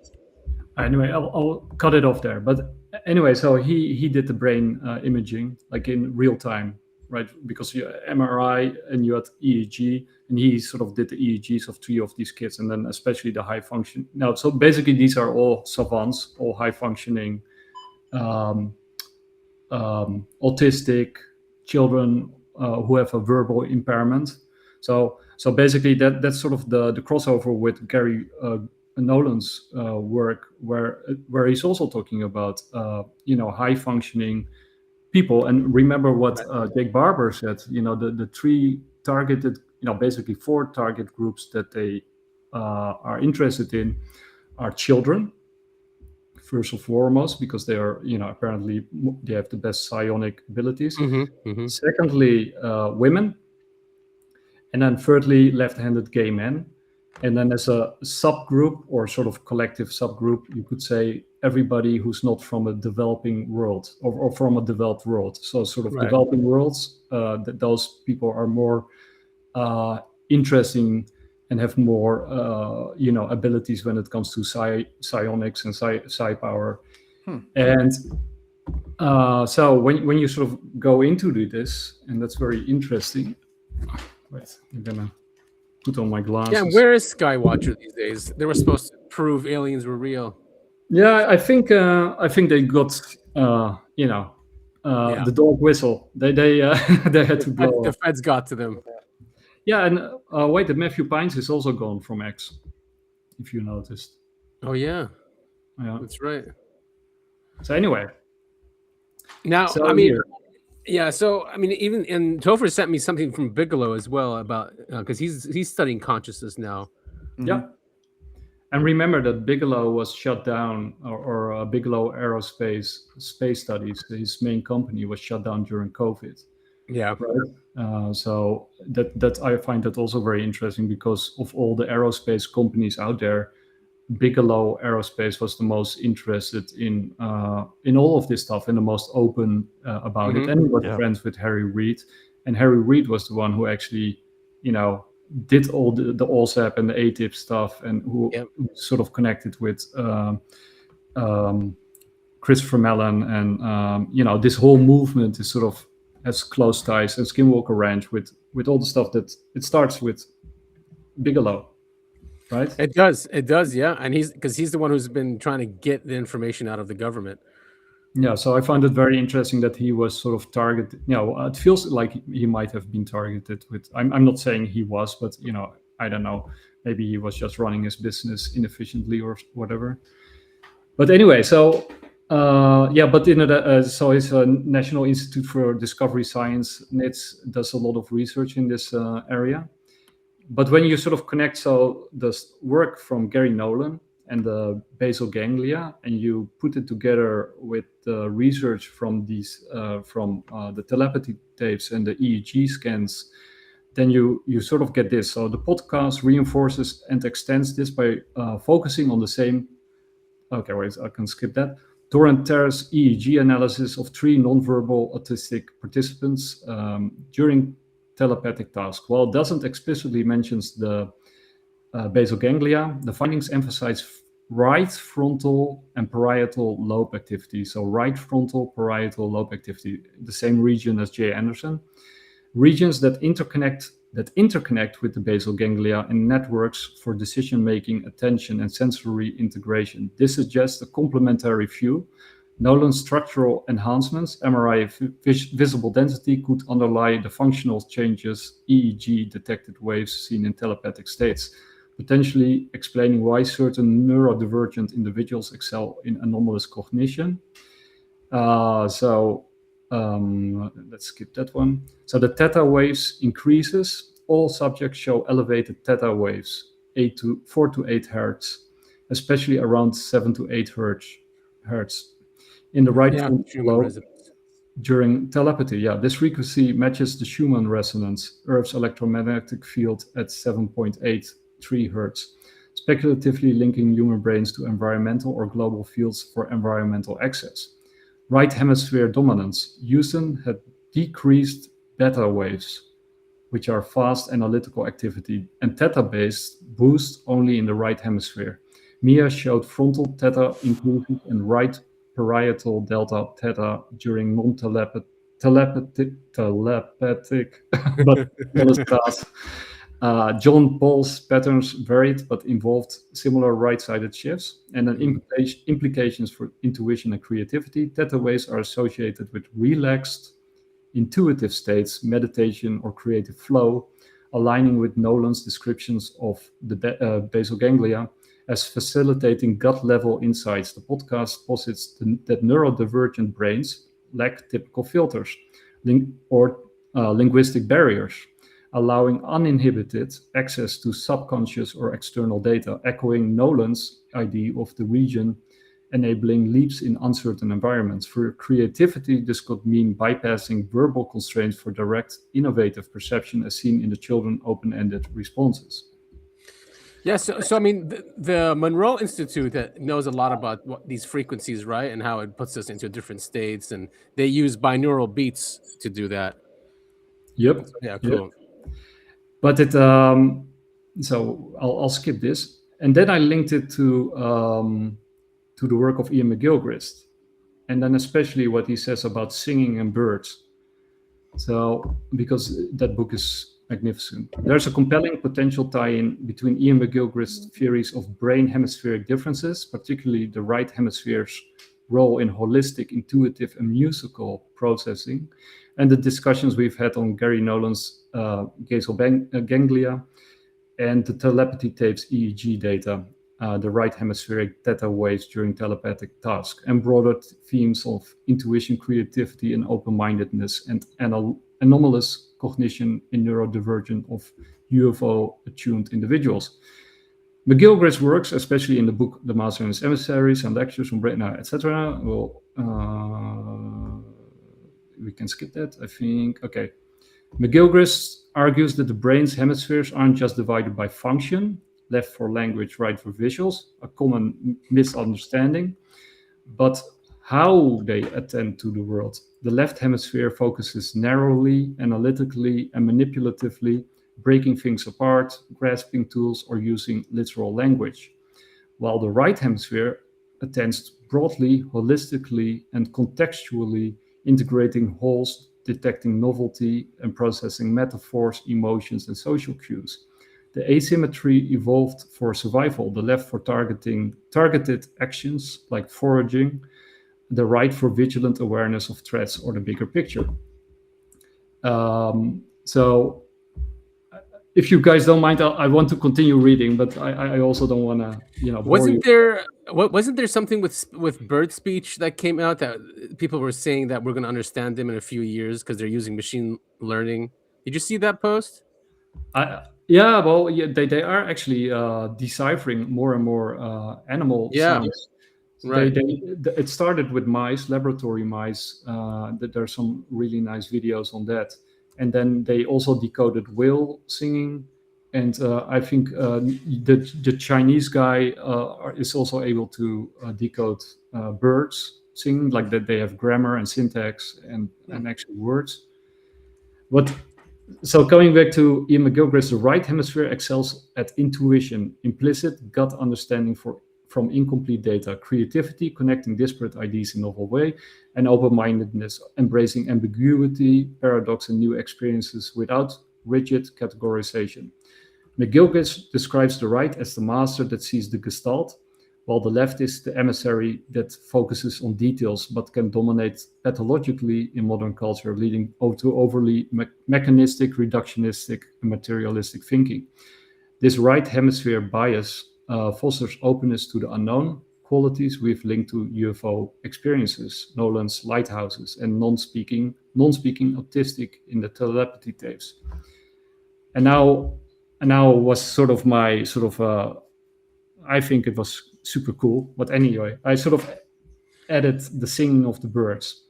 Anyway, I'll cut it off there. But anyway, so he did the brain imaging like in real time, right? Because you MRI and you had EEG, and he sort of did the EEGs of 3 of these kids, and then especially the high function. Now, so basically these are all savants, all high functioning, autistic children who have a verbal impairment. So basically that's sort of the crossover with Gary Nolan's work, where he's also talking about high functioning people. And remember what Jake Barber said, the 3 targeted, basically 4 target groups that they are interested in are children, first and foremost, because they are, apparently they have the best psionic abilities. Secondly, women. And then thirdly, left-handed gay men. And then as a subgroup or sort of collective subgroup, you could say everybody who's not from a developing world or from a developed world. So sort of developing worlds, that those people are more interesting and have more, abilities when it comes to psionics and psi power. And so when you sort of go into this, and that's very interesting. Wait, I'm gonna put on my glasses. Yeah, where is Skywatcher these days? They were supposed to prove aliens were real. Yeah, I think they got the dog whistle. They had to blow. The feds got to them. Yeah, and wait, the Matthew Pines is also gone from X, if you noticed. Oh yeah, that's right. So anyway, now even and Topher sent me something from Bigelow as well about because he's studying consciousness now. Yeah, and remember that Bigelow was shut down, or Bigelow Aerospace Space Studies, his main company, was shut down during COVID. Yeah, right. So that I find that also very interesting, because of all the aerospace companies out there, Bigelow Aerospace was the most interested in all of this stuff and the most open about it. And he was friends with Harry Reid, and Harry Reid was the one who actually, did all the OSAP and the ATIP stuff, and who sort of connected with Christopher Mellon, and this whole movement is sort of has close ties, and Skinwalker Ranch with all the stuff that it starts with Bigelow. Right? It does, yeah. And he's the one who's been trying to get the information out of the government. Yeah, so I found it very interesting that he was sort of targeted. It feels like he might have been targeted with. I'm not saying he was, but I don't know. Maybe he was just running his business inefficiently or whatever. But anyway, so so it's a National Institute for Discovery Science. NIDS does a lot of research in this area. But when you sort of connect the work from Gary Nolan and the basal ganglia, and you put it together with the research from these the telepathy tapes and the EEG scans, then you sort of get this. So the podcast reinforces and extends this by focusing on the same. Okay, wait, I can skip that. Torrent Terrace EEG analysis of 3 nonverbal autistic participants during telepathic task. While it doesn't explicitly mention the basal ganglia, the findings emphasize right frontal and parietal lobe activity. So right frontal, parietal lobe activity, the same region as Jay Anderson. Regions that interconnect with the basal ganglia in networks for decision-making, attention, and sensory integration. This suggests a complementary view. Nolan's structural enhancements, MRI visible density, could underlie the functional changes EEG detected waves seen in telepathic states, potentially explaining why certain neurodivergent individuals excel in anomalous cognition. Let's skip that one. So the theta waves increases. All subjects show elevated theta waves, 4 to 8 hertz, especially around 7 to 8 hertz. In the right frontal lobe during telepathy. Yeah, this frequency matches the Schumann resonance, Earth's electromagnetic field at 7.83 hertz, speculatively linking human brains to environmental or global fields for environmental access. Right hemisphere dominance. Houston had decreased beta waves, which are fast analytical activity, and theta-based boost only in the right hemisphere. Mia showed frontal theta inclusion and right parietal delta theta during non-telepathic but tasks. John Paul's patterns varied but involved similar right-sided shifts, and then implications for intuition and creativity. Theta waves are associated with relaxed, intuitive states, meditation, or creative flow, aligning with Nolan's descriptions of the basal ganglia as facilitating gut-level insights. The podcast posits that neurodivergent brains lack typical filters or linguistic barriers, allowing uninhibited access to subconscious or external data, echoing Nolan's idea of the region enabling leaps in uncertain environments. For creativity, this could mean bypassing verbal constraints for direct, innovative perception, as seen in the children's open-ended responses. Yes, so I mean, the Monroe Institute that knows a lot about these frequencies, right, and how it puts us into different states, and they use binaural beats to do that. Yep. Yeah, cool. Yep. But it, so I'll skip this, and then I linked it to the work of Ian McGilchrist, and then especially what he says about singing and birds. So because that book is magnificent. There's a compelling potential tie-in between Ian McGilchrist's theories of brain hemispheric differences, particularly the right hemisphere's role in holistic, intuitive, and musical processing, and the discussions we've had on Gary Nolan's basal ganglia and the telepathy tapes EEG data, the right hemispheric theta waves during telepathic tasks, and broader themes of intuition, creativity, and open-mindedness, and anomalous cognition in neurodivergent of UFO-attuned individuals. McGilchrist works, especially in the book The Master and His Emissaries and lectures on brain, etc. Well, we can skip that, I think. Okay. McGilchrist argues that the brain's hemispheres aren't just divided by function, left for language, right for visuals, a common misunderstanding. But how they attend to the world. The left hemisphere focuses narrowly, analytically, and manipulatively, breaking things apart, grasping tools, or using literal language. While the right hemisphere attends broadly, holistically, and contextually, integrating wholes, detecting novelty, and processing metaphors, emotions, and social cues. The asymmetry evolved for survival, the left for targeted actions like foraging, the right for vigilant awareness of threats or the bigger picture. So if you guys don't mind, I want to continue reading, but I also don't want to, wasn't there something with bird speech that came out that people were saying that we're going to understand them in a few years because they're using machine learning? Did you see that post? They are actually deciphering more and more animal sounds. Right. It started with mice, laboratory mice. That there's some really nice videos on that, and then they also decoded whale singing, and I think the Chinese guy is also able to decode birds singing, like that they have grammar and syntax and actual words. But so coming back to Ian McGilchrist, the right hemisphere excels at intuition, implicit gut understanding from incomplete data, creativity, connecting disparate ideas in a novel way, and open-mindedness, embracing ambiguity, paradox, and new experiences without rigid categorization. McGilchrist describes the right as the master that sees the gestalt, while the left is the emissary that focuses on details but can dominate pathologically in modern culture, leading to overly mechanistic, reductionistic, and materialistic thinking. This right hemisphere bias fosters openness to the unknown, qualities we've linked to UFO experiences, Nolan's lighthouses, and non-speaking autistic in the telepathy tapes. And now was sort of my I think it was super cool. But anyway, I sort of added the singing of the birds.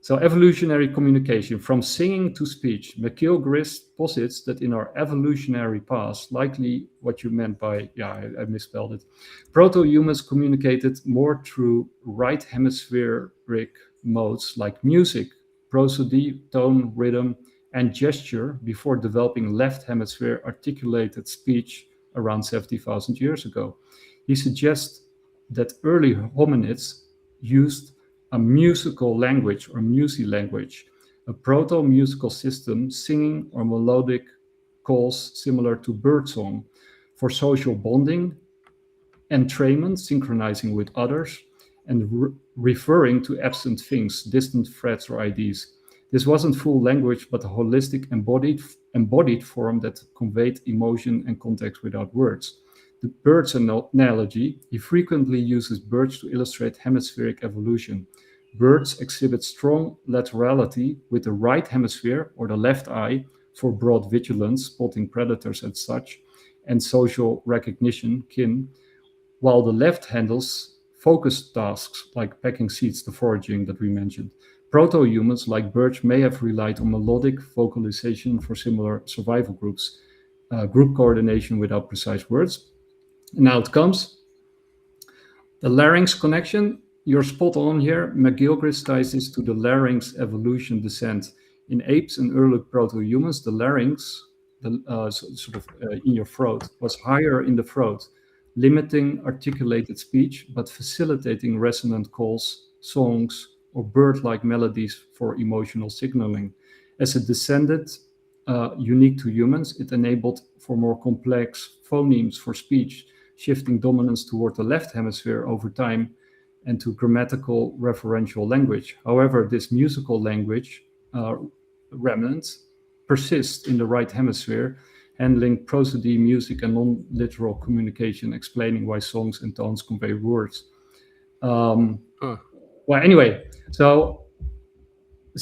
So evolutionary communication, from singing to speech. McGilchrist posits that in our evolutionary past, likely what you meant by, I misspelled it, proto-humans communicated more through right hemispheric modes like music, prosody, tone, rhythm, and gesture before developing left hemisphere articulated speech around 70,000 years ago. He suggests that early hominids used a musical language or musi language, a proto-musical system, singing or melodic calls similar to birdsong for social bonding, entrainment, synchronizing with others, and referring to absent things, distant threats or ideas. This wasn't full language, but a holistic embodied form that conveyed emotion and context without words. The birds analogy, he frequently uses birds to illustrate hemispheric evolution. Birds exhibit strong laterality with the right hemisphere or the left eye for broad vigilance, spotting predators and such, and social recognition, kin, while the left handles focused tasks like packing seeds, the foraging that we mentioned. Proto-humans, like birds, may have relied on melodic vocalization for similar survival groups, group coordination without precise words. Now it comes. The larynx connection, you're spot on here. McGilchrist ties this to the larynx evolution descent. In apes and early proto-humans, the larynx, in your throat, was higher in the throat, limiting articulated speech, but facilitating resonant calls, songs, or bird-like melodies for emotional signaling. As it descended, unique to humans, it enabled for more complex phonemes for speech, shifting dominance toward the left hemisphere over time and to grammatical referential language. However, this musical language remnants persist in the right hemisphere, handling prosody, music, and non-literal communication, explaining why songs and tones convey words. Well, anyway, so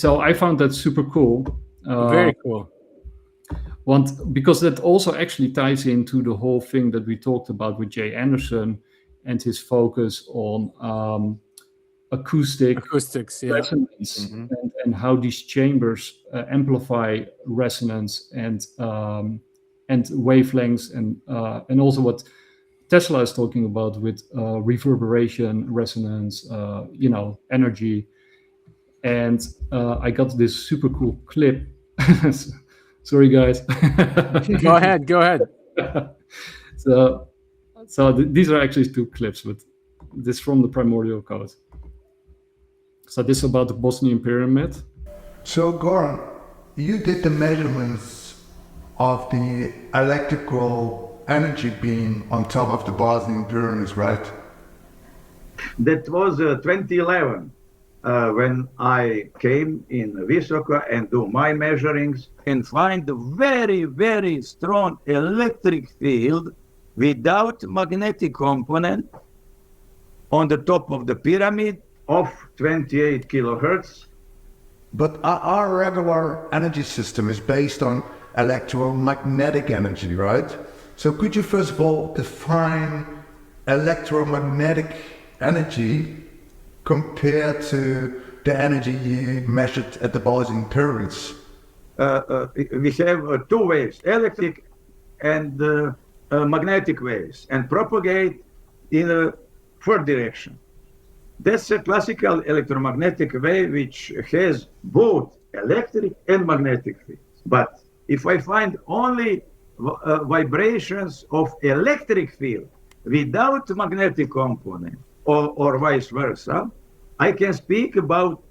I found that super cool. Very cool. Because that also actually ties into the whole thing that we talked about with Jay Anderson and his focus on acoustics, resonance, and how these chambers amplify resonance and and wavelengths, and also what Tesla is talking about with reverberation, resonance, energy. And I got this super cool clip. Sorry, guys. Go ahead. So these are actually two clips, but this from the Primordial Code. So this is about the Bosnian Pyramid. So Goran, you did the measurements of the electrical energy beam on top of the Bosnian Pyramids, right? That was 2011 when I came in Visoko and do my measurings and find a very, very strong electric field without magnetic component on the top of the pyramid of 28 kilohertz. But our regular energy system is based on electromagnetic energy, right? So could you first of all define electromagnetic energy compared to the energy you measured at the Bosnian Pyramids? We have two waves, electric and magnetic waves, and propagate in a fourth direction. That's a classical electromagnetic wave which has both electric and magnetic fields. But if I find only vibrations of electric field without magnetic component, or vice versa, I can speak about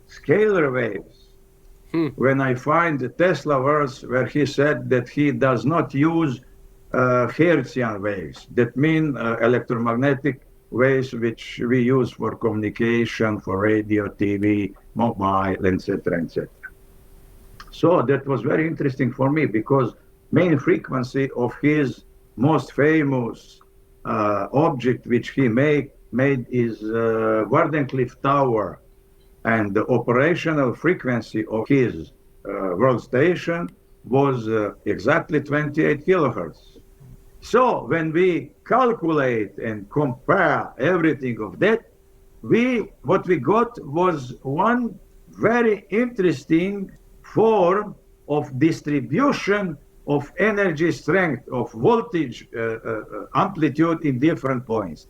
scalar waves. When I find the Tesla verse where he said that he does not use Hertzian waves, that mean electromagnetic waves which we use for communication, for radio, TV, mobile, etc., etc. So that was very interesting for me because main frequency of his most famous object which he made is Wardenclyffe Tower, and the operational frequency of his world station was exactly 28 kilohertz. So when we calculate and compare everything of that, what we got was one very interesting form of distribution of energy strength, of voltage amplitude in different points.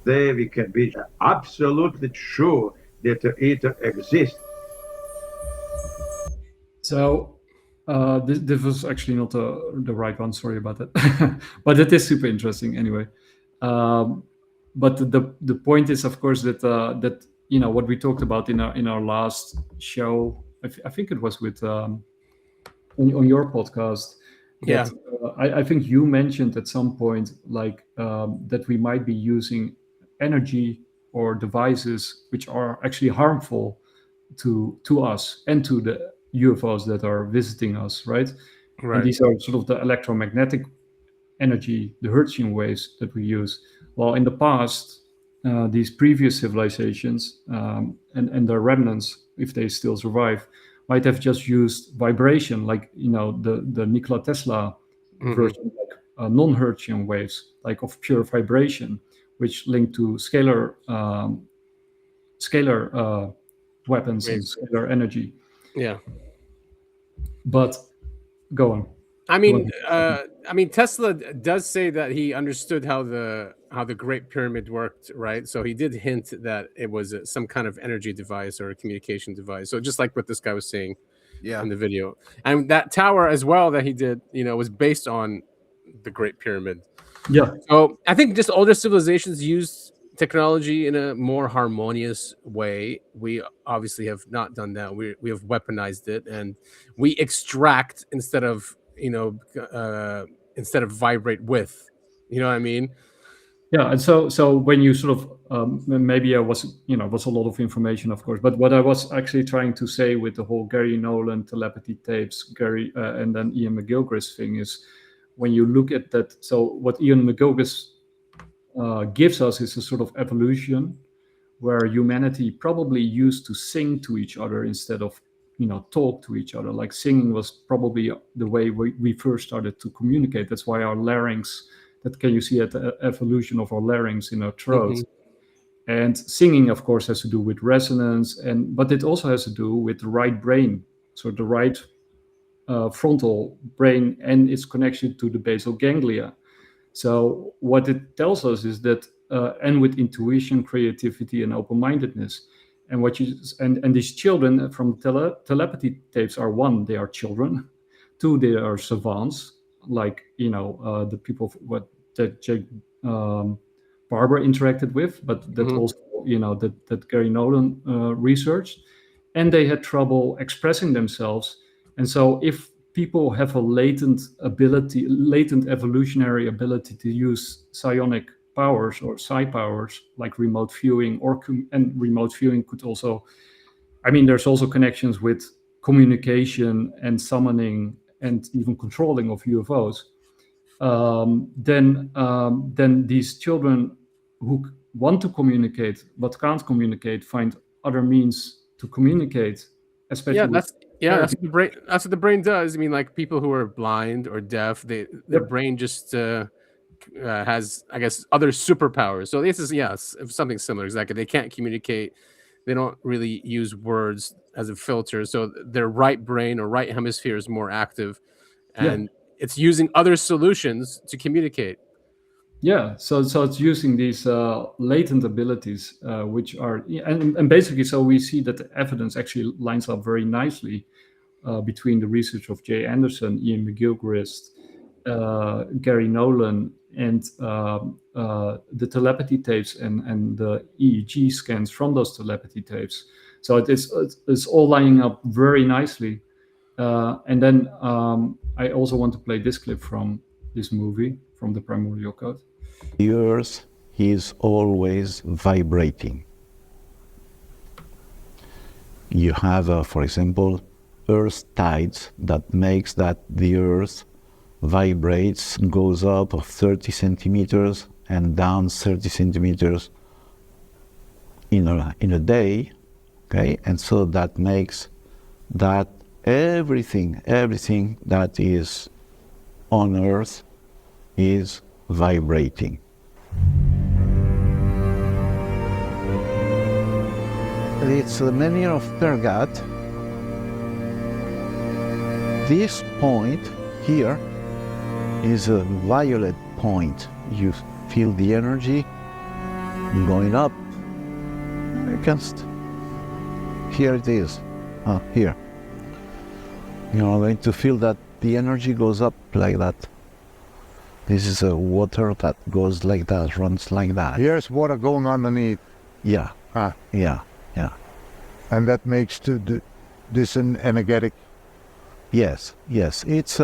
There we can be absolutely sure that it exists. So this was actually not the right one. Sorry about that, but it is super interesting anyway. But the point is, of course, that what we talked about in our last show. I think it was with on your podcast. Yeah. I think you mentioned at some point that we might be using energy or devices which are actually harmful to us and to the UFOs that are visiting us, right? Right. And these are sort of the electromagnetic energy, the Hertzian waves that we use. Well, in the past, these previous civilizations and their remnants, if they still survive, might have just used vibration, like the Nikola Tesla version, like non-Hertzian waves, like of pure vibration, which link to scalar weapons and scalar energy. Yeah. But go on. I mean, Tesla does say that he understood how the Great Pyramid worked, right? So he did hint that it was some kind of energy device or a communication device. So just like what this guy was saying in the video. And that tower as well that he did, was based on the Great Pyramid. Yeah. So I think just older civilizations used technology in a more harmonious way. We obviously have not done that. We have weaponized it, and we extract instead of vibrate with. You know what I mean? Yeah, and so when you sort of maybe I was a lot of information, of course, but what I was actually trying to say with the whole Gary Nolan telepathy tapes, and then Ian McGilchrist thing is, when you look at that, so what Ian McGilchrist gives us is a sort of evolution where humanity probably used to sing to each other instead of talk to each other. Like singing was probably the way we first started to communicate. That's why our larynx, that can you see at the evolution of our larynx in our throat. And singing, of course, has to do with resonance, but it also has to do with the right brain. So the right frontal brain and its connection to the basal ganglia. So what it tells us is that, and with intuition, creativity, and open-mindedness, and what you and these children from telepathy tapes are: one, they are children; two, they are savants, like the people that Jake Barber interacted with, but that also that Gary Nolan researched, and they had trouble expressing themselves. And so if people have a latent evolutionary ability to use psionic powers or psi powers, like remote viewing, and remote viewing could also, there's also connections with communication and summoning and even controlling of UFOs. Then these children who want to communicate but can't communicate find other means to communicate, especially that's what the brain does. Like people who are blind or deaf, their brain just has, I guess, other superpowers. So this is something similar. Exactly. They can't communicate. They don't really use words as a filter. So their right brain or right hemisphere is more active, and it's using other solutions to communicate. Yeah, so it's using these latent abilities, which are, and basically, so we see that the evidence actually lines up very nicely between the research of Jay Anderson, Ian McGilchrist, Gary Nolan, and the telepathy tapes and the EEG scans from those telepathy tapes. So it's all lining up very nicely. And then I also want to play this clip from this movie, from the Primordial Code. The Earth is always vibrating. You have, for example, Earth tides that makes that the Earth vibrates, goes up of 30 centimeters and down 30 centimeters in a day, okay? And so that makes that everything that is on Earth is vibrating. It's the menhir of Pergat. This point here is a violet point. You feel the energy going up. Here it is. Here. You're going to feel that the energy goes up like that. This is a water that goes like that, runs like that. Here's water going underneath. Yeah. Yeah. And that makes this an energetic. Yes. It's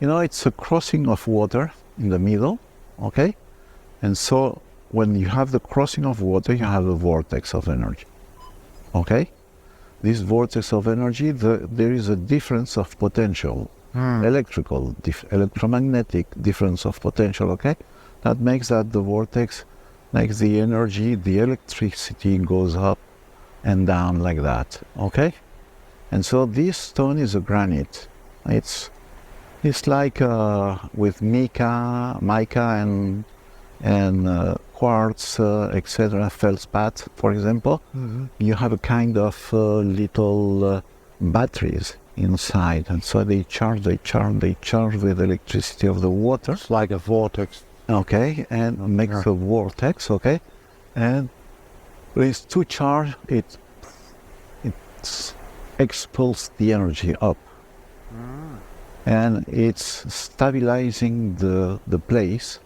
it's a crossing of water in the middle, okay? And so when you have the crossing of water, you have a vortex of energy, okay? This vortex of energy, there is a difference of potential. Electromagnetic difference of potential, okay? That makes that the vortex, makes the energy, the electricity goes up and down like that, okay? And so this stone is a granite. It's like with mica and quartz, etc., feldspath, for example. You have a kind of little batteries inside, and so they charge with electricity of the water. It's like a vortex. Okay, and makes a vortex, okay? And when it's too charged, it expels the energy up. And it's stabilizing the place,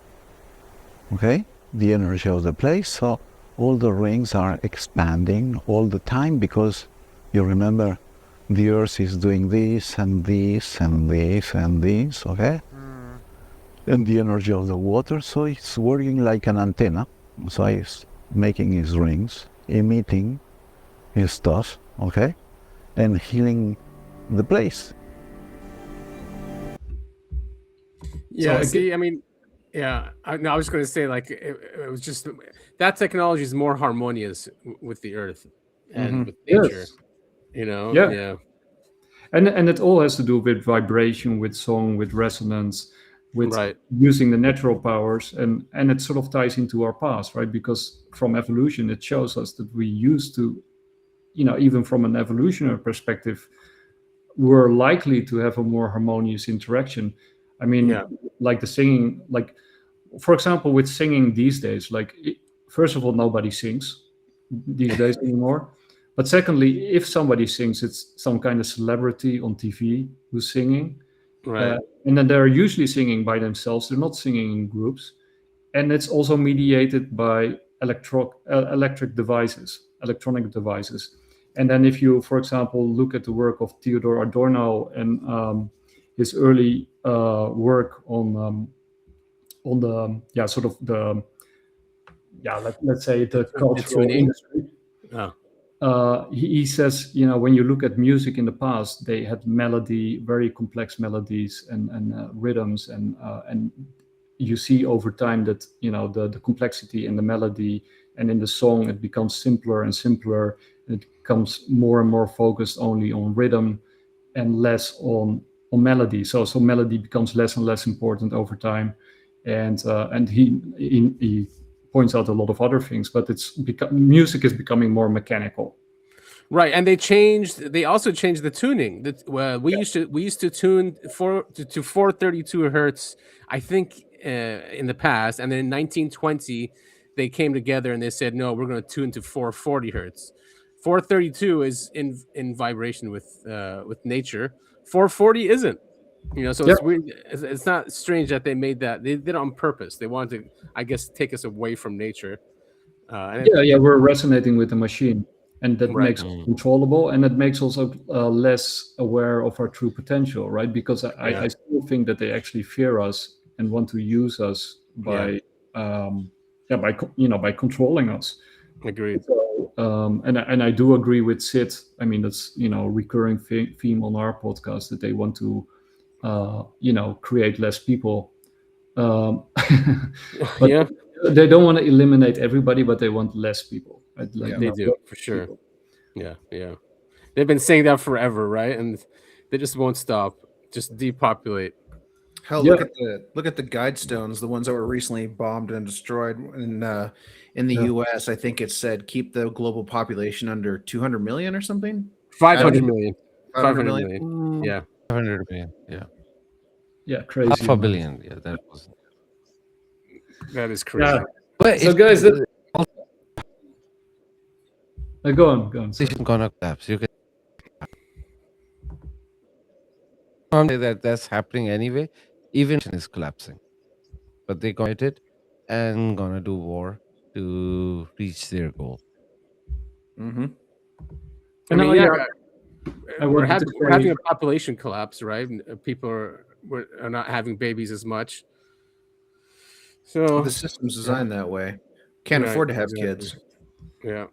okay? The energy of the place, so all the rings are expanding all the time, because you remember the Earth is doing this and this and this and this, okay? And the energy of the water, so it's working like an antenna. So it's making his rings, emitting his stuff, okay? And healing the place. Yeah, so, I was going to say, like, it was just, that technology is more harmonious with the Earth and with nature. Yes. Yeah. And it all has to do with vibration, with song, with resonance, with using the natural powers, and it sort of ties into our past, right? Because from evolution, it shows us that we used to, even from an evolutionary perspective, were likely to have a more harmonious interaction. I mean, like the singing, like for example, with singing these days, like first of all, nobody sings these days anymore. But secondly, if somebody sings, it's some kind of celebrity on TV who's singing. Right. And then they're usually singing by themselves. They're not singing in groups. And it's also mediated by electronic devices. And then if you, for example, look at the work of Theodor Adorno and his early work on the, let's say the cultural industry. He says, when you look at music in the past, they had very complex melodies and rhythms, and you see over time that the complexity in the melody and in the song, it becomes simpler and simpler. It becomes more and more focused only on rhythm and less on melody. So melody becomes less and less important over time, and he points out a lot of other things, but music is becoming more mechanical. Right, and they also changed the tuning. We used to tune to 432 hertz, I think, in the past, and then in 1920 they came together and they said, no, we're going to tune to 440 hertz. 432 is in vibration with nature. 440 isn't. So it's weird. It's not strange that they made that. They did it on purpose. They wanted to, I guess, take us away from nature. We're resonating with the machine, and that makes it controllable, and it makes also less aware of our true potential, right? Because I still think that they actually fear us and want to use us by controlling us. Agreed. So, and I do agree with Syd. I mean, that's recurring theme on our podcast, that they want to create less people. But they don't want to eliminate everybody, but they want less people. Right? They do, for sure. Yeah. They've been saying that forever, right? And they just won't stop. Just depopulate. Hell, look at the guide stones, the ones that were recently bombed and destroyed in the U.S. I think it said keep the global population under 200 million or something. 500 million. 500 million. Yeah. 500 million. Yeah. Yeah, crazy. Half a billion. Yeah, that is crazy. Yeah. But so guys, go on. Gonna collapse. You can say that that's happening anyway. Even is collapsing, but they committed and gonna do war to reach their goal. Mm-hmm. We're having a population collapse, right? People are not having babies as much. So the system's designed that way. Can't afford to have kids. Yeah,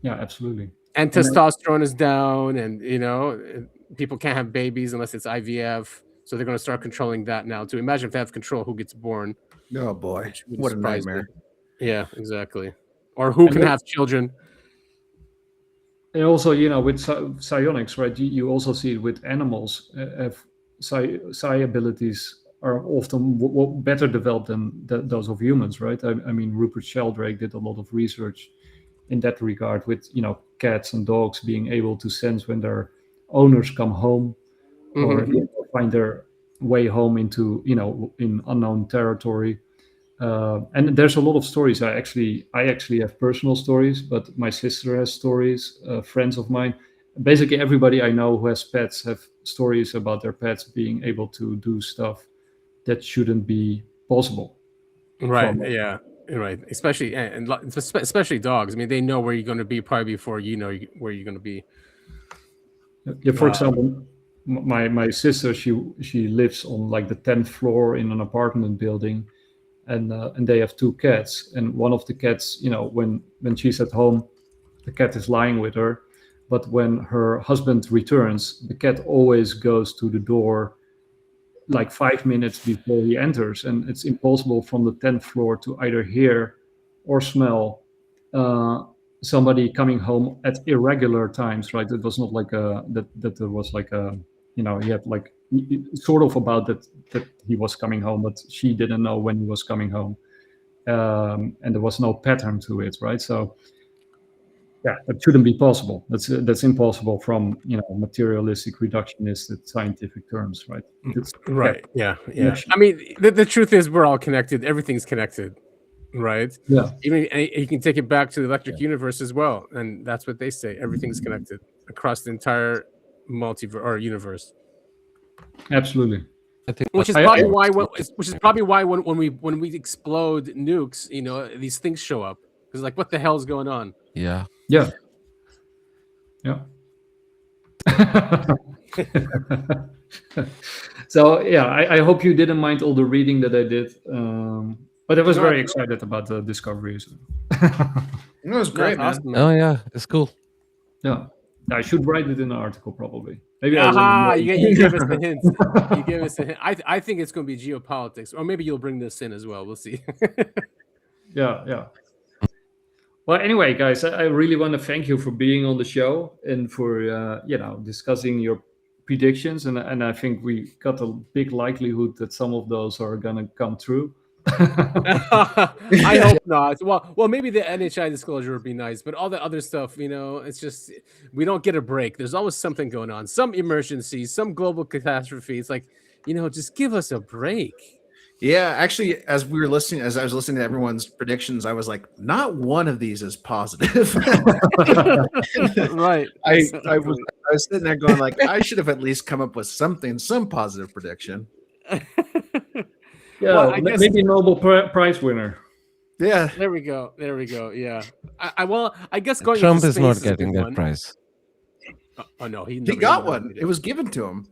absolutely. And testosterone is down, and people can't have babies unless it's IVF. So they're going to start controlling that now too. Imagine if they have control who gets born. Oh boy, what a nightmare. Yeah, exactly. Or who can have children. And also, with psionics, right? You also see it with animals. Psi abilities are often better developed than those of humans, right? I mean, Rupert Sheldrake did a lot of research in that regard with, cats and dogs being able to sense when their owners come home or find their way home into, in unknown territory. And there's a lot of stories. I actually have personal stories, but my sister has stories, friends of mine. Basically, everybody I know who has pets have stories about their pets being able to do stuff that shouldn't be possible. Right. Yeah. Right. Especially dogs. I mean, they know where you're going to be probably before you know where you're going to be. Yeah. For example, my sister, she lives on like the 10th floor in an apartment building. And they have two cats, and one of the cats, when she's at home, the cat is lying with her, but when her husband returns, the cat always goes to the door like 5 minutes before he enters, and it's impossible from the 10th floor to either hear or smell somebody coming home at irregular times, right? It was not like that there was like a, he had like sort of about that he was coming home, but she didn't know when he was coming home, and there was no pattern to it, right? So yeah, that shouldn't be possible. That's impossible from materialistic reductionist scientific terms, right? Right. Yeah. I mean, the truth is, we're all connected. Everything's connected, right? Yeah. Even you can take it back to the electric universe as well, and that's what they say. Everything's connected across the entire multiverse or universe. Absolutely. Which is probably why when we explode nukes, these things show up, because like, what the hell is going on? Yeah. Yeah. So yeah, I hope you didn't mind all the reading that I did, but I was very excited about the discoveries. It was great, man. Awesome, Oh yeah, it's cool. Yeah, I should write it in an article probably. Maybe you gave us a hint. You gave us a hint. I think it's going to be geopolitics, or maybe you'll bring this in as well. We'll see. Yeah. Well, anyway, guys, I really want to thank you for being on the show and for discussing your predictions, and I think we got a big likelihood that some of those are gonna come true. I hope not. Well, maybe the NHI disclosure would be nice, but all the other stuff, it's just we don't get a break. There's always something going on, some emergency, some global catastrophe. It's like, just give us a break. Yeah, actually, as I was listening to everyone's predictions, I was like, not one of these is positive. Right. I was sitting there going like, I should have at least come up with some positive prediction. Yeah, well, maybe Nobel Prize winner. Yeah. There we go. Yeah. I guess going. Trump is not getting that prize. Oh no, he got one. It was given to him.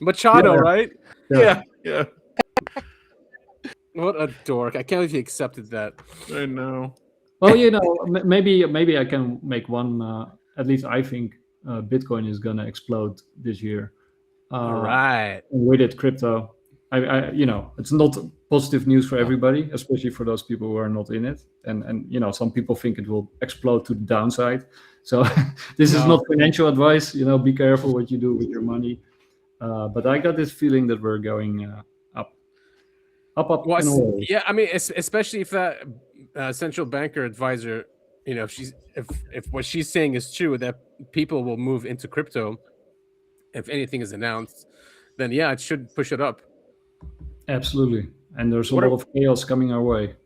Machado, right? Yeah. What a dork! I can't believe he accepted that. I know. Well, maybe I can make one. At least I think Bitcoin is gonna explode this year. Right. With it, crypto. It's not positive news for everybody, especially for those people who are not in it. And some people think it will explode to the downside. So this is not financial advice. Be careful what you do with your money. But I got this feeling that we're going up. Well, yeah, I mean, especially if that central banker advisor, if what she's saying is true, that people will move into crypto if anything is announced, then yeah, it should push it up. Absolutely. And there's a lot of chaos coming our way.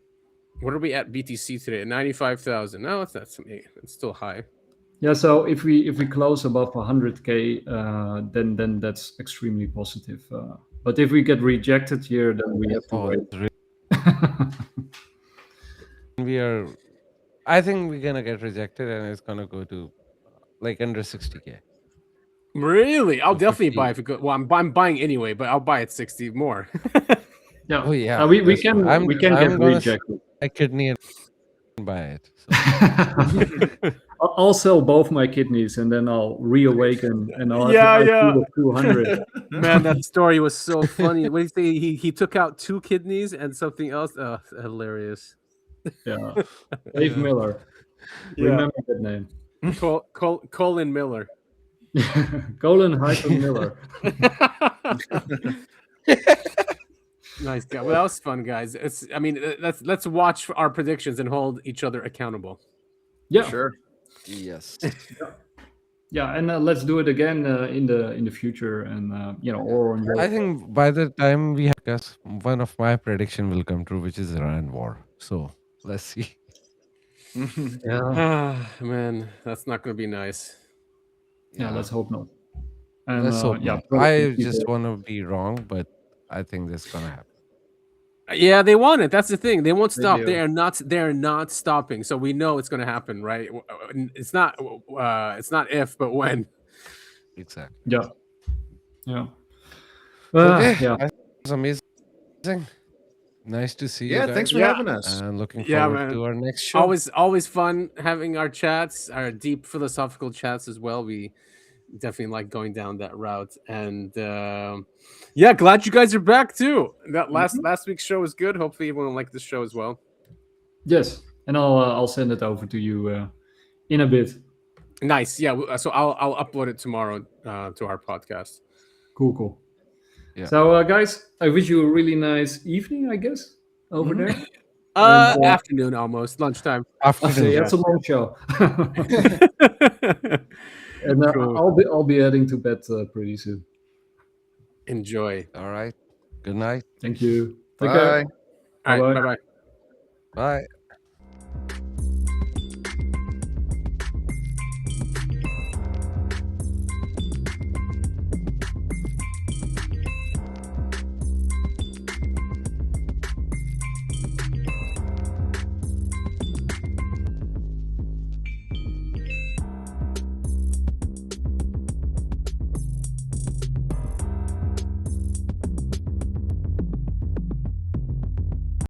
What are we at BTC today? 95,000. No, it's still high. Yeah, so if we close above 100K, then that's extremely positive. But if we get rejected here, then we have to wait. I think we're gonna get rejected, and it's gonna go to like under 60K. Really? I'll definitely buy if it goes. Well, I'm buying anyway, but I'll buy at 60 more. Yeah. Oh yeah. We can get rejected. A kidney and buy it. So. I'll sell both my kidneys and then I'll reawaken and I'll have 200. Man, that story was so funny. What do you say? He took out 2 kidneys and something else. Oh, hilarious. Yeah. Dave Miller. Yeah. Remember that name. Colin Miller. Colin-Miller. Nice guy. Well, that was fun, guys. Let's watch our predictions and hold each other accountable. Yeah, sure. Yes. Yeah, and let's do it again in the future, and or on I think by the time we have, one of my prediction will come true, which is Iran war. So let's see. Yeah, man, that's not going to be nice. Yeah, let's hope not. And, let's hope not. I just want to be wrong, but I think that's going to happen. Yeah, they want it. That's the thing. They won't stop. They are not stopping. So we know it's going to happen, right? It's not if, but when. Exactly. Yeah. Okay. Yeah. That's amazing. Nice to see you. Yeah, guys. thanks for having us. And looking forward to our next show. Always fun having our chats, our deep philosophical chats as well. We definitely like going down that route, and glad you guys are back too. That last week's show was good. Hopefully everyone will like this show as well. Yes, and I'll send it over to you in a bit. Nice. Yeah, so I'll upload it tomorrow to our podcast. Cool. Yeah. So guys, I wish you a really nice evening, I guess, over there. Afternoon almost, lunchtime. Okay, that's a long show. And Cool. I'll be heading to bed pretty soon. Enjoy. All right. Good night. Thank you. Take Bye. care. All right, Bye-bye. bye-bye. Bye.